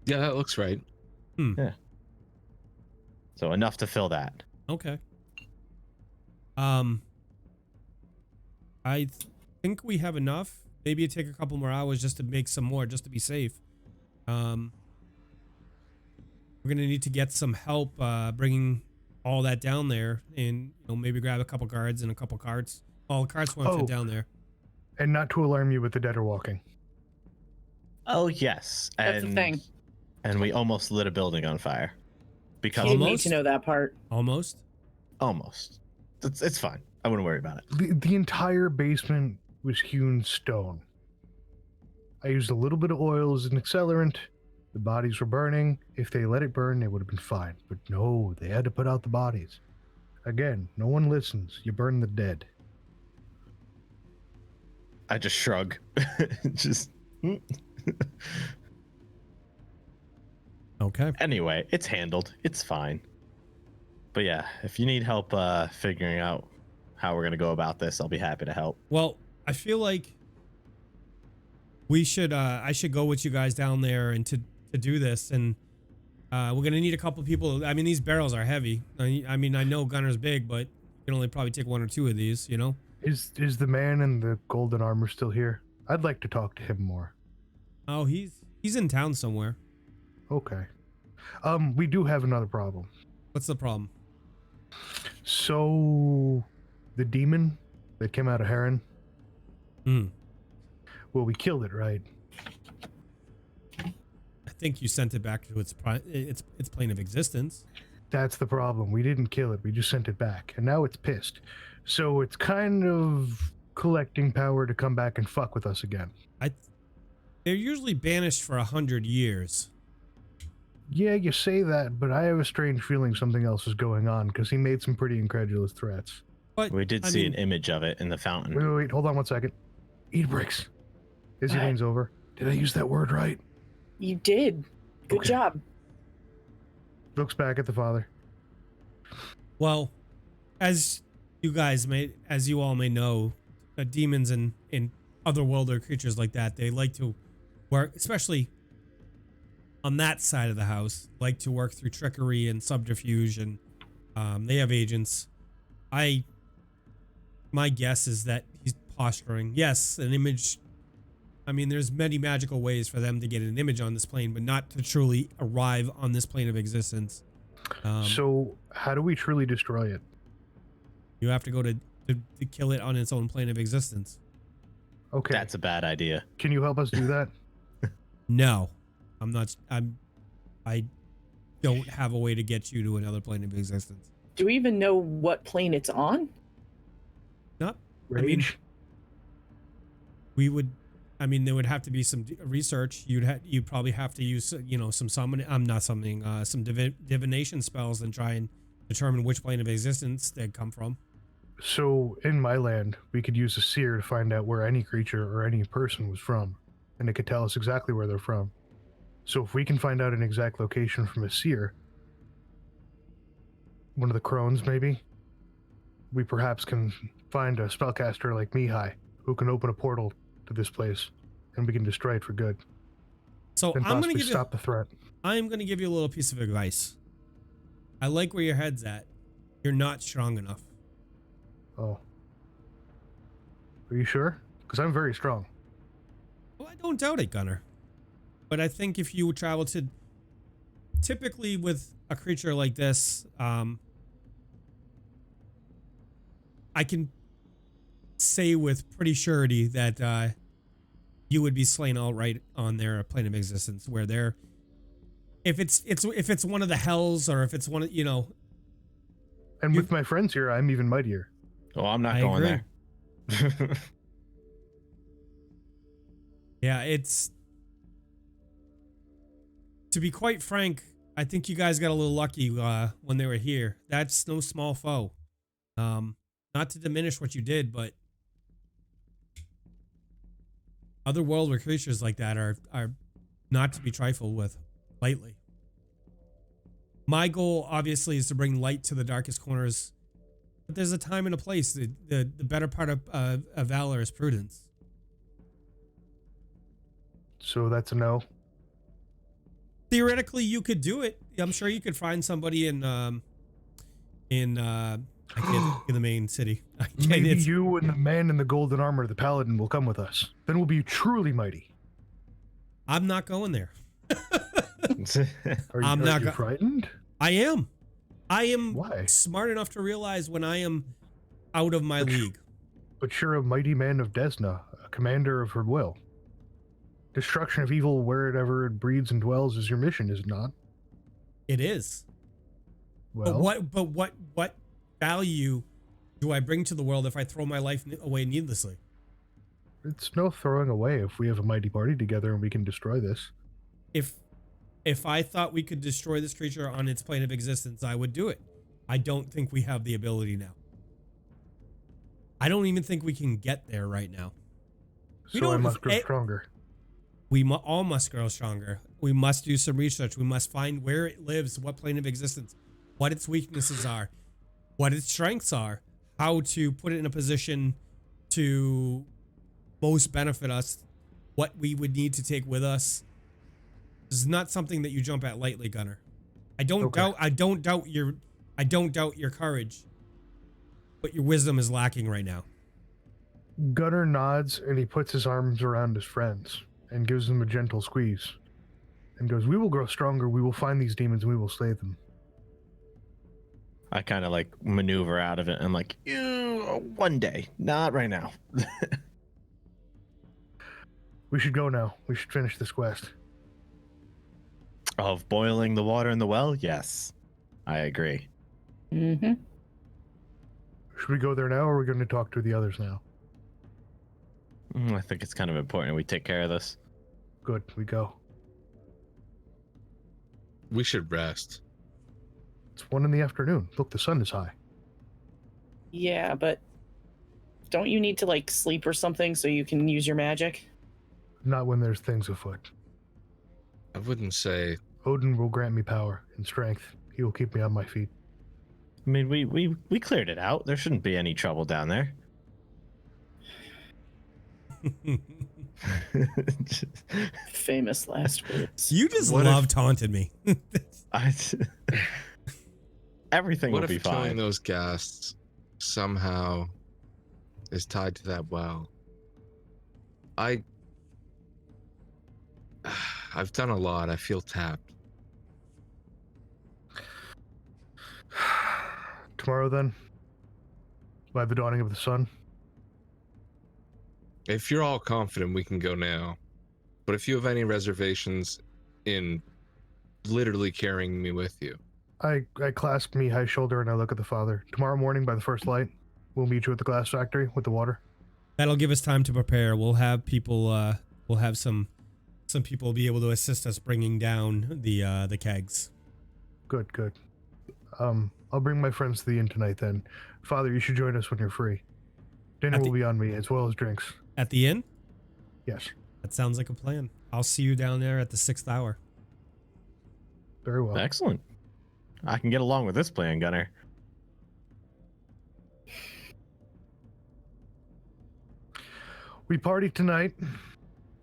Yeah, that looks right. Yeah. So enough to fill that. Okay. I think we have enough. Maybe it take a couple more hours just to make some more, just to be safe. We're gonna need to get some help bringing all that down there, and maybe grab a couple guards and a couple carts. All the carts won't fit down there. And not to alarm you, but the dead are walking. Oh yes, That's the thing. And we almost lit a building on fire. Because You need Almost? to know that part. Almost. It's fine. I wouldn't worry about it. The entire basement was hewn stone. I used a little bit of oil as an accelerant. The bodies were burning. If they let it burn, they would have been fine. But no, they had to put out the bodies. Again, no one listens. You burn the dead. I just shrug. Okay. Anyway, it's handled. It's fine. But yeah, if you need help figuring out how we're gonna go about this, I'll be happy to help. Well, I feel like we should. I should go with you guys down there and to do this, and we're gonna need a couple people. I mean, these barrels are heavy. I mean, I know Gunnar's big, but you can only probably take 1 or 2 of these. Is the man in the golden armor still here? I'd like to talk to him more. Oh, he's in town somewhere. Okay. We do have another problem. What's the problem? So, the demon that came out of Heron. Well, we killed it, right? I think you sent it back to its plane of existence. That's the problem. We didn't kill it. We just sent it back, and now it's pissed. So it's kind of collecting power to come back and fuck with us again. They're usually banished for 100 years. Yeah, you say that, but I have a strange feeling something else is going on because he made some pretty incredulous threats. But We did I see mean, an image of it in the fountain. Wait, hold on one second. Idabrix. Izzy What? leans over. Did I use that word right? You did. Good Okay. job. Looks back at the father. well, as you all may know, demons and otherworldly creatures like that, they like to work, especially on that side of the house, like to work through trickery and subterfuge, and they have agents. My guess is that he's posturing. Yes, an image. I mean, there's many magical ways for them to get an image on this plane, but not to truly arrive on this plane of existence. So, how do we truly destroy it? You have to go to kill it on its own plane of existence. Okay. That's a bad idea. Can you help us do that? No, I don't have a way to get you to another plane of existence. Do we even know what plane it's on? Not. Rage? I mean, we would. I mean, there would have to be some research. You'd probably have to use, some summon. Some divination spells and try and determine which plane of existence they'd come from. So, in my land, we could use a seer to find out where any creature or any person was from, and it could tell us exactly where they're from. So, if we can find out an exact location from a seer, one of the crones maybe, we perhaps can find a spellcaster like Mihaly who can open a portal to this place, and we can destroy it for good. So And I'm going to stop the threat. I'm going to give you a little piece of advice. I like where your head's at. You're not strong enough. Oh. Are you sure? Because I'm very strong. Well, I don't doubt it, Gunnar. But I think if you travel to, typically with a creature like this, I can say with pretty surety that you would be slain outright on their plane of existence, where they're, if it's one of the hells, or if it's one of, And with my friends here, I'm even mightier. Oh, I'm not I going agree. there. Yeah, to be quite frank, I think you guys got a little lucky when they were here. That's no small foe. Not to diminish what you did, but otherworldly creatures like that are not to be trifled with lightly. My goal, obviously, is to bring light to the darkest corners, but there's a time and a place. The better part of valor is prudence. So that's a no. Theoretically, you could do it. I'm sure you could find somebody in I can't think of the main city. Maybe you and the man in the golden armor, the paladin, will come with us. Then we'll be truly mighty. I'm not going there. Are you frightened? I am. Why? Smart enough to realize when I am out of my league. But you're a mighty man of Desna, a commander of her will. Destruction of evil wherever it breeds and dwells is your mission, is it not? It is. Well, But what value do I bring to the world if I throw my life away needlessly? it's no throwing away if we have a mighty party together and we can destroy this. If I thought we could destroy this creature on its plane of existence, I would do it. I don't think we have the ability now. I don't even think we can get there right now. So I must grow stronger. We all must grow stronger. We must do some research. We must find where it lives, what plane of existence, what its weaknesses are, what its strengths are, how to put it in a position to most benefit us, what we would need to take with us. This is not something that you jump at lightly, Gunnar. I don't doubt your courage, but your wisdom is lacking right now. Gunnar nods and he puts his arms around his friends and gives them a gentle squeeze and goes, "We will grow stronger. We will find these demons and we will slay them." I kind of like maneuver out of it and like, one day, not right now. We should go now. We should finish this quest. Of boiling the water in the well? Yes, I agree. Mm-hmm. Should we go there now or are we going to talk to the others now? I think it's kind of important we take care of this. Good, we go. We should rest. It's 1 in the afternoon. Look, the sun is high. Yeah, but don't you need to like sleep or something so you can use your magic? Not when there's things afoot. I wouldn't say. Odin will grant me power and strength. He will keep me on my feet. I mean, we cleared it out. There shouldn't be any trouble down there. Famous last words. You just What love taunting me. Everything What will be if killing fine. those ghasts somehow is tied to that well? I've done a lot. I feel tapped. Tomorrow, then, by the dawning of the sun. If you're all confident, we can go now. But if you have any reservations in literally carrying me with you, I clasp Mihaly's shoulder and I look at the father. Tomorrow morning, by the first light, we'll meet you at the glass factory with the water. That'll give us time to prepare. We'll have people. We'll have some people be able to assist us bringing down the kegs. Good. I'll bring my friends to the inn tonight then. Father, you should join us when you're free. Dinner will be on me, as well as drinks. At the inn? Yes. That sounds like a plan. I'll see you down there at the 6th hour. Very well. Excellent. I can get along with this plan, Gunnar. We party tonight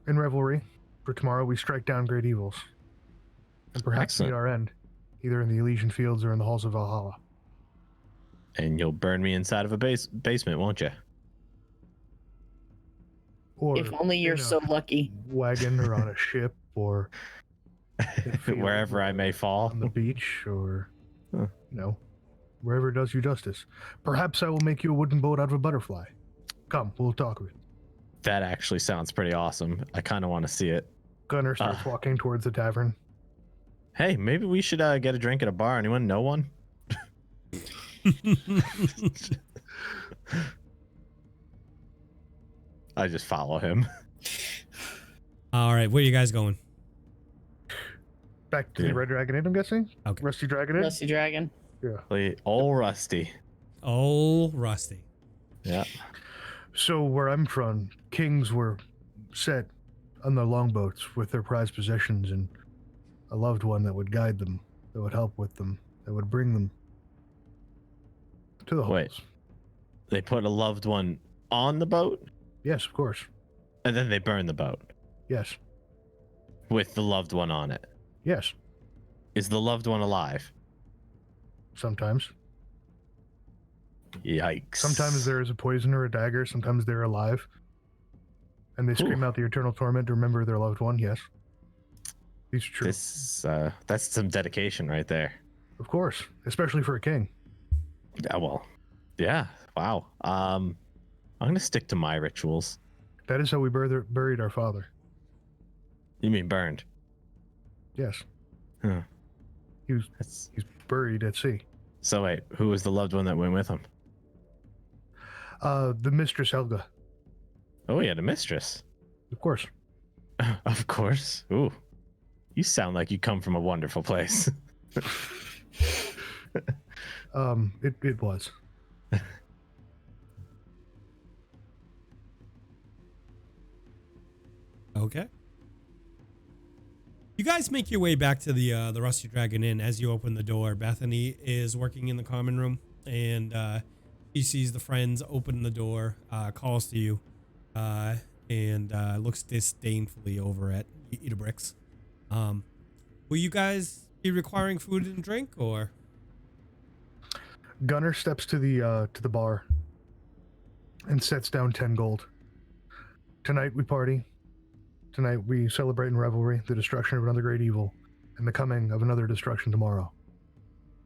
in revelry. For tomorrow, we strike down great evils. And perhaps Excellent. meet our end, either in the Elysian Fields or in the halls of Valhalla. And you'll burn me inside of a basement, won't you? Or If only you're in a so lucky. wagon or on a ship or in a field Wherever I may fall. on the beach or, Huh. wherever does you justice. Perhaps I will make you a wooden boat out of a butterfly. Come, we'll talk of it. That actually sounds pretty awesome. I kind of want to see it. Gunnar starts walking towards the tavern. Hey, maybe we should get a drink at a bar. Anyone know one? I just follow him. All right, where are you guys going? Back to the Red Dragon Inn, I'm guessing? Okay. Rusty Dragon Inn? Rusty Dragon. Yeah. Old Rusty. Oh, Rusty. Yeah. So where I'm from, kings were set on their longboats with their prized possessions and a loved one that would guide them, that would help with them, that would bring them to the Wait. halls. They put a loved one on the boat, Yes, of course. and then they burn the boat Yes. with the loved one on it. Yes. Is the loved one alive? Sometimes. Yikes. Sometimes there is a poison or a dagger. Sometimes they're alive. And they scream out the eternal torment to remember their loved one. Yes. These are true. That's some dedication right there. Of course. Especially for a king. Yeah, well, yeah. Wow. I'm gonna stick to my rituals. That is how we buried our father. You mean burned? Yes. Huh. He's buried at sea. So wait, who was the loved one that went with him? The Mistress Helga. Oh, he had a mistress. Of course. Of course. Ooh. You sound like you come from a wonderful place. It was. Okay. You guys make your way back to the Rusty Dragon Inn. As you open the door, Bethany is working in the common room, and she sees the friends open the door, calls to you, and looks disdainfully over at Idabrix. Will you guys be requiring food and drink, or? Gunnar steps to the bar and sets down 10 gold. Tonight we party. Tonight we celebrate in revelry the destruction of another great evil and the coming of another destruction tomorrow.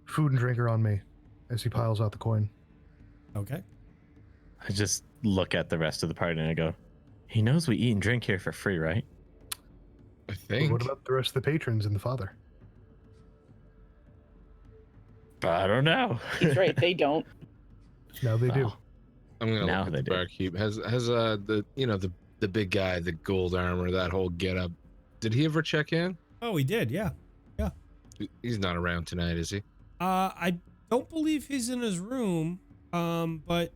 Food and drink are on me as he piles out the coin. Okay. I just look at the rest of the party and I go, he knows we eat and drink here for free, right? I But think. what about the rest of the patrons and the father? I don't know. He's right. They don't. Now they do. Oh, I'm gonna Now look at they the do. barkeep. Has the big guy, the gold armor, that whole getup. Did he ever check in? Oh, he did. Yeah. He's not around tonight, is he? I don't believe he's in his room. But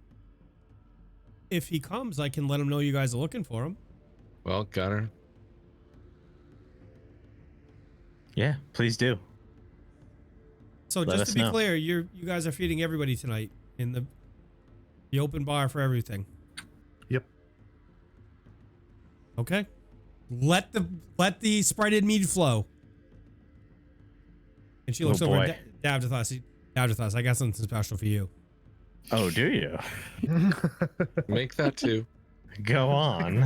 if he comes, I can let him know you guys are looking for him. Well, Gunnar. Yeah, please do. So Let just us to be know. clear, you guys are feeding everybody tonight in the open bar for everything. Yep. Okay. Let the sprited mead flow. And she looks Oh, over boy. at Davdithas. Davdithas, I got something special for you. Oh, do you? Make that too. Go on.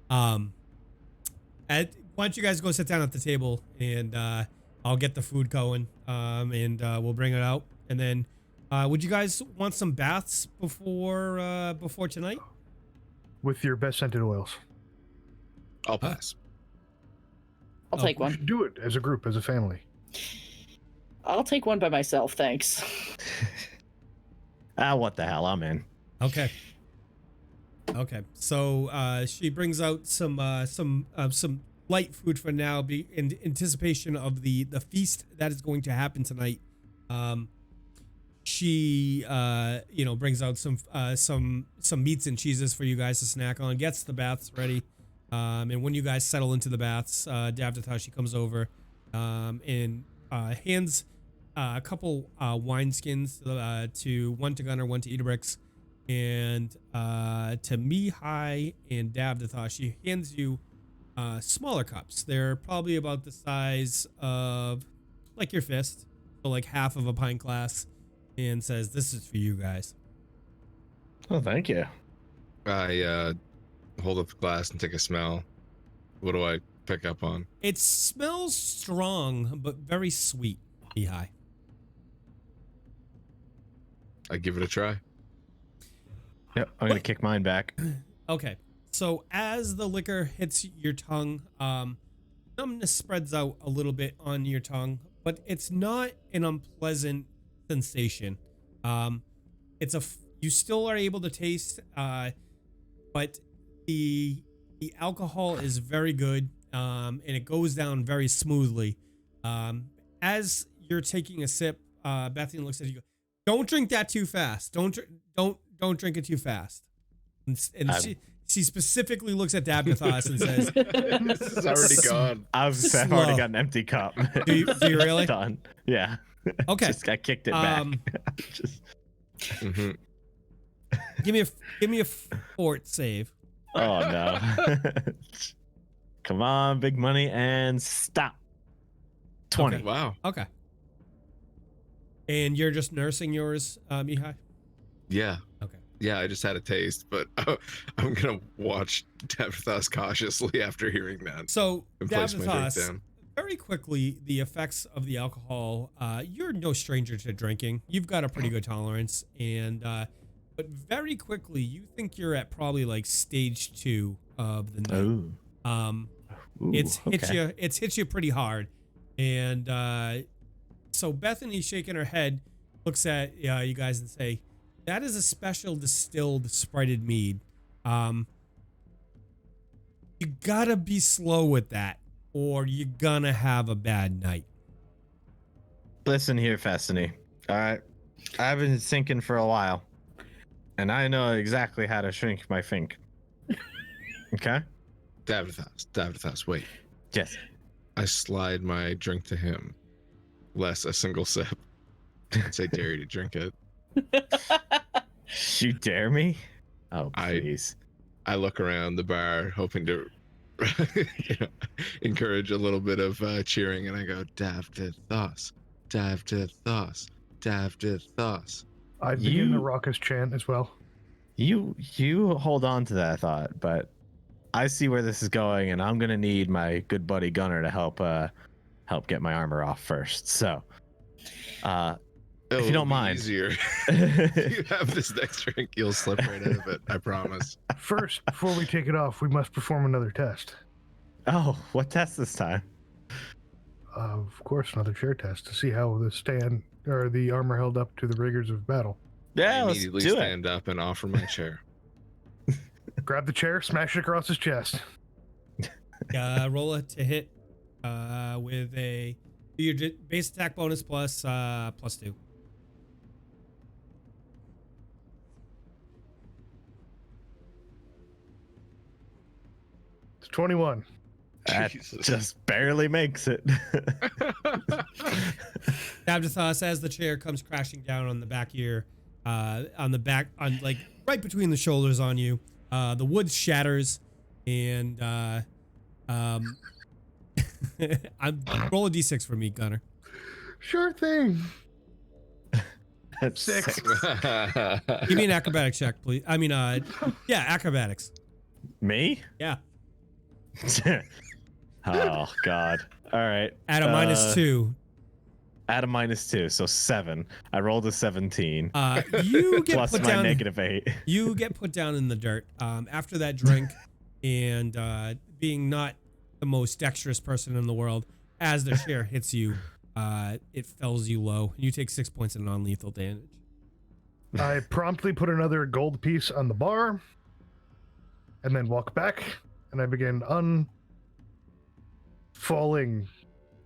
Why don't you guys go sit down at the table and I'll get the food going and we'll bring it out. And then would you guys want some baths before tonight? With your best scented oils. I'll pass. I'll take We one. should do it as a group, as a family. I'll take one by myself, thanks. What the hell? I'm in. Okay. So she brings out some light food for now, in anticipation of the feast that is going to happen tonight. She brings out some meats and cheeses for you guys to snack on. Gets the baths ready, and when you guys settle into the baths, Davdithas, she comes over and hands a couple wineskins to one to Gunnar, one to Idabrix, and to Mihaly and Davdithas. She hands you smaller cups. They're probably about the size of like your fist, so like half of a pint glass, and says, "This is for you guys." Oh, thank you. I hold up the glass and take a smell. What do I pick up on? It smells strong, but very sweet, Mihaly. I give it a try. Yep, I'm gonna kick mine back. Okay, so as the liquor hits your tongue, numbness spreads out a little bit on your tongue, but it's not an unpleasant sensation. You still are able to taste, but the alcohol is very good, and it goes down very smoothly. As you're taking a sip, Bethany looks at you. Don't drink that too fast. Don't drink it too fast. And she specifically looks at Davdithas and says, This is already gone. I've already got an empty cup. Do you really? Done. Yeah. Okay. I kicked it back. Mm-hmm. Give me a fort save. Oh no. Come on, big money, and stop. 20. Okay. Wow. Okay. And you're just nursing yours, Mihaly? Yeah. Okay. Yeah, I just had a taste, but I'm gonna watch Davdithas cautiously after hearing that. So, And place my drink Davdithas, down. very quickly, the effects of the alcohol, you're no stranger to drinking. You've got a pretty good tolerance, and but very quickly, you think you're at probably like stage 2 of the night. Ooh. It's hit you pretty hard, and so Bethany, shaking her head, looks at you guys and say, "That is a special distilled sprited mead. You gotta be slow with that, or you're gonna have a bad night." Listen here, Festiny. All right. I've been thinking for a while, and I know exactly how to shrink my fink. Okay? Davdithas, wait. Yes. I slide my drink to him, less a single sip, and say, "Dare you to drink it." You dare me? Oh, I- please. I look around the bar, hoping to encourage a little bit of cheering, and I go, "Davdithas, Davdithas, Davdithas." I begin You- a raucous chant as well. You hold on to that thought, but I see where this is going, and I'm gonna need my good buddy Gunnar to help get my armor off first. So, if you don't mind, easier. If you have this next drink, you'll slip right out of it. I promise. First, before we take it off, we must perform another test. Oh, what test this time? Of course, another chair test to see how the armor held up to the rigors of battle. Yeah, I let's immediately do it. stand up and offer my chair. Grab the chair, smash it across his chest. Roll it to hit with your base attack bonus plus 2. 21. That Jesus. just barely makes it. Davdithas, as the chair comes crashing down on the back of your, like right between the shoulders on you, the wood shatters, and I'm roll a d6 for me, Gunnar. Sure thing. That's 6. Give me an acrobatic check, please. I mean, yeah, acrobatics. Me? Yeah. Oh God. All right. At a -2. At a -2, so 7. I rolled a 17. You get Plus put my down. -8. You get put down in the dirt after that drink, and being not the most dexterous person in the world, as the chair hits you, it fells you low. You take 6 points of non-lethal damage. I promptly put another gold piece on the bar, and then walk back, and I begin falling.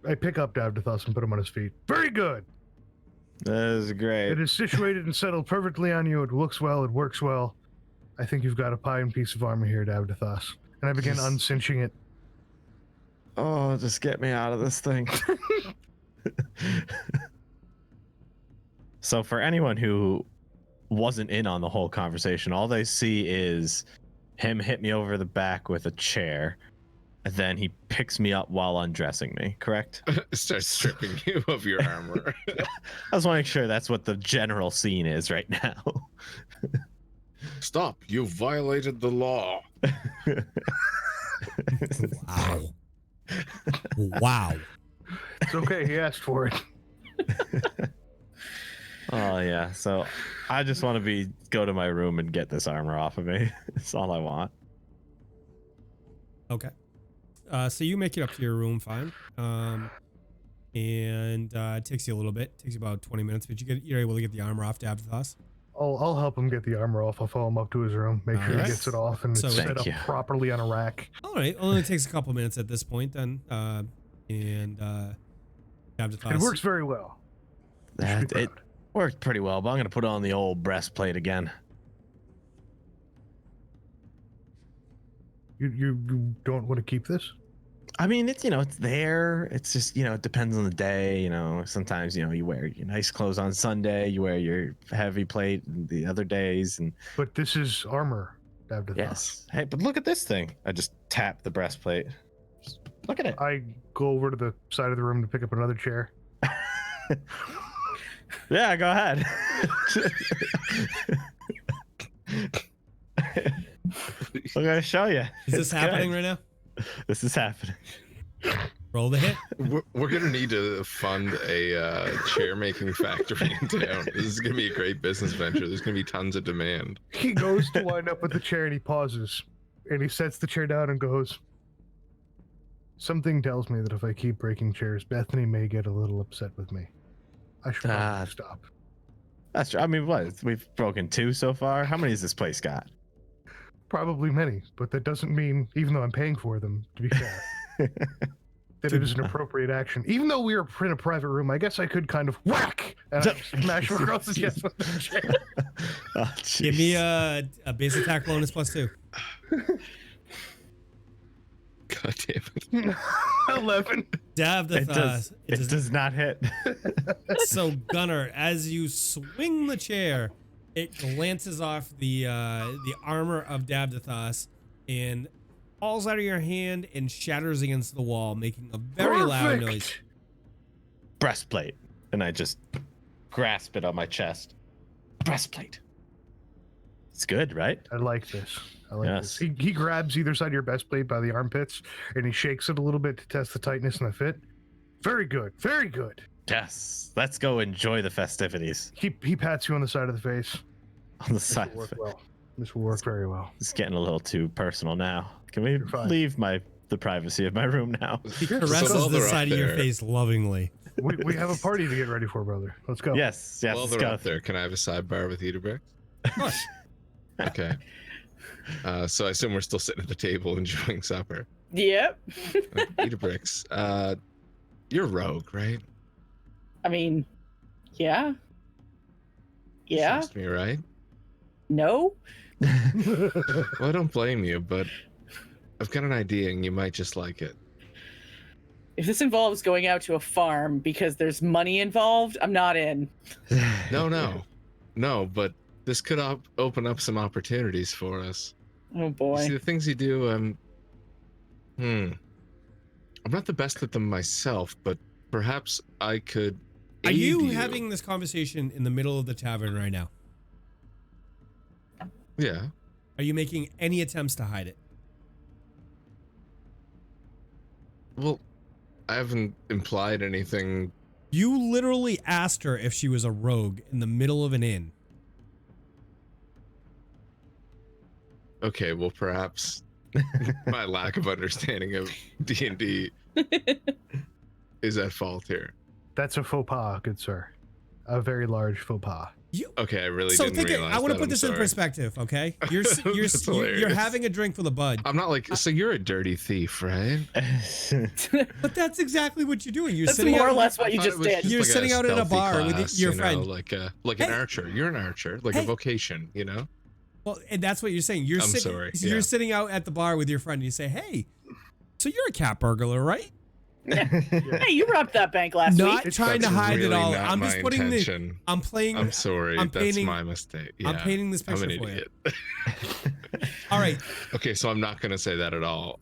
I pick up Davdithas and put him on his feet. Very good. That is great. It is situated and settled perfectly on you. It looks well. It works well. I think you've got a fine piece of armor here, Davdithas. And I begin uncinching it. Oh, just get me out of this thing. So for anyone who wasn't in on the whole conversation, all they see is him hit me over the back with a chair. And then he picks me up while undressing me, correct? Starts stripping you of your armor. I just want to make sure that's what the general scene is right now. Stop, you violated the law. Wow. Wow. It's okay. He asked for it. Oh yeah, so I just want to go to my room and get this armor off of me. That's all I want. Okay. So you make it up to your room fine. And it takes you a little bit. It takes you about 20 minutes, but you're able to get the armor off Davdithas. I'll help him get the armor off. I'll follow him up to his room, make sure Alright. he gets it off, and So- it's set Thank up you. properly on a rack. All right. Only takes a couple minutes at this point then. And Davdithas. It works very well. You should be It proud. worked pretty well, but I'm gonna put on the old breastplate again. You don't want to keep this? I mean, it's it's there. It's just it depends on the day. Sometimes you wear your nice clothes on Sunday, you wear your heavy plate the other days, and But this is armor, Davdithas. yes. Hey, but look at this thing. I just tap the breastplate. Just look at it. I go over to the side of the room to pick up another chair. Yeah, go ahead. I'm gonna show you. Is this It's happening good. right now? This is happening. Roll the hit. We're gonna need to fund a chair making factory in town. This is gonna be a great business venture. There's gonna be tons of demand. He goes to wind up with the chair and he pauses. And he sets the chair down and goes, "Something tells me that if I keep breaking chairs, Bethany may get a little upset with me. I should probably stop." That's true. I mean, what? We've broken 2 so far. How many has this place got? Probably many, but that doesn't mean, even though I'm paying for them, to be fair, that it is an appropriate action. Even though we are in a private room, I guess I could kind of whack and I smash him across the chest with the chair. Oh, Give me jeez. a base attack bonus +2. God damn it. 11. Davdithas. It does not hit. So Gunnar, as you swing the chair, it glances off the armor of Davdithas and falls out of your hand and shatters against the wall, making a very loud Perfect. noise. Breastplate. And I just grasp it on my chest. Breastplate. It's good, right? I like this. I like Yes. this. He grabs either side of your best plate by the armpits and he shakes it a little bit to test the tightness and the fit. Very good. Very good. Yes. Let's go enjoy the festivities He pats you on the side of the face. on the This side. will work well. This will work very well. It's getting a little too personal now. Can we fine. leave the privacy of my room now? He So caresses while the they're side up of your there- face lovingly. We have a party to get ready for, brother. Let's go. Yes. Yes. While Let's they're go. up there, can I have a sidebar with Idabrix? Okay. So I assume we're still sitting at the table enjoying supper. Yep. Idabrix, you're rogue, right? I mean, yeah. Yeah. Trust me, right? No. Well, I don't blame you, but I've got an idea, and you might just like it. If this involves going out to a farm because there's money involved, I'm not in. No, but this could open up some opportunities for us. Oh boy. You see, the things you do, I'm not the best at them myself, but perhaps I could Are aid you having this conversation in the middle of the tavern right now? Yeah. Are you making any attempts to hide it? Well, I haven't implied anything. You literally asked her if she was a rogue in the middle of an inn. Okay, well, perhaps my lack of understanding of D&D is at fault here. That's a faux pas, good sir. A very large faux pas. Okay, I really so didn't think realize I want that. to put I'm this in sorry. perspective, okay? You're That's you're hilarious. having a drink with a bud. I'm not like, so you're a dirty thief, right? But that's exactly what you're doing. You're That's sitting more out, or less what you I thought just it was did. You're like sitting out at a stealthy bar with class, your you know, friend. like an Hey. archer. You're an archer, like Hey. a vocation, you know? Well, and that's what you're saying. You're I'm sitting. sorry, You're yeah. sitting out at the bar with your friend, and you say, "Hey, so you're a cat burglar, right?" Hey, you robbed that bank last Not week. trying to That's hide it really all. not I'm just my putting intention. I'm playing. I'm sorry. I'm That's painting- my mistake. Yeah, I'm painting this I'm picture an for you. idiot. All right. Okay, so I'm not going to say that at all.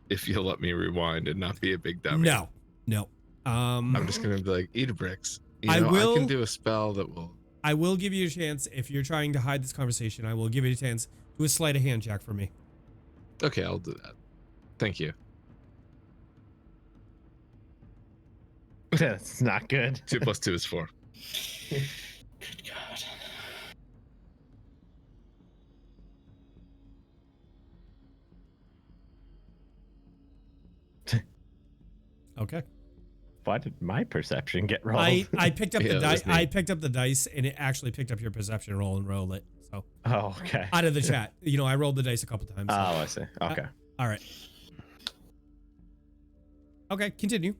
If you'll let me rewind and not be a big dummy. No. I'm just going to be like, Idabrix. I I will- can do a spell that will... I will give you a chance if you're trying to hide this conversation. I will give you a chance. Do a sleight of hand check for me. Okay, I'll do that. Thank you. That's not good. 2 + 2 is 4. Good God. Okay. Why did my perception get rolled? I picked up Yeah, the that was dice. me. I picked up the dice, and it actually picked up your perception roll and rolled it. So Oh, okay. out of the chat, I rolled the dice a couple times. Oh, So. I see. Okay. All right. Okay, continue.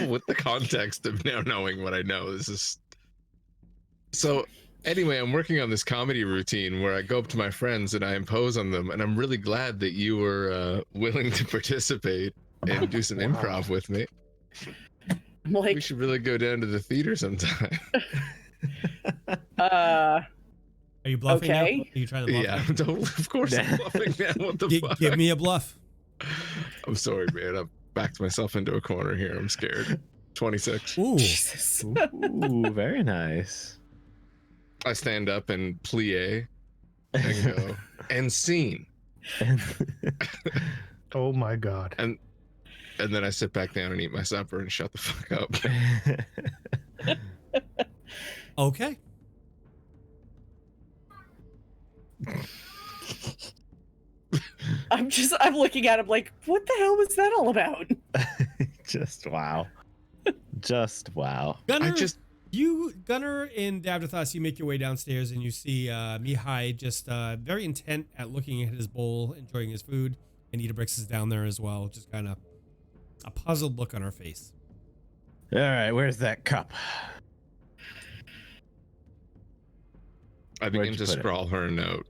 With the context of now knowing what I know, this is... So, anyway, I'm working on this comedy routine where I go up to my friends and I impose on them, and I'm really glad that you were willing to participate and do some improv with me. I'm like, We should really go down to the theater sometime. Are you bluffing now? Okay. Are you trying to bluff? Yeah, now? totally. Of course I'm bluffing now. What the fuck? Give me a bluff. I'm sorry, man. I've backed myself into a corner here. I'm scared. 26. Ooh. Jesus. Ooh, very nice. I stand up and plie and go, and scene. Oh my god. And then I sit back down and eat my supper and shut the fuck up. Okay. I'm looking at him like, what the hell was that all about? Just wow. Just wow. Gunnar, I just Gunnar and Davdithas, you make your way downstairs and you see Mihaly just very intent at looking at his bowl, enjoying his food, and Idabrix is down there as well, just kind of a puzzled look on her face. All right, where's that cup? I Where'd begin you to put it? scrawl her a note.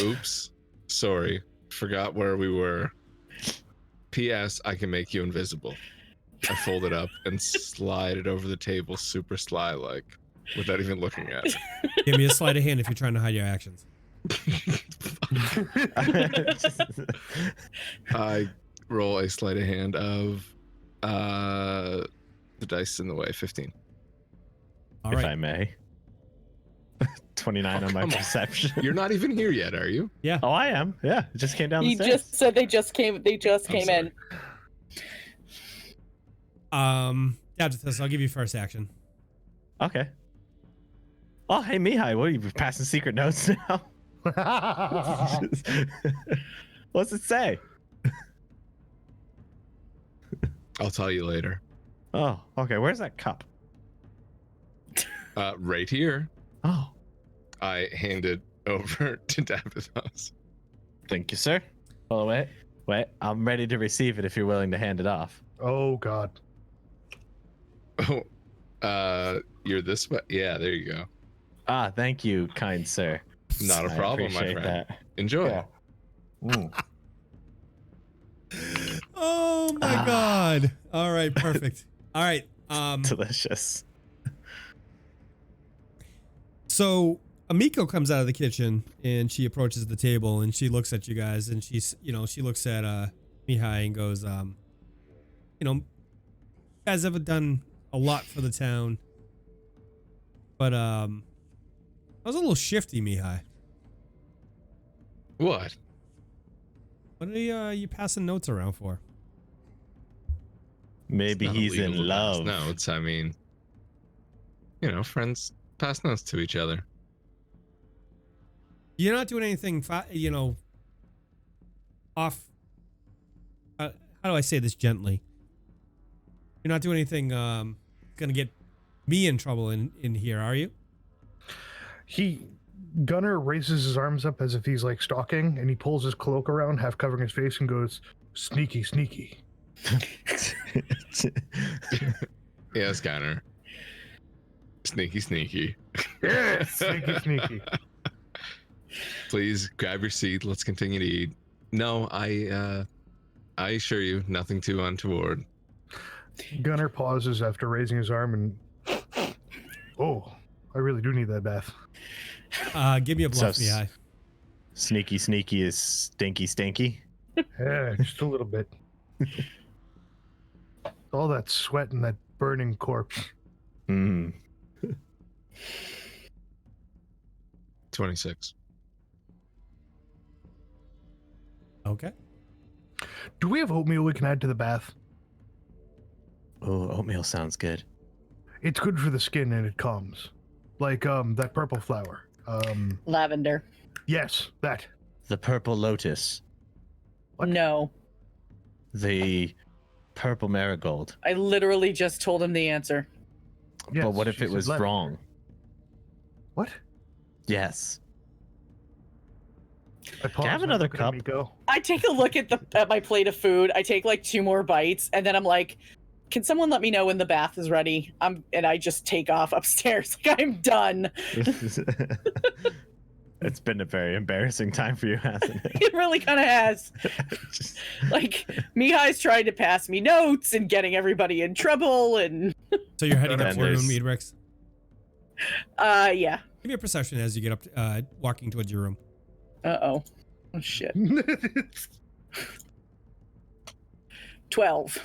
Oops. Sorry. Forgot where we were. P.S. I can make you invisible. I fold it up and slide it over the table super sly like without even looking at it. Give me a sleight of hand if you're trying to hide your actions. I roll a sleight of hand of the dice in the way, 15. All if right. I may. 29 on my come on. perception. You're not even here yet, are you? Yeah. Oh, I am. Yeah, it just came down He the stairs. just said they just came in. Davdithas, I'll give you first action. Okay. Oh, hey, Mihaly, what are you passing secret notes now? What's it say? I'll tell you later. Oh, okay. Where's that cup? Right here. Oh, I hand it over to Davdithas. thank you, sir. Oh, wait. I'm ready to receive it if you're willing to hand it off. Oh god. Oh, You're this way. Yeah, there you go. Ah, thank you, kind sir. Not a I problem, my appreciate friend. that. Enjoy. Yeah. Oh my god. All right, perfect. All right. Delicious. So Amiko comes out of the kitchen and she approaches the table and she looks at you guys and she's, she looks at Mihaly and goes, you guys have done a lot for the town, but I was a little shifty, Mihaly. What? What are you passing notes around for? Maybe It's not he's illegal in to pass love. notes. I mean, friends pass notes to each other. You're not doing anything, off. How do I say this gently? You're not doing anything gonna get me in trouble in here, are you? Gunnar raises his arms up as if he's like stalking, and he pulls his cloak around, half covering his face, and goes, "Sneaky, sneaky." Yes, Gunnar. Sneaky, sneaky. Yeah, sneaky, sneaky. Please grab your seat. Let's continue to eat. No, I assure you, nothing too untoward. Gunnar pauses after raising his arm and, oh, I really do need that bath. Give me a bluff, Mihaly. Sneaky, sneaky is stinky, stinky. Yeah, just a little bit. All that sweat and that burning corpse. 26. Okay. Do we have oatmeal we can add to the bath? Oh, oatmeal sounds good. It's good for the skin and it calms. Like that purple flower. Lavender. Yes, that. The purple lotus. What? No. The purple marigold. I literally just told him the answer. Yes, But what if she it said was lavender. wrong? What? Yes. I pause I have and another look at cup? Amiko. I take a look at my plate of food. I take like 2 more bites, and then I'm like, "Can someone let me know when the bath is ready?" And I just take off upstairs. Like, I'm done. It's been a very embarrassing time for you, hasn't it? It really kind of has. Just- Like, Mihaly's trying to pass me notes and getting everybody in trouble, and So you're heading up And to your room, there's- Idabrix. yeah. Give me a perception as you get up, walking towards your room. Oh shit. 12.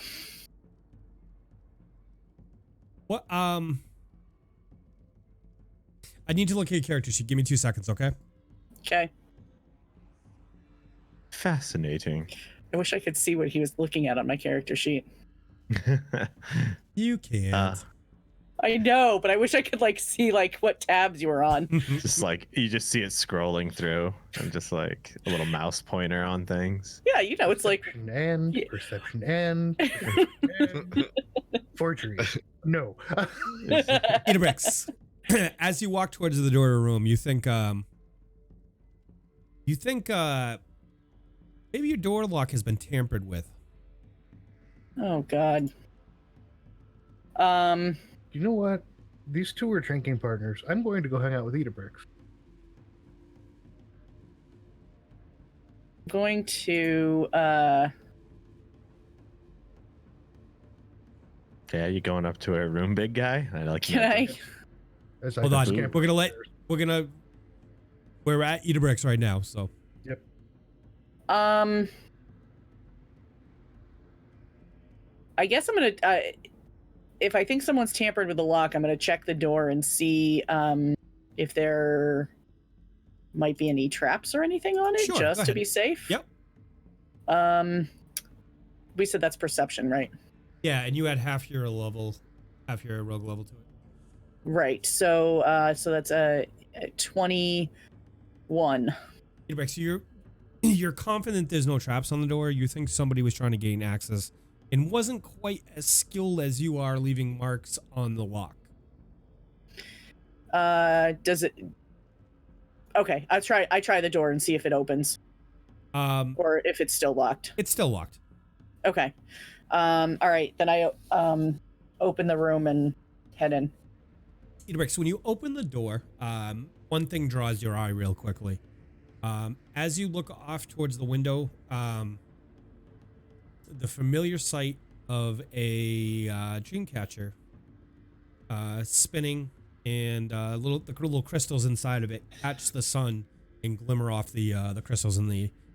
What? I need to look at your character sheet. Give me 2 seconds, okay? Okay. Fascinating. I wish I could see what he was looking at on my character sheet. You can't. I know, but I wish I could like see like what tabs you were on. Just like you just see it scrolling through and just like a little mouse pointer on things. Yeah, it's like Perception and Yeah. perception and forgery. No. Idabrix, as you walk towards the door of your room, you think maybe your door lock has been tampered with. oh god. You know what? These two are drinking partners. I'm going to go hang out with Idabrix. Going to Yeah, you going up to her room, big guy? I like can that. I As I Hold on, scamper we're at Idabrix right now, so I guess I'm gonna if I think someone's tampered with the lock, I'm gonna check the door and see if there might be any traps or anything on it, Sure, go just to ahead. be safe. Yep. We said that's perception, right? yeah, and you add half your rogue level to it. Right. So that's a 21. Idabrix, you're confident there's no traps on the door. You think somebody was trying to gain access and wasn't quite as skilled as you are leaving marks on the lock. Does it? Okay, I try the door and see if it opens or if it's still locked. It's still locked. Okay. All right, then I open the room and head in. Idabrix, when you open the door, one thing draws your eye real quickly. As you look off towards the window, the familiar sight of a dreamcatcher spinning, and the little crystals inside of it catch the sun and glimmer off the crystals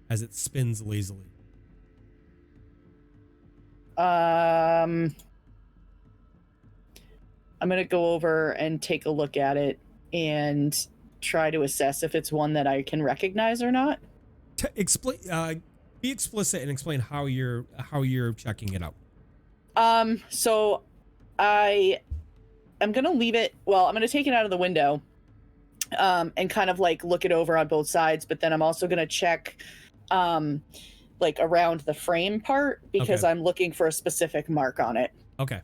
as it spins lazily. I'm gonna go over and take a look at it and try to assess if it's one that I can recognize or not. Be explicit and explain how you're checking it out. So I am gonna leave it. Well, I'm gonna take it out of the window, and kind of like look it over on both sides. But then I'm also gonna check, like around the frame part because I'm looking for a specific mark on it. Okay.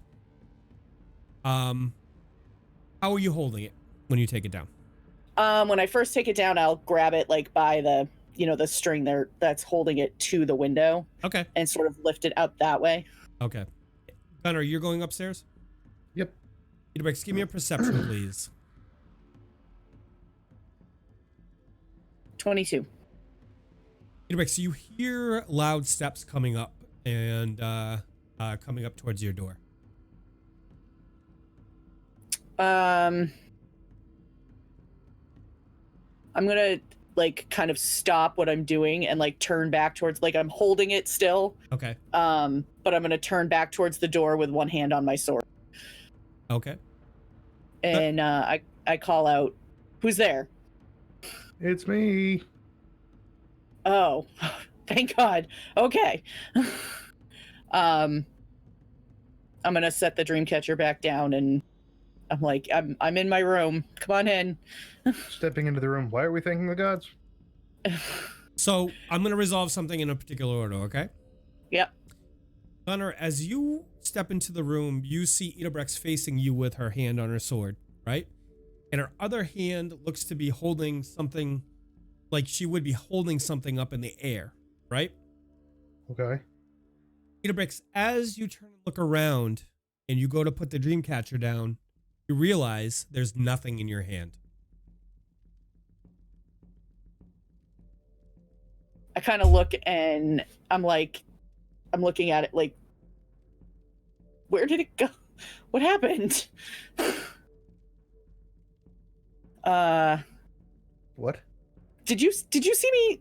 How are you holding it when you take it down? When I first take it down, I'll grab it like by the the string there that's holding it to the window. Okay. And sort of lift it up that way. Okay. Gunnar, you're going upstairs? Yep. Idabrix, give me a perception, please. 22. Idabrix, you hear loud steps coming up and coming up towards your door. I'm gonna like kind of stop what I'm doing and like turn back towards, like I'm holding it still. Okay. But I'm gonna turn back towards the door with one hand on my sword. Okay. And I call out, "Who's there?" It's me. Oh, thank God. Okay. I'm gonna set the Dreamcatcher back down and I'm like, I'm in my room. Come on in. Stepping into the room. Why are we thanking the gods? So I'm going to resolve something in a particular order, okay? Yep. Gunnar, as you step into the room, you see Idabrix facing you with her hand on her sword, right? And her other hand looks to be holding something, like she would be holding something up in the air, right? Okay. Idabrix, as you turn and look around and you go to put the Dreamcatcher down, you realize there's nothing in your hand. I kind of look and I'm looking at it like, where did it go? What happened? What? Did you see me?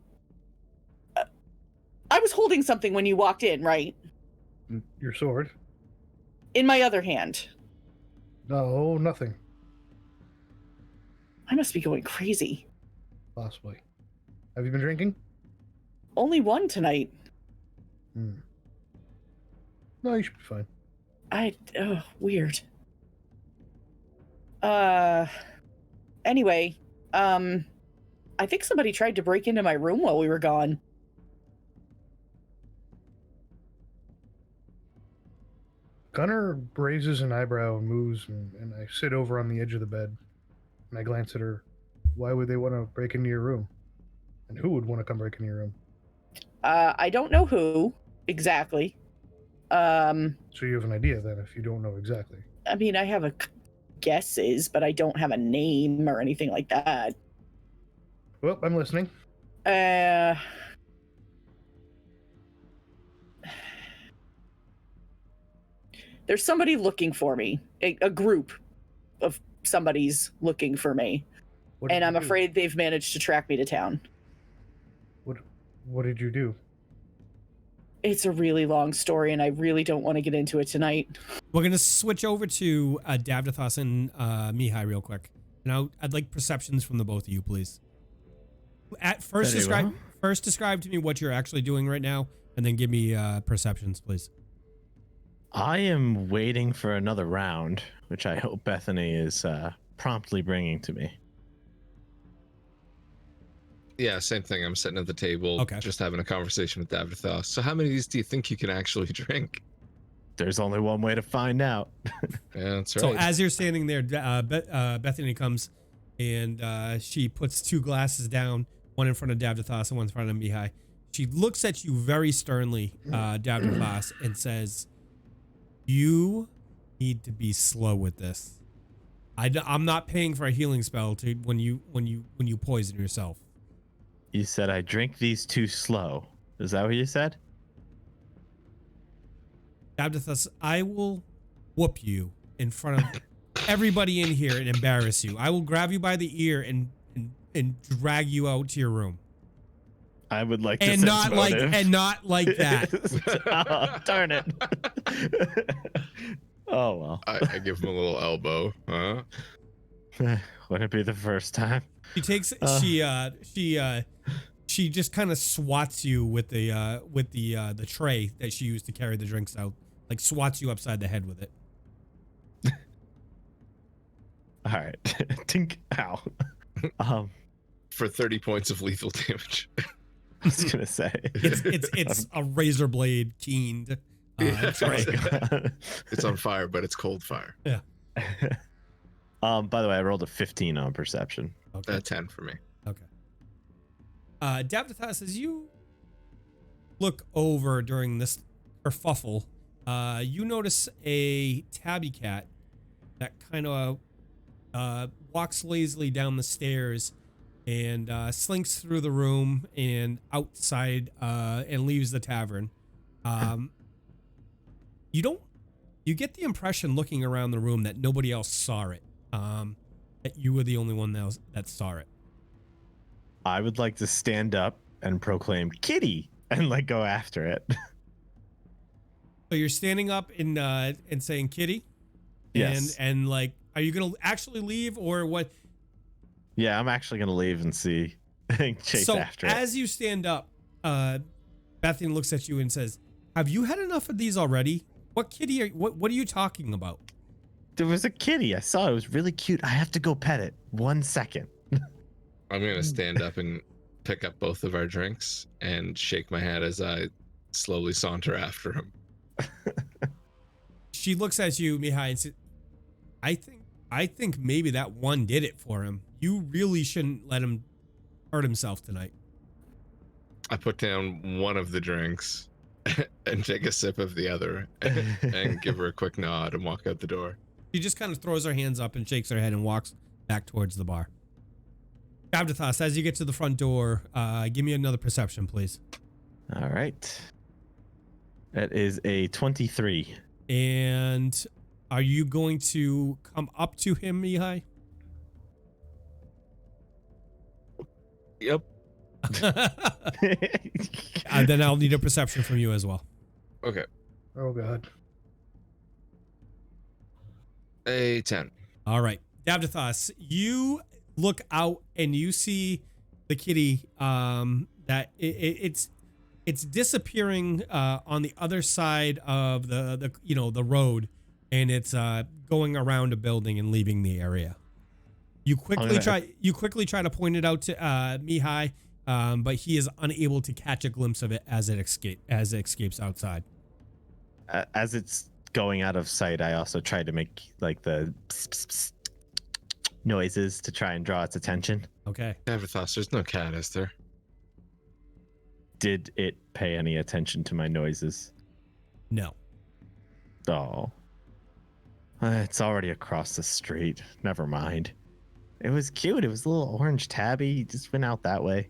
I was holding something when you walked in, right? Your sword? In my other hand. No, nothing. I must be going crazy. Possibly. Have you been drinking? Only one tonight. No, you should be fine. Weird. Anyway, I think somebody tried to break into my room while we were gone. Gunnar raises an eyebrow and moves, and I sit over on the edge of the bed, and I glance at her. Why would they want to break into your room? And who would want to come break into your room? I don't know who exactly. So you have an idea then, if you don't know exactly. I mean, I have guesses, but I don't have a name or anything like that. Well, I'm listening. There's somebody looking for me. A group of somebody's looking for me. And I'm afraid they've managed to track me to town. What did you do? It's a really long story, and I really don't want to get into it tonight. We're going to switch over to Davdithas and Mihaly real quick. Now, I'd like perceptions from the both of you, please. First describe to me what you're actually doing right now, and then give me perceptions, please. I am waiting for another round, which I hope Bethany is promptly bringing to me. Yeah, same thing. I'm sitting at the table, just having a conversation with Davdithas. So how many of these do you think you can actually drink? There's only one way to find out. Yeah, that's right. So as you're standing there, Bethany comes and she puts two glasses down, one in front of Davdithas and one in front of Mihaly. She looks at you very sternly, Davdithas, and says, "You need to be slow with this. I'm not paying for a healing spell to when you poison yourself. You said I drink these too slow. Is that what you said? Davdithas, I will whoop you in front of everybody in here and embarrass you. I will grab you by the ear and drag you out to your room. I would like to and not like that. Oh, darn it. Oh well. I give him a little elbow. Huh? Wouldn't it be the first time? She takes she just kind of swats you with the tray that she used to carry the drinks out. Like swats you upside the head with it. All right. Tink. Ow. For 30 points of lethal damage. I was gonna say it's a razor blade keened tray. It's on fire, but it's cold fire. Yeah. By the way, I rolled a 15 on perception. Okay. 10 for me. Okay. Davdithas, as you look over during this kerfuffle, you notice a tabby cat that kind of walks lazily down the stairs and slinks through the room and outside and leaves the tavern. You get the impression looking around the room that nobody else saw it. That you were the only one that saw it. I would like to stand up and proclaim kitty and like go after it. So you're standing up and saying kitty? Yes. And like, are you going to actually leave or what? Yeah, I'm actually going to leave and see and chase after it. So as you stand up, Bethany looks at you and says, have you had enough of these already? What kitty what are you talking about? There was a kitty. I saw it. It was really cute. I have to go pet it. 1 second. I'm going to stand up and pick up both of our drinks and shake my head as I slowly saunter after him. She looks at you, Mihaly, and says, I think maybe that one did it for him. You really shouldn't let him hurt himself tonight. I put down one of the drinks and take a sip of the other and give her a quick nod and walk out the door. She just kind of throws her hands up and shakes her head and walks back towards the bar. Davdithas, as you get to the front door, give me another perception, please. All right. That is a 23. And are you going to come up to him, Mihaly? Yep. Then I'll need a perception from you as well. Okay. Oh, God. A 10. All right. Davdithas, you look out and you see the kitty that it's disappearing on the other side of the road, and it's going around a building and leaving the area. You quickly try to point it out to Mihaly, but he is unable to catch a glimpse of it as it escapes outside. As it's going out of sight, I also tried to make like the pss, pss, pss noises to try and draw its attention. Okay. Davdithas, there's no cat, is there? Did it pay any attention to my noises? No. Oh. It's already across the street. Never mind. It was cute. It was a little orange tabby. He just went out that way.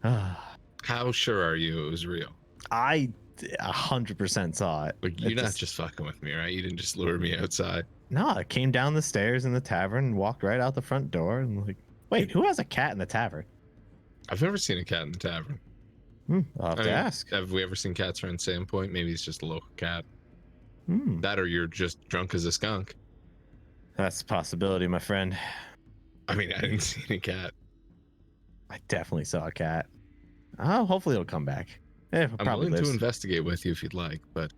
How sure are you it was real? I 100% saw it. Like, you're not just fucking with me, right? You didn't just lure me outside. No, I came down the stairs in the tavern and walked right out the front door and like, wait, who has a cat in the tavern? I've never seen a cat in the tavern. I'll have to ask. Have we ever seen cats around Sandpoint? Maybe it's just a local cat. That or you're just drunk as a skunk. That's a possibility, my friend. I mean, I didn't see any cat. I definitely saw a cat. Oh, hopefully it'll come back. I'm willing to investigate with you if you'd like, but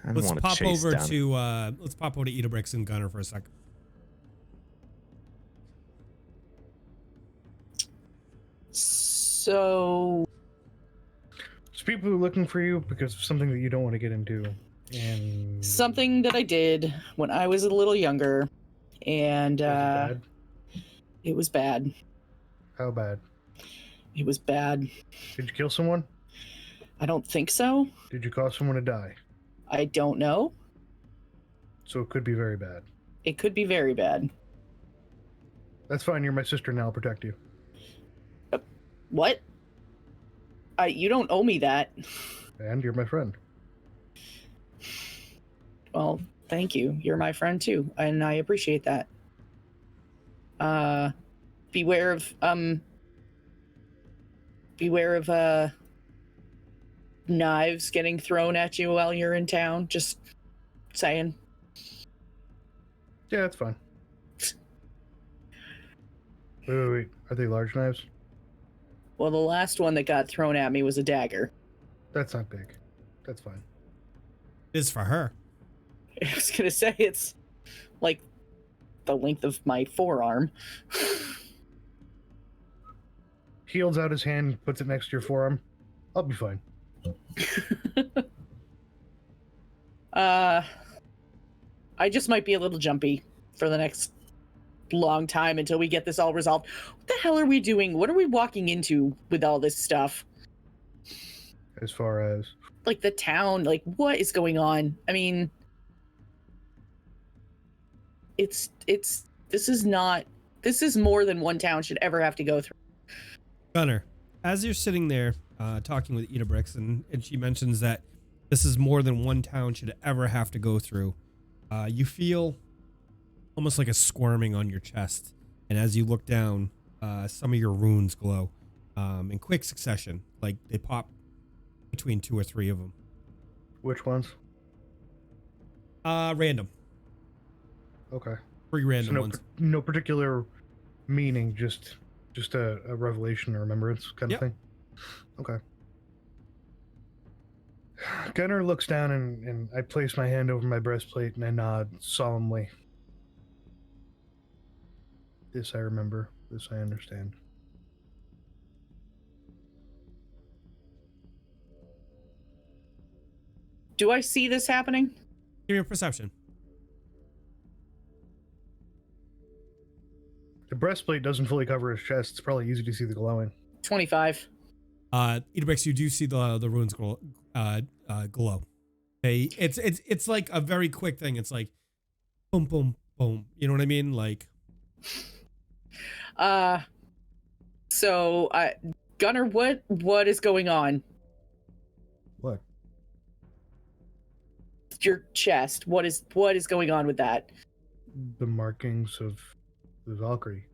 let's pop over to Idabrix and Gunnar for a second. So people are looking for you because of something that you don't want to get into. And something that I did when I was a little younger, and it was bad. How bad? It was bad. Did you kill someone? I don't think so. Did you cause someone to die? I don't know. So it could be very bad. It could be very bad. That's fine. You're my sister now. I'll protect you. What? You don't owe me that. And you're my friend. Well, thank you. You're my friend too, and I appreciate that. Beware of knives getting thrown at you while you're in town. Just saying. Yeah, that's fine. Wait. Are they large knives? Well, the last one that got thrown at me was a dagger. That's not big. That's fine. It is for her. I was gonna say it's like the length of my forearm. He holds out his hand, puts it next to your forearm. I'll be fine. I just might be a little jumpy for the next long time until we get this all resolved. What the hell are we doing? What are we walking into with all this stuff? As far as Like the town, like what is going on? I mean, this is more than one town should ever have to go through. Gunnar, as you're sitting there talking with Idabrix, and she mentions that this is more than one town should ever have to go through, you feel almost like a squirming on your chest. And as you look down, some of your runes glow in quick succession, like they pop between 2 or 3 of them. which ones? Random. Okay. 3 random ones. No particular meaning, just a revelation or remembrance kind of thing. Okay. Gunnar looks down and I place my hand over my breastplate and I nod solemnly. This I remember. This I understand. Do I see this happening? Give me a perception. The breastplate doesn't fully cover his chest. It's probably easy to see the glowing. 25. Idabrix, you do see the runes glow. It's like a very quick thing. It's like boom, boom, boom. You know what I mean? Like. So Gunnar, what is going on? What? Your chest. What is going on with that? The markings of the Valkyrie.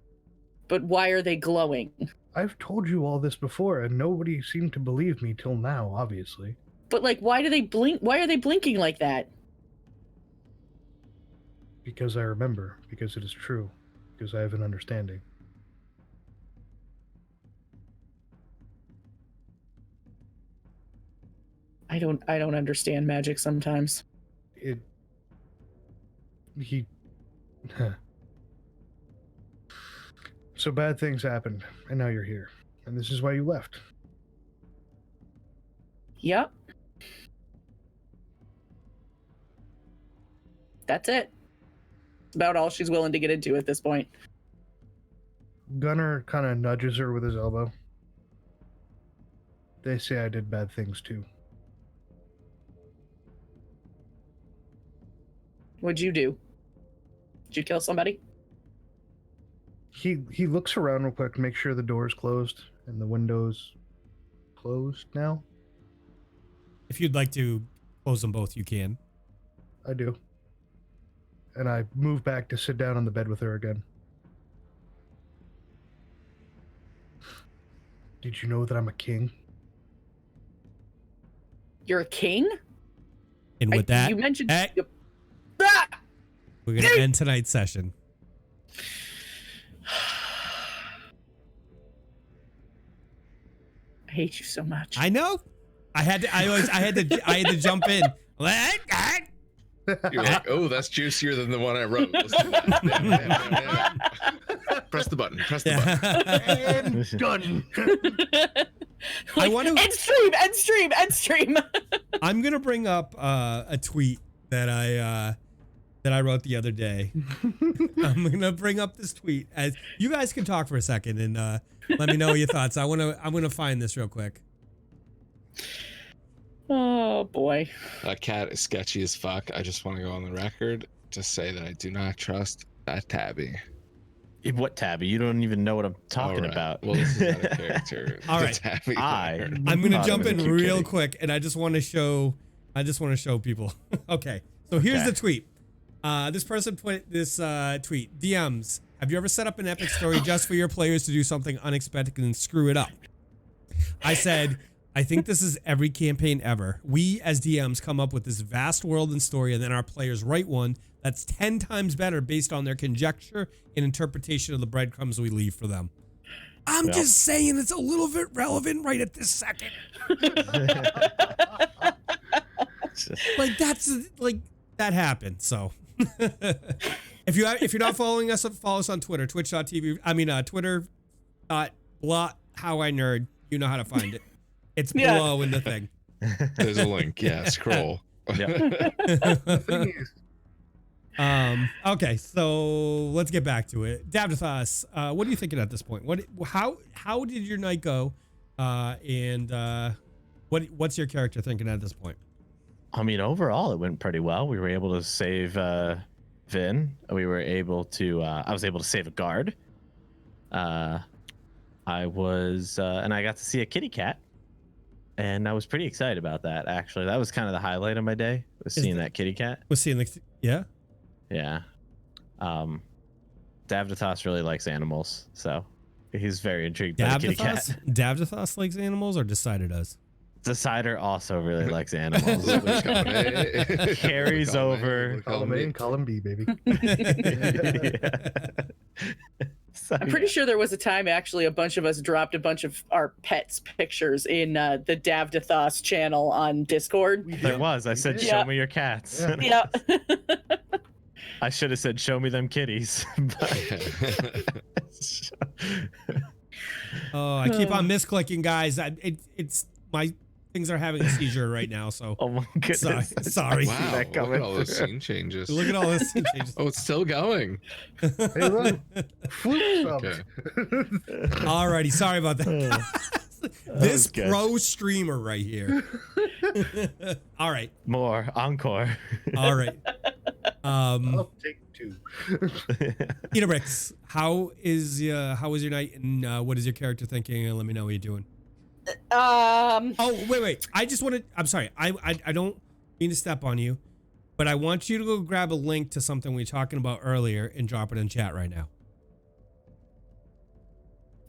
But why are they glowing? I've told you all this before, and nobody seemed to believe me till now, obviously. But like, why do they blink? Why are they blinking like that? Because I remember. Because it is true. Because I have an understanding. I don't understand magic sometimes. So bad things happened, and now you're here. And this is why you left. Yep. That's it. About all she's willing to get into at this point. Gunnar kind of nudges her with his elbow. They say I did bad things too. What'd you do? Did you kill somebody? He looks around real quick to make sure the door's closed and the window's closed now. If you'd like to close them both, you can. I do. And I move back to sit down on the bed with her again. Did you know that I'm a king? You're a king? And with that, you mentioned. we're going to end tonight's session. I hate you so much. I know. I had to jump in. You're like, oh, that's juicier than the one I wrote. Press the button. Press the button. And done. Like, I want to end stream. I'm gonna bring up a tweet that I wrote the other day. I'm gonna bring up this tweet. As you guys can talk for a second and let me know your thoughts. I'm gonna find this real quick. Oh boy. That cat is sketchy as fuck. I just want to go on the record. to say that I do not trust that Tabby. What Tabby? You don't even know what I'm talking All right. about. Well, this is not a character. All The right. Tabby I- there. I'm gonna Thought it jump was a in cute real kitty. quick, and I just want to show people. Okay, so here's Okay. the tweet. This person put this tweet: DMs, have you ever set up an epic story just for your players to do something unexpected and screw it up? I said, I think this is every campaign ever. We as DMs come up with this vast world and story, and then our players write one that's 10 times better based on their conjecture and interpretation of the breadcrumbs we leave for them. I'm Well. just saying it's a little bit relevant right at this second. Like that happened. So if you're not following us, follow us on Twitter, twitch.tv. Twitter. How I nerd. You know how to find it. It's below in the thing. There's a link. Yeah, scroll. The thing is, Okay, so let's get back to it. Davdithas, what are you thinking at this point? How did your night go? What's your character thinking at this point? I mean, overall, it went pretty well. We were able to save Vin. We were able to. I was able to save a guard. I was, and I got to see a kitty cat, and I was pretty excited about that. Actually, that was kind of the highlight of my day. Was seeing that kitty cat. Was seeing yeah. Yeah. Davdithas really likes animals, so he's very intrigued by the kitty cat. Davdithas likes animals, or Decider does? Decider also really likes animals, which carries over. column A and column B, baby. So, I'm pretty sure there was a time actually a bunch of us dropped a bunch of our pets pictures in the Davdithas channel on Discord. there was. I said, Yeah. "Show me your cats." Yeah. Yeah. I should have said, "Show me them kitties." Oh, I keep on misclicking, guys. It's my things are having a seizure right now. So Oh my goodness! sorry. See Wow, that look coming at all those through. scene changes. Look at all this. changes. Oh, it's still going. Hey, look. Fluke Okay. subbed. Alrighty, sorry about that. That This was good. pro streamer right here. All right, More encore. all right. I'll take two. Idabrix, how was your night, and what is your character thinking? And let me know what you're doing. Oh, wait. I'm sorry. I don't mean to step on you, but I want you to go grab a link to something we were talking about earlier and drop it in chat right now.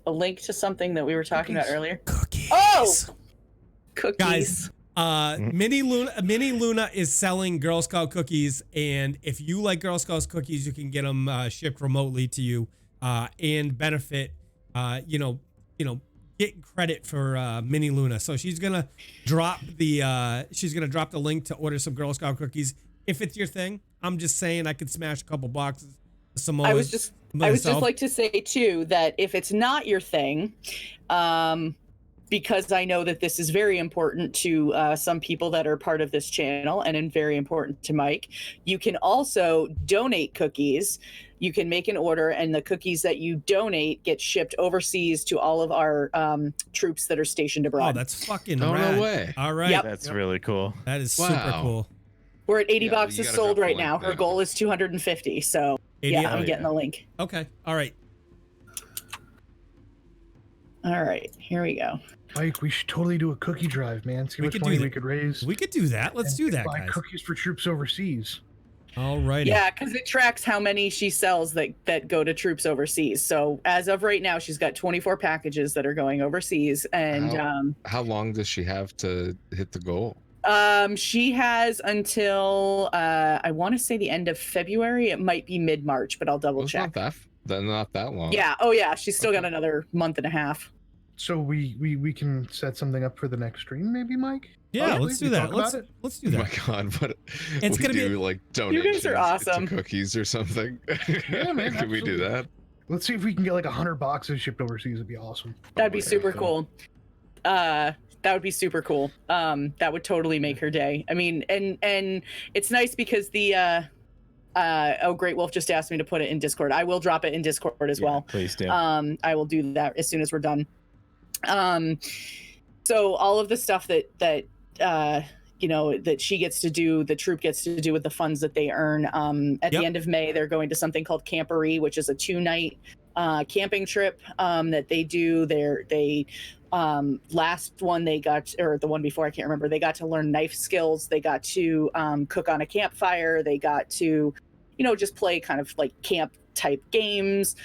A link to something that we were talking about earlier. Cookies. Oh! Cookies. Guys, Mini Luna is selling Girl Scout cookies, and if you like Girl Scout cookies, you can get them shipped remotely to you and benefit. Get credit for Mini Luna. So she's gonna drop the link to order some Girl Scout cookies if it's your thing. I'm just saying I could smash a couple boxes. I would just like to say too that if it's not your thing, because I know that this is very important to some people that are part of this channel and very important to Mike, you can also donate cookies. You can make an order, and the cookies that you donate get shipped overseas to all of our troops that are stationed abroad. Oh, that's fucking Oh, rad. no way. All right. Yep. That's really cool. That is super Wow. cool. We're at 80 Yeah, you boxes gotta sold drop the right link now. Her then. goal is 250. So 80? yeah, I'm Oh, getting yeah. the link. Okay. All right. All right, here we go. Mike, we should totally do a cookie drive, man. See We how much could money do we that. could raise. We could do that. Let's do that, Buy guys. cookies for troops overseas. All righty. Yeah, because it tracks how many she sells that go to troops overseas. So as of right now, she's got 24 packages that are going overseas, and How long does she have to hit the goal? she has until I want to say the end of February. It might be mid-March, but I'll double Well, it's check. not that long. Yeah. Oh yeah, she's still got another month and a half. So we can set something up for the next stream, maybe, Mike? Yeah, Okay, let's do we that. talk about it? Let's do Oh my that. god, but It's we gonna be- do like donations are awesome. to cookies or something. Yeah, man, Can we do absolutely. that? Let's see if we can get like 100 boxes shipped overseas. It'd be awesome. That'd be my super God. cool. That would be super cool. That would totally make her day. I mean, and it's nice because the Great Wolf just asked me to put it in Discord. I will drop it in Discord as Yeah, well. please do. I will do that as soon as we're done. So all of the stuff that that she gets to do, the troop gets to do with the funds that they earn. At the end of May, they're going to something called Camporee, which is a 2-night camping trip that they do. Last one they got, or the one before, I can't remember, they got to learn knife skills. They got to cook on a campfire. They got to, just play kind of like camp type games.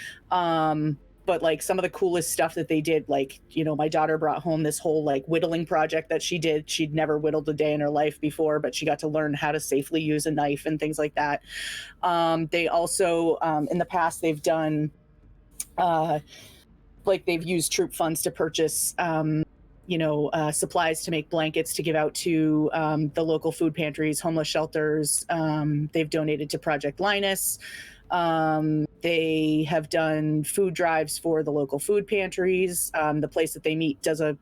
But like some of the coolest stuff that they did, like, my daughter brought home this whole like whittling project that she did. She'd never whittled a day in her life before, but she got to learn how to safely use a knife and things like that. They also, in the past, they've done, they've used troop funds to purchase, supplies to make blankets to give out to the local food pantries, homeless shelters. They've donated to Project Linus. They have done food drives for the local food pantries. The place that they meet has a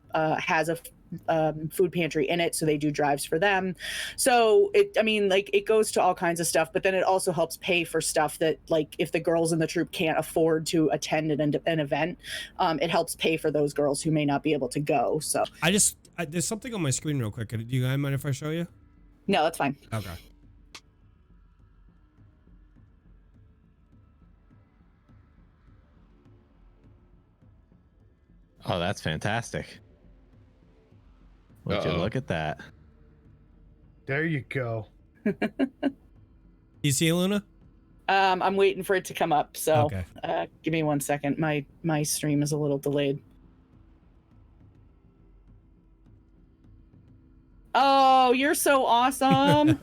food pantry in it, so they do drives for them. So it goes to all kinds of stuff, but then it also helps pay for stuff that, like, if the girls in the troop can't afford to attend an event, it helps pay for those girls who may not be able to go. So there's something on my screen real quick. Do you guys mind if I show you? No, that's fine. Okay. Oh, that's fantastic. Would you look at that? There you go. You see it, Luna? I'm waiting for it to come up. So okay. Give me 1 second. My stream is a little delayed. Oh, you're so awesome.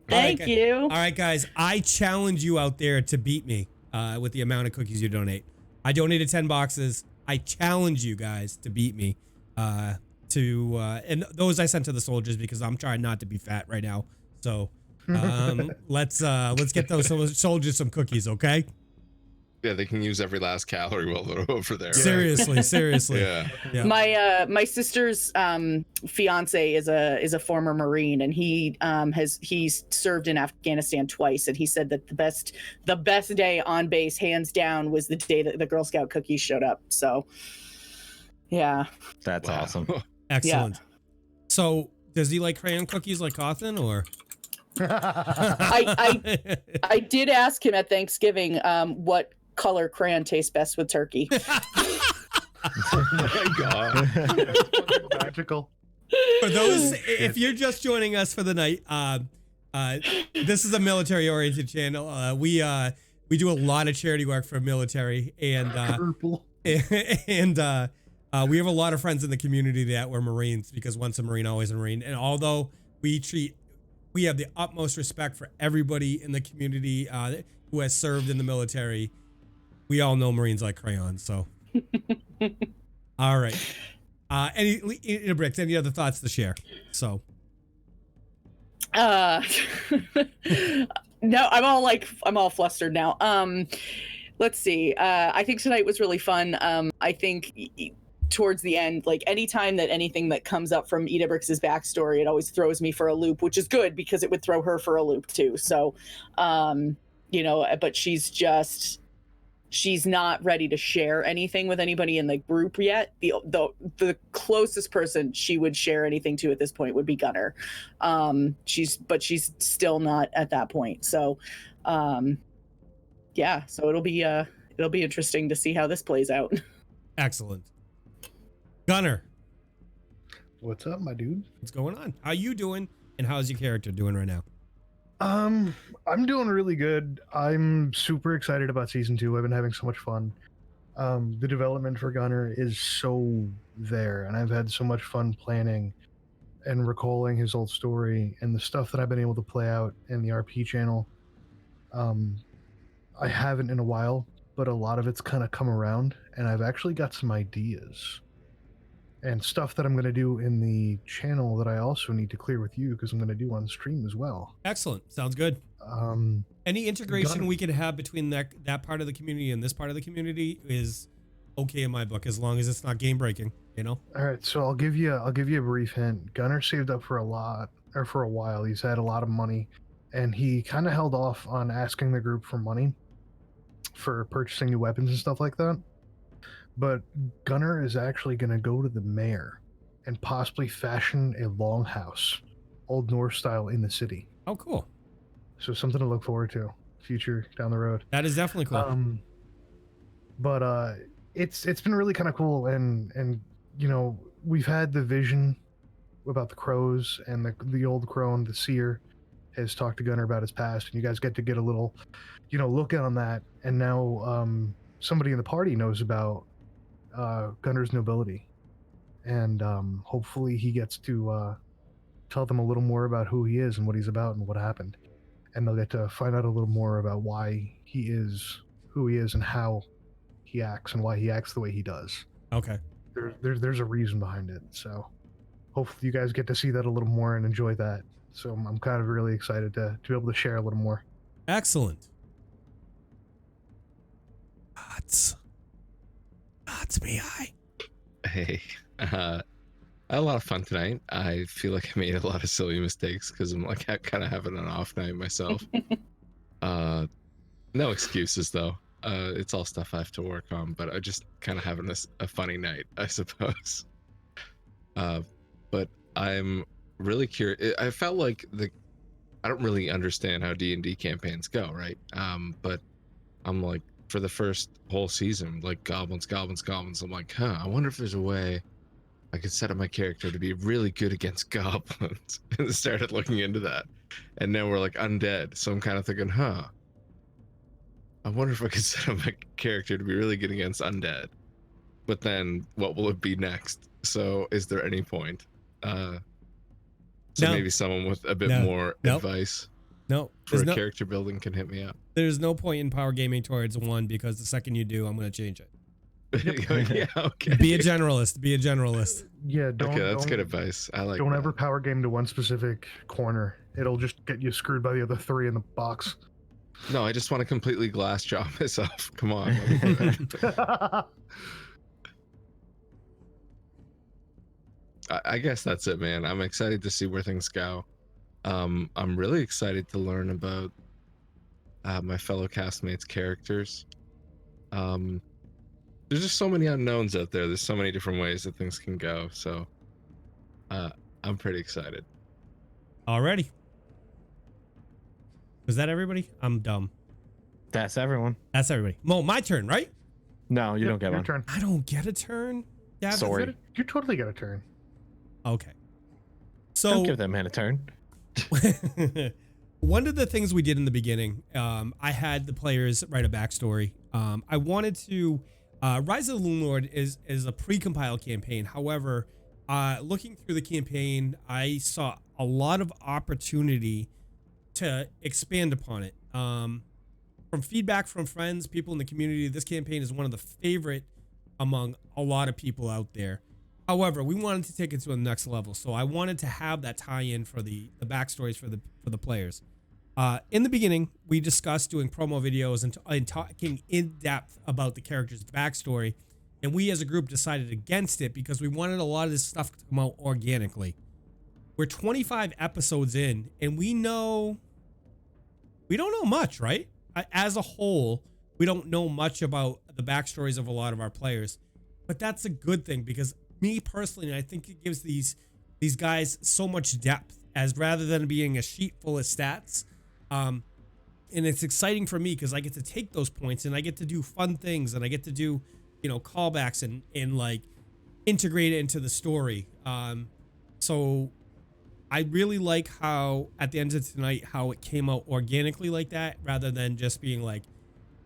Thank you. All right, guys. I challenge you out there to beat me with the amount of cookies you donate. I donated 10 boxes. I challenge you guys to beat me. And those I sent to the soldiers because I'm trying not to be fat right now. So let's get those soldiers some cookies, okay? Yeah, they can use every last calorie while they're over there. Seriously. Yeah. My sister's fiance is a former Marine, and he's served in Afghanistan twice, and he said that the best day on base, hands down, was the day that the Girl Scout cookies showed up. So yeah, that's awesome. Excellent. Yeah. So does he like crayon cookies like Cawthon, or? I did ask him at Thanksgiving what color crayon tastes best with turkey. Oh my god. That's magical. For those, if you're just joining us for the night, this is a military oriented channel. We do a lot of charity work for military, and we have a lot of friends in the community that were Marines, because once a Marine, always a Marine. And although we have the utmost respect for everybody in the community who has served in the military, we all know Marines like crayons. So, all right. Idabrix, any other thoughts to share? So, no, I'm all flustered now. Let's see. I think tonight was really fun. I think towards the end, like anytime that anything that comes up from Idabrix's backstory, it always throws me for a loop, which is good because it would throw her for a loop too. So, but she's not ready to share anything with anybody in the group yet. The closest person she would share anything to at this point would be Gunnar. She's still not at that point. So, yeah, so it'll be interesting to see how this plays out. Excellent. Gunnar, what's up, my dude? What's going on? How you doing? And how's your character doing right now? I'm doing really good. I'm super excited about season 2. I've been having so much fun. The development for Gunnar is so there, and I've had so much fun planning and recalling his old story and the stuff that I've been able to play out in the RP channel. I haven't in a while, but a lot of it's kind of come around, and I've actually got some ideas and stuff that I'm going to do in the channel that I also need to clear with you, because I'm going to do on stream as well. Excellent. Sounds good. Any integration we can have between that part of the community and this part of the community is okay in my book, as long as it's not game breaking, you know? All right, so I'll give you a brief hint. Gunnar saved up for a while. He's had a lot of money, and he kind of held off on asking the group for money for purchasing new weapons and stuff like that. But Gunnar is actually going to go to the mayor and possibly fashion a longhouse Old Norse style in the city. Oh, cool. So something to look forward to future down the road. That is definitely cool. But it's been really kind of cool, and you know, we've had the vision about the crows, and the old crone, the seer, has talked to Gunnar about his past, and you guys get to get a little, you know, look on that. And now somebody in the party knows about Gunnar's nobility, and hopefully he gets to tell them a little more about who he is and what he's about and what happened, and they'll get to find out a little more about why he is who he is and how he acts and why he acts the way he does. Okay. There's a reason behind it, so hopefully you guys get to see that a little more and enjoy that. So I'm kind of really excited to be able to share a little more. Excellent. That's Mihaly. Hey, I had a lot of fun tonight. I feel like I made a lot of silly mistakes because I'm like kind of having an off night myself. No excuses though. It's all stuff I have to work on, but I just kind of having a funny night, I suppose. But I'm really curious. I felt like I don't really understand how D&D campaigns go, right? But I'm like, for the first whole season, like goblins. I'm like, I wonder if there's a way I could set up my character to be really good against goblins. And started looking into that. And now we're like undead. So I'm kind of thinking, I wonder if I could set up my character to be really good against undead. But then what will it be next? So is there any point? So maybe someone with a bit more advice for character building can hit me up. There's no point in power gaming towards one, because the second you do, I'm going to change it. Yeah, okay. Be a generalist. Yeah, that's good advice. I like. Don't ever power game to one specific corner. It'll just get you screwed by the other three in the box. No, I just want to completely glass jaw myself. Come on. I guess that's it, man. I'm excited to see where things go. I'm really excited to learn about my fellow castmates' characters. There's just so many unknowns out there. There's so many different ways that things can go. So I'm pretty excited. Alrighty. Was that everybody? I'm dumb. That's everyone. That's everybody. Mo, my turn, right? No, you don't get one. Turn. I don't get a turn? Sorry. You totally get a turn. Okay. So don't give that man a turn. One of the things we did in the beginning, I had the players write a backstory. I wanted to Rise of the Loonlord is a pre-compiled campaign. However, looking through the campaign, I saw a lot of opportunity to expand upon it. From feedback from friends, people in the community, this campaign is one of the favorite among a lot of people out there. However, we wanted to take it to the next level, so I wanted to have that tie-in for the backstories for the players. In the beginning, we discussed doing promo videos and talking in depth about the character's backstory, and we as a group decided against it because we wanted a lot of this stuff to come out organically. We're 25 episodes in, and we don't know much, right? As a whole, we don't know much about the backstories of a lot of our players, but that's a good thing because me personally, I think it gives these guys so much depth as rather than being a sheet full of stats. And it's exciting for me because I get to take those points and I get to do fun things and I get to do, callbacks and like integrate it into the story. So I really like how at the end of tonight, how it came out organically like that, rather than just being like,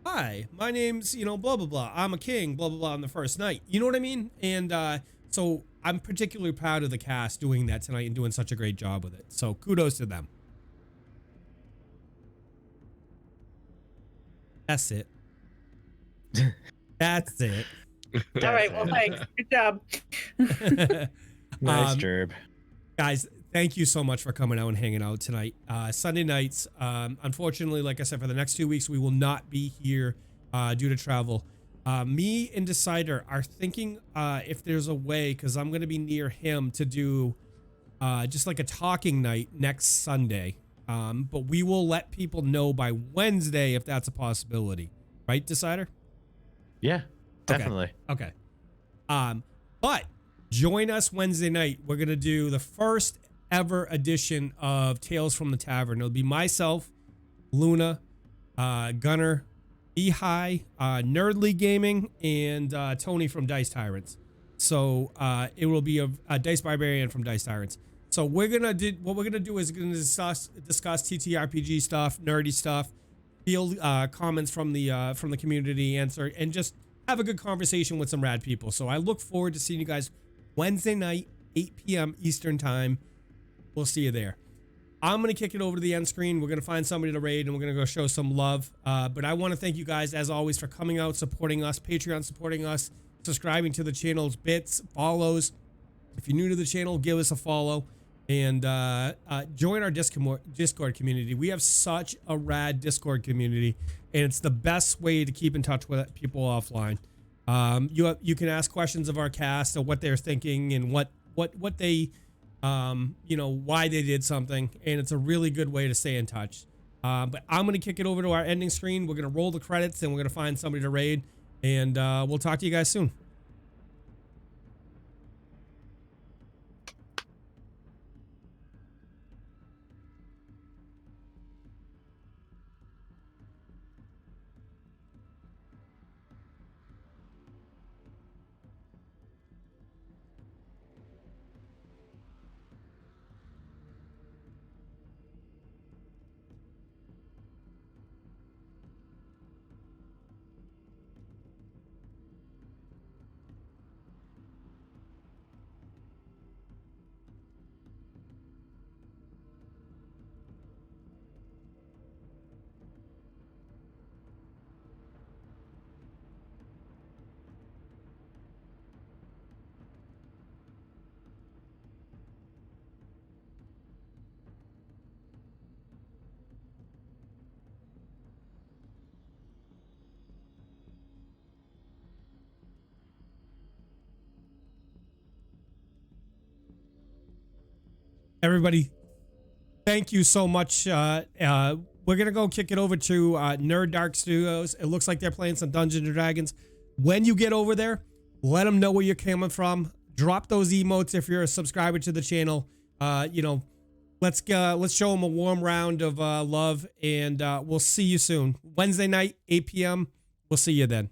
hi, my name's, blah, blah, blah. I'm a king, blah, blah, blah on the first night. You know what I mean? And so I'm particularly proud of the cast doing that tonight and doing such a great job with it. So kudos to them. That's it. That's it. All right. Well, thanks. Good job. Nice job. Guys, thank you so much for coming out and hanging out tonight. Sunday nights, unfortunately, like I said, for the next 2 weeks, we will not be here due to travel. Me and Decider are thinking if there's a way, because I'm going to be near him, to do just like a talking night next Sunday. But we will let people know by Wednesday if that's a possibility. Right, Decider? Yeah, definitely. Okay. But join us Wednesday night. We're going to do the first ever edition of Tales from the Tavern. It'll be myself, Luna, Gunnar, Mihaly, Nerdly Gaming, and Tony from Dice Tyrants. So it will be a Dice Barbarian from Dice Tyrants. So what we're gonna do is discuss TTRPG stuff, nerdy stuff, field comments from the community, answer, and just have a good conversation with some rad people. So I look forward to seeing you guys Wednesday night, 8 p.m. Eastern time. We'll see you there. I'm going to kick it over to the end screen. We're going to find somebody to raid, and we're going to go show some love. But I want to thank you guys, as always, for coming out, supporting us, Patreon supporting us, subscribing to the channel's bits, follows. If you're new to the channel, give us a follow, and join our Discord community. We have such a rad Discord community, and it's the best way to keep in touch with people offline. You can ask questions of our cast of what they're thinking and what they... why they did something, and it's a really good way to stay in touch. But I'm going to kick it over to our ending screen. We're going to roll the credits, and we're going to find somebody to raid, and we'll talk to you guys soon. Everybody, thank you so much. We're gonna go kick it over to Nerd Dark Studios. It looks like they're playing some Dungeons and Dragons. When you get over there, let them know where you're coming from. Drop those emotes if you're a subscriber to the channel. Let's show them a warm round of love, and we'll see you soon. Wednesday night, 8 p.m. We'll see you then.